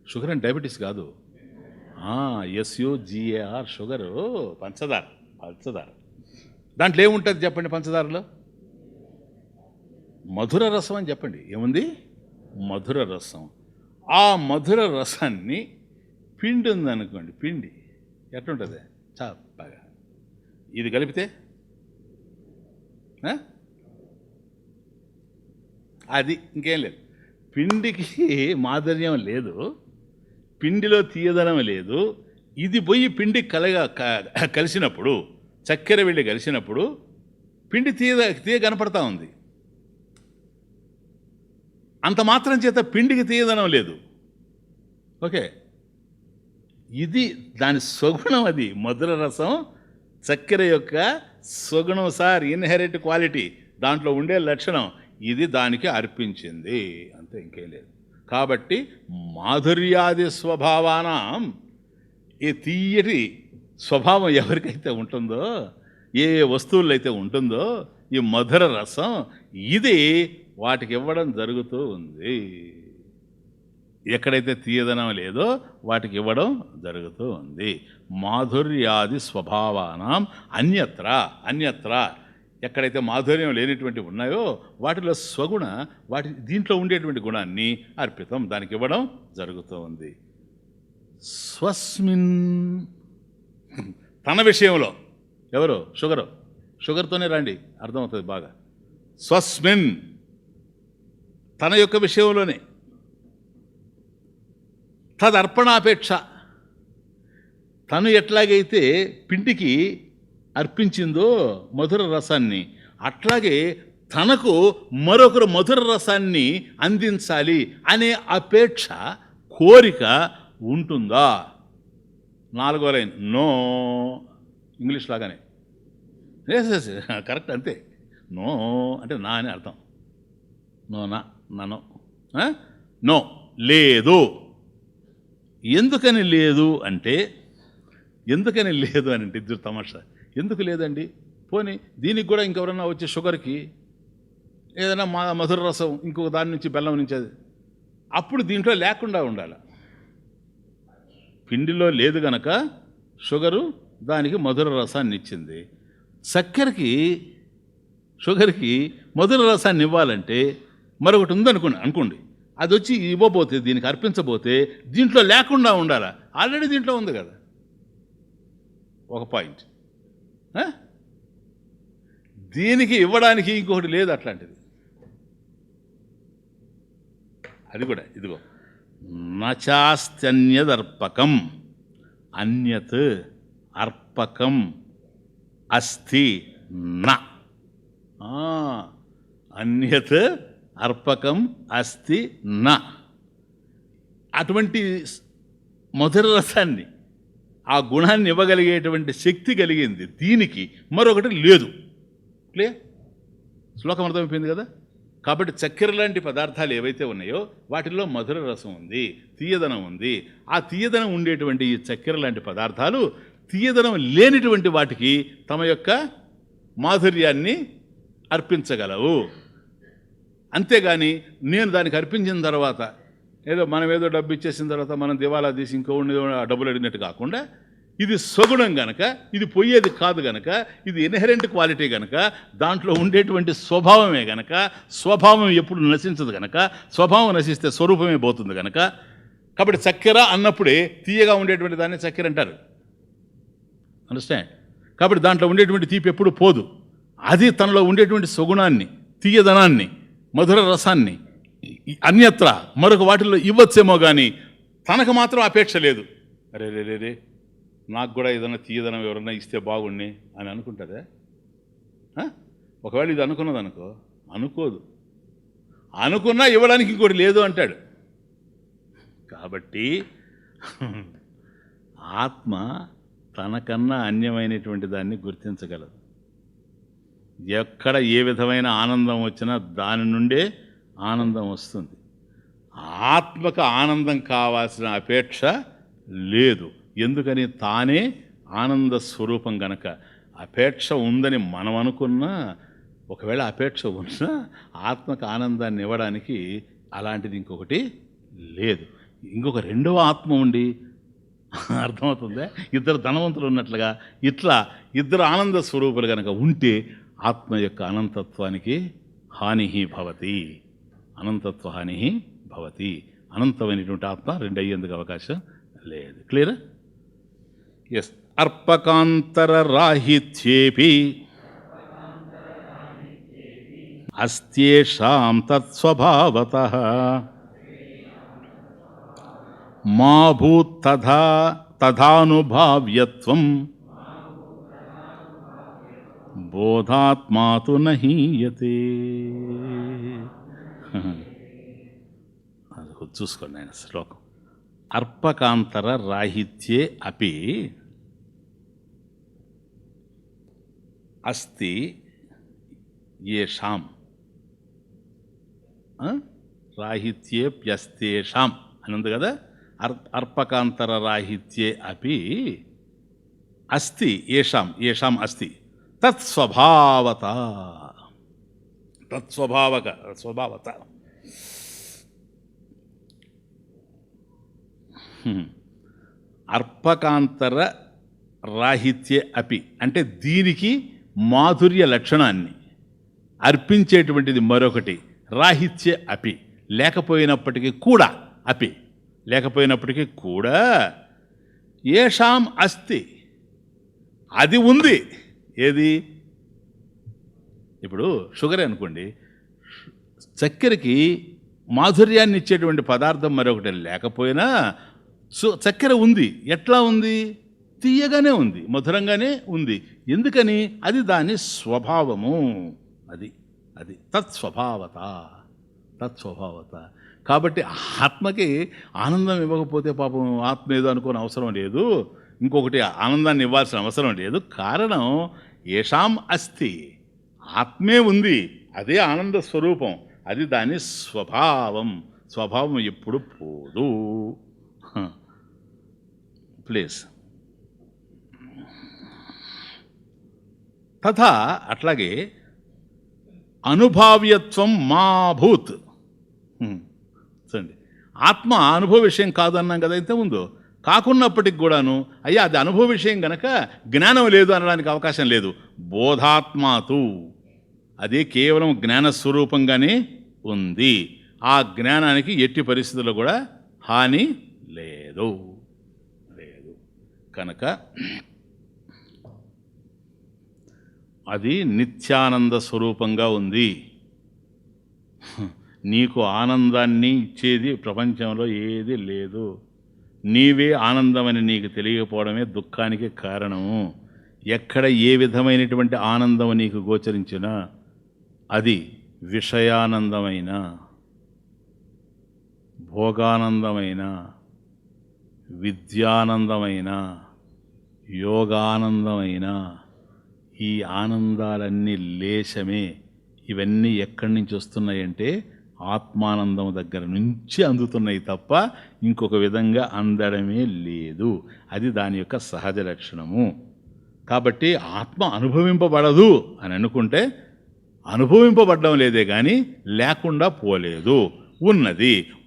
షుగర్ అంటే డయాబెటీస్ కాదు, SUGAR షుగరు, పంచదార. పంచదార దాంట్లో ఏముంటుంది చెప్పండి? పంచదారలో మధుర రసం అని చెప్పండి. ఏముంది? మధుర రసం. ఆ మధుర రసాన్ని పిండి ఉందనుకోండి, పిండి ఎట్లుంటుంది? చప్పగా. ఇది కలిపితే అది ఇంకేం లేదు. పిండికి మాధుర్యం లేదు, పిండిలో తీయదనం లేదు. ఇది పోయి పిండి కలిసినప్పుడు, చక్కెర వెళ్ళి కలిసినప్పుడు పిండి తీయ కనపడతా ఉంది. అంత మాత్రం చేత పిండికి తీయదనం లేదు. ఓకే, ఇది దాని స్వగుణం. అది మధుర రసం చక్కెర యొక్క స్వగుణం సార్, ఇన్హెరిట్ క్వాలిటీ, దాంట్లో ఉండే లక్షణం. ఇది దానికి అర్పించింది, అంతే, ఇంకేం లేదు. కాబట్టి మాధుర్యాది స్వభావానాం, ఈ తీయటి స్వభావం ఎవరికైతే ఉంటుందో, ఏ వస్తువుల్లో అయితే ఉంటుందో ఈ మధుర రసం, ఇది వాటికి ఇవ్వడం జరుగుతూ ఉంది. ఎక్కడైతే తీయదనం లేదో వాటికి ఇవ్వడం జరుగుతూ ఉంది. మాధుర్యాది స్వభావానాం అన్యత్ర. అన్యత్ర ఎక్కడైతే మాధుర్యం లేనిటువంటి ఉన్నాయో వాటిలో స్వగుణ, వాటి దీంట్లో ఉండేటువంటి గుణాన్ని అర్పితం, దానికి ఇవ్వడం జరుగుతూ ఉంది. స్వస్మిన్, తన విషయంలో. ఎవరు? షుగరు. షుగర్తోనే రండి, అర్థమవుతుంది బాగా. స్వస్మిన్, తన యొక్క విషయంలోనే. తదర్పణాపేక్ష, తను ఎట్లాగైతే పిండికి అర్పించిందో మధుర రసాన్ని, అట్లాగే తనకు మరొకరు మధుర రసాన్ని అందించాలి అనే అపేక్ష, కోరిక ఉంటుందా? 4వ లైన్, నో. ఇంగ్లీష్ లాగానే, ఎస్ కరెక్ట్, అంతే. నో అంటే నా అని అర్థం. నో నో, లేదు. ఎందుకని లేదు అంటే ఇద్దరు తమాషా. ఎందుకు లేదండి? పోనీ దీనికి కూడా ఇంకెవరన్నా వచ్చే షుగర్కి ఏదైనా మధుర రసం ఇంకొక దాని నుంచి బెల్లం నుంచి అప్పుడు దీంట్లో లేకుండా ఉండాలి. పిండిలో లేదు గనక షుగరు దానికి మధుర రసాన్ని ఇచ్చింది. షుగర్కి మధుర రసాన్ని ఇవ్వాలంటే మరొకటి ఉందనుకోండి, అది వచ్చి ఇవ్వబోతే, దీనికి అర్పించబోతే దీంట్లో లేకుండా ఉండాలా? ఆల్రెడీ దీంట్లో ఉంది కదా. ఒక పాయింట్. దీనికి ఇవ్వడానికి ఇంకొకటి లేదు అట్లాంటిది. అది కూడా ఇదిగో, నచాస్త్యన్యదర్పకం అన్యత్ అర్పకం అస్తి న. అన్యత్ అర్పకం అస్తి న. అటువంటి మధుర రసాన్ని, ఆ గుణాన్ని ఇవ్వగలిగేటువంటి శక్తి కలిగింది దీనికి, మరొకటి లేదు. క్లియర్? శ్లోకం అర్థమైపోయింది కదా. కాబట్టి చక్కెర లాంటి పదార్థాలు ఏవైతే ఉన్నాయో వాటిల్లో మధుర రసం ఉంది, తీయదనం ఉంది. ఆ తీయదనం ఉండేటువంటి ఈ చక్కెర లాంటి పదార్థాలు తీయదనం లేనిటువంటి వాటికి తమ యొక్క మాధుర్యాన్ని అర్పించగలవు. అంతేగాని నేను దానికి అర్పించిన తర్వాత మనం ఏదో డబ్బు ఇచ్చేసిన తర్వాత మనం దివాలా తీసి ఇంకోటి డబ్బులు అడిగినట్టు కాకుండా, ఇది సగుణం గనక, ఇది పోయేది కాదు గనక, ఇది ఇన్హెరెంట్ క్వాలిటీ గనక, దాంట్లో ఉండేటువంటి స్వభావమే గనక, స్వభావం ఎప్పుడు నశించదు గనక, స్వభావం నశిస్తే స్వరూపమే పోతుంది గనక, కాబట్టి చక్కెర అన్నప్పుడే తీయగా ఉండేటువంటి దాన్ని చక్కెర అంటారు. అండర్స్టాండ్? కాబట్టి దాంట్లో ఉండేటువంటి తీపి ఎప్పుడు పోదు. అది తనలో ఉండేటువంటి సగుణాన్ని, తీయదనాన్ని, మధుర రసాన్ని అన్యత్ర మరొక వాటిల్లో ఇవ్వచ్చేమో కానీ తనకు మాత్రం అపేక్ష లేదు. అరే రే నాకు కూడా ఏదైనా తీయదనం ఎవరన్నా ఇస్తే బాగుండి అని అనుకుంటుందా? ఒకవేళ ఇది అనుకున్నదనుకో, అనుకోదు. అనుకున్నా ఇవ్వడానికి ఇంకోటి లేదు అంటాడు. కాబట్టి ఆత్మ తనకన్నా అన్యమైనటువంటి దాన్ని గుర్తించగలదు. ఎక్కడ ఏ విధమైన ఆనందం వచ్చినా దాని నుండే ఆనందం వస్తుంది. ఆత్మకు ఆనందం కావాల్సిన అపేక్ష లేదు. ఎందుకని? తానే ఆనంద స్వరూపం గనక. అపేక్ష ఉందని మనం అనుకున్నా, ఒకవేళ అపేక్ష ఉన్నా ఆత్మకు ఆనందాన్ని ఇవ్వడానికి అలాంటిది ఇంకొకటి లేదు. ఇంకొక రెండవ ఆత్మ ఉండి, అర్థమవుతుందా? ఇద్దరు ధనవంతులు ఉన్నట్లుగా ఇట్లా ఇద్దరు ఆనంద స్వరూపులు కనుక ఉంటే ఆత్మ యొక్క అనంతత్వానికి హాని భవతి. అనంతత్వ హాని భవతి. అనంతమైనటువంటి ఆత్మ రెండు అయ్యేందుకు అవకాశం లేదు. క్లియర్? ఎస్. అర్పకాంతర రాహిత్యేపి అస్త్యేషాం తత్స్వభావతః మా భూత్ తథానుభావ్యత్వం బోధాత్మాతు నహీయతే. చూసుకోండి ఆయన శ్లోకం. అర్పకాంతర రాహిత్యే అపి అస్తి యేషాం రాహిత్యేప్యస్తేషాం అని ఉంది కదా. అర్పకాంతర రాహిత్యే అపి అస్తి యేషాం, యేషాం అస్తి తత్స్వభావత. స్వభావత అర్పకాంతర రాహిత్యే అపి అంటే దీనికి మాధుర్య లక్షణాన్ని అర్పించేటువంటిది మరొకటి. రాహిత్యే అపి లేకపోయినప్పటికీ కూడా ఏషాం అస్తి అది ఉంది. ఏది? ఇప్పుడు షుగరే అనుకోండి, చక్కెరకి మాధుర్యాన్ని ఇచ్చేటువంటి పదార్థం మరొకటి లేకపోయినా చక్కెర ఉంది. ఎట్లా ఉంది? తీయగానే ఉంది, మధురంగానే ఉంది. ఎందుకని? అది దాని స్వభావము. అది తత్స్వభావత. తత్స్వభావత. కాబట్టి ఆత్మకి ఆనందం ఇవ్వకపోతే పాపం ఆత్మ ఏదో అనుకోని అవసరం లేదు, ఇంకొకటి ఆనందాన్ని ఇవ్వాల్సిన అవసరం లేదు. కారణం ఏషాం అస్తి, ఆత్మే ఉంది, అదే ఆనంద స్వరూపం, అది దాని స్వభావం. స్వభావం ఎప్పుడు పోదు. ప్లీజ్. తథా అట్లాగే అనుభావ్యత్వం మా భూత్. చూడండి, ఆత్మ అనుభవ విషయం కాదన్నాం కదా ఇంతకుముందు. కాకున్నప్పటికి కూడాను అయ్యా అది అనుభవ విషయం గనక జ్ఞానం లేదు అనడానికి అవకాశం లేదు. బోధాత్మాతు, అది కేవలం జ్ఞానస్వరూపంగానే ఉంది. ఆ జ్ఞానానికి ఎట్టి పరిస్థితుల్లో కూడా హాని లేదు. కనుక అది నిత్యానంద స్వరూపంగా ఉంది. నీకు ఆనందాన్ని ఇచ్చేది ప్రపంచంలో ఏది లేదు. నీవే ఆనందమని నీకు తెలియకపోవడమే దుఃఖానికి కారణము. ఎక్కడ ఏ విధమైనటువంటి ఆనందం నీకు గోచరించినా అది విషయానందమైన, భోగానందమైన, విద్యానందమైన, యోగానందమైన, ఈ ఆనందాలన్నీ లేశమే. ఇవన్నీ ఎక్కడి నుంచి వస్తున్నాయంటే ఆత్మానందం దగ్గర నుంచి అందుతున్నాయి తప్ప ఇంకొక విధంగా అందడమే లేదు. అది దాని యొక్క సహజ లక్షణము. కాబట్టి ఆత్మ అనుభవింపబడదు అని అనుకుంటే అనుభవింపబడడం లేదే కానీ లేకుండా పోలేదు,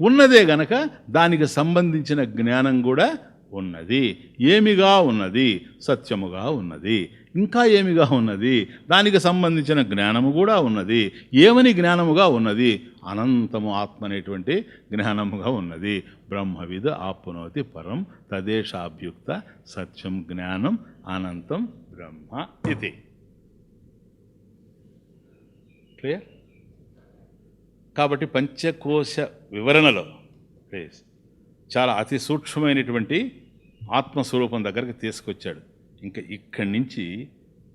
ఉన్నదే గనక దానికి సంబంధించిన జ్ఞానం కూడా ఉన్నది. ఏమిగా ఉన్నది? సత్యముగా ఉన్నది. ఇంకా ఏమిగా ఉన్నది? దానికి సంబంధించిన జ్ఞానము కూడా ఉన్నది. ఏమని జ్ఞానముగా ఉన్నది? అనంతము ఆత్మ అనేటువంటి జ్ఞానముగా ఉన్నది. బ్రహ్మవిద ఆప్నోతి పరం తదేశాభ్యుక్త సత్యం జ్ఞానం అనంతం బ్రహ్మ ఇది. క్లియర్? కాబట్టి పంచకోశ వివరణలో చాలా అతి సూక్ష్మమైనటువంటి ఆత్మస్వరూపం దగ్గరికి తీసుకొచ్చాడు. ఇంకా ఇక్కడి నుంచి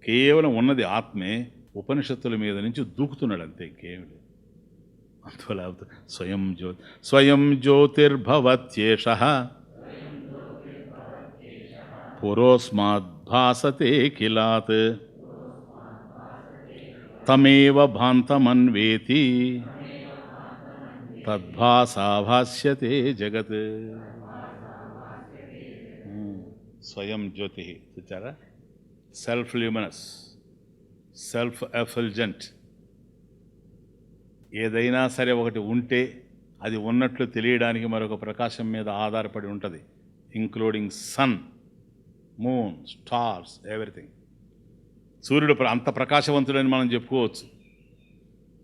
కేవలం ఉన్నది ఆత్మే, ఉపనిషత్తుల మీద నుంచి దూకుతున్నాడు అంతే, ఇంకేమి లేదు. అందువల్ల స్వయం జ్యోతిర్భవత్యేషః పురోస్మాద్భాసతే కిలాత్ తమేవ భాంతమన్వేతి తద్భాసాభాస్యతే జగత్. స్వయం జ్యోతి చూచారా? Self luminous, self effulgent. ఏదైనా సరే ఒకటి ఉంటే అది ఉన్నట్లు తెలియడానికి మరొక ప్రకాశం మీద ఆధారపడి ఉంటుంది, including sun, moon, stars, everything. సూర్యుడు అంత ప్రకాశవంతుడని మనం చెప్పుకోవచ్చు.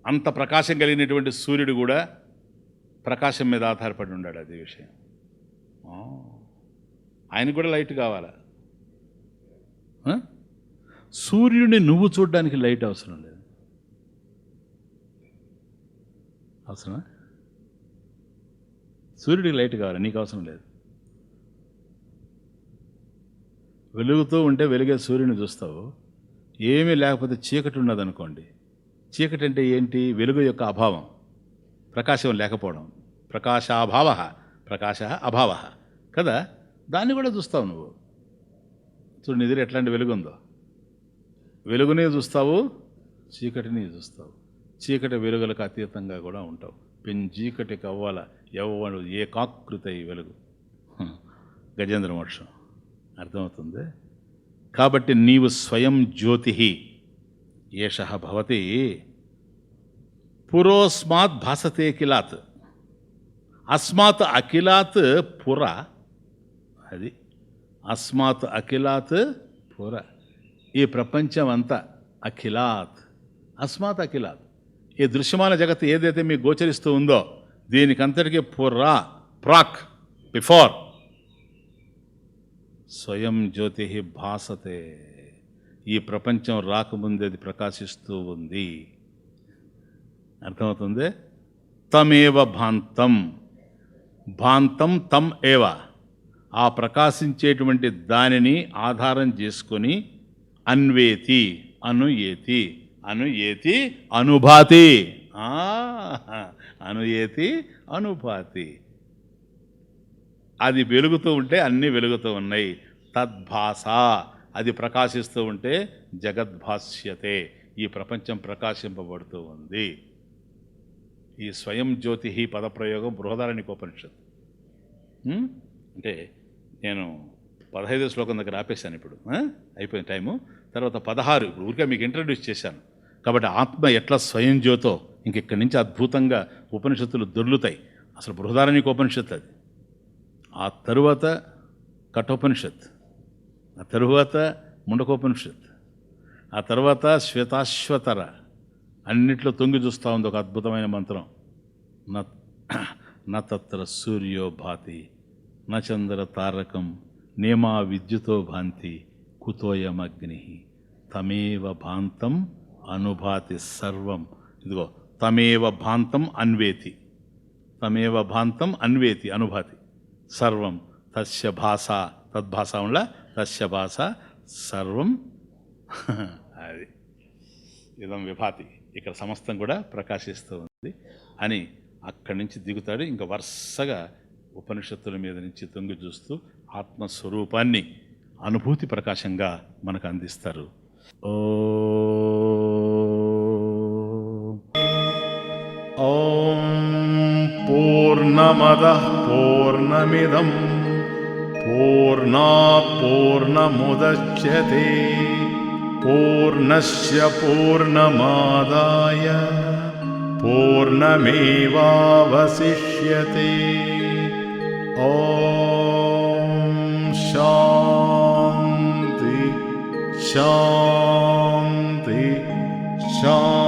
అంత ప్రకాశం కలిగినటువంటి సూర్యుడు కూడా ప్రకాశం మీద ఆధారపడి ఉన్నాడు. అదే విషయం. ఆయనకు కూడా లైట్ కావాలా? సూర్యుడిని నువ్వు చూడడానికి లైట్ అవసరం లేదు. అవసరమా? సూర్యుడికి లైట్ కావాలి, నీకు అవసరం లేదు. వెలుగుతూ ఉంటే వెలిగే సూర్యుని చూస్తావు. ఏమీ లేకపోతే చీకటి ఉన్నదనుకోండి. చీకటి అంటే ఏంటి? వెలుగు యొక్క అభావం, ప్రకాశం లేకపోవడం. ప్రకాశాభావ, ప్రకాశ అభావ కదా. దాన్ని కూడా చూస్తావు నువ్వు. చూడు, నీ దగ్గర ఎట్లాంటి వెలుగు ఉందో. వెలుగునే చూస్తావు, చీకటిని చూస్తావు. చీకటి వెలుగులకు అతీతంగా కూడా ఉంటావు. పెంచీకటి కవ్వాల ఎవడు ఏకాకృతి వెలుగు. గజేంద్ర మోక్షం అర్థమవుతుంది. కాబట్టి నీవు స్వయం జ్యోతి ఏషః భవతి పురోస్మాత్ భాసతే కిలాత్. అస్మాత్ అఖిలాత్ పుర. అది అస్మాత్ అఖిలాత్ పుర. ఈ ప్రపంచం అంతా అఖిలాత్, అస్మాత్ అఖిలాత్. ఈ దృశ్యమాన జగత్తు ఏదైతే మీకు గోచరిస్తూ ఉందో దీనికంతటికీ పురా, ప్రాక్, బిఫోర్ స్వయం జ్యోతి భాసతే. ఈ ప్రపంచం రాకముందే అది ప్రకాశిస్తూ ఉంది. అర్థమవుతుంది? తమేవ భాంతం, భాంతం తం ఏవ. ఆ ప్రకాశించేటువంటి దానిని ఆధారం చేసుకొని అన్వేతి, అనుయేతి, అనుయేతి అనుభాతి. అనుయేతి అనుభాతి. అది వెలుగుతూ ఉంటే అన్నీ వెలుగుతూ ఉన్నాయి. తద్భాస, అది ప్రకాశిస్తూ ఉంటే జగద్భాస్యతే, ఈ ప్రపంచం ప్రకాశింపబడుతూ ఉంది. ఈ స్వయం జ్యోతి పదప్రయోగం బృహదారణ్యకోపనిషత్. అంటే నేను 15వ శ్లోకం దగ్గర ఆపేశాను. ఇప్పుడు అయిపోయిన టైము. తర్వాత 16 ఇప్పుడు ఊరికే మీకు ఇంట్రడ్యూస్ చేశాను. కాబట్టి ఆత్మ ఎట్లా స్వయం జ్యోతో ఇంకెక్కడి నుంచి అద్భుతంగా ఉపనిషత్తులు దొర్లుతాయి. అసలు బృహదారణ్యకోపనిషత్ అది. ఆ తరువాత కఠోపనిషత్, ఆ తరువాత ముండకోపనిషత్, ఆ తర్వాత శ్వేతాశ్వతర, అన్నిట్లో తొంగి చూస్తూ ఉంది ఒక అద్భుతమైన మంత్రం. నత్ర సూర్యో భాతి నచంద్ర తారకం నేమా విద్యుతో భాంతి కుతోయమగ్ని తమేవ భాంతం అనుభాతి సర్వం. ఇదిగో తమేవ భాంతం అన్వేతి, తమేవ భాంతం అన్వేతి అనుభాతి సర్వం తస్య భాష, తద్భాష ఉండ తస్య భాష సర్వం. అది ఇదం విభాతి, ఇక్కడ సమస్తం కూడా ప్రకాశిస్తూ ఉంది అని అక్కడి నుంచి దిగుతాడు. ఇంకా వరుసగా ఉపనిషత్తుల మీద నుంచి తొంగి చూస్తూ ఆత్మస్వరూపాన్ని అనుభూతి ప్రకాశంగా మనకు అందిస్తారు. ఓం పూర్ణమదః పూర్ణమిదం పూర్ణాత్ పూర్ణముదచ్యతే పూర్ణస్య పూర్ణమాదాయ పూర్ణమేవావశిష్యతే. ఓం శాంతి శాంతి శాంతి.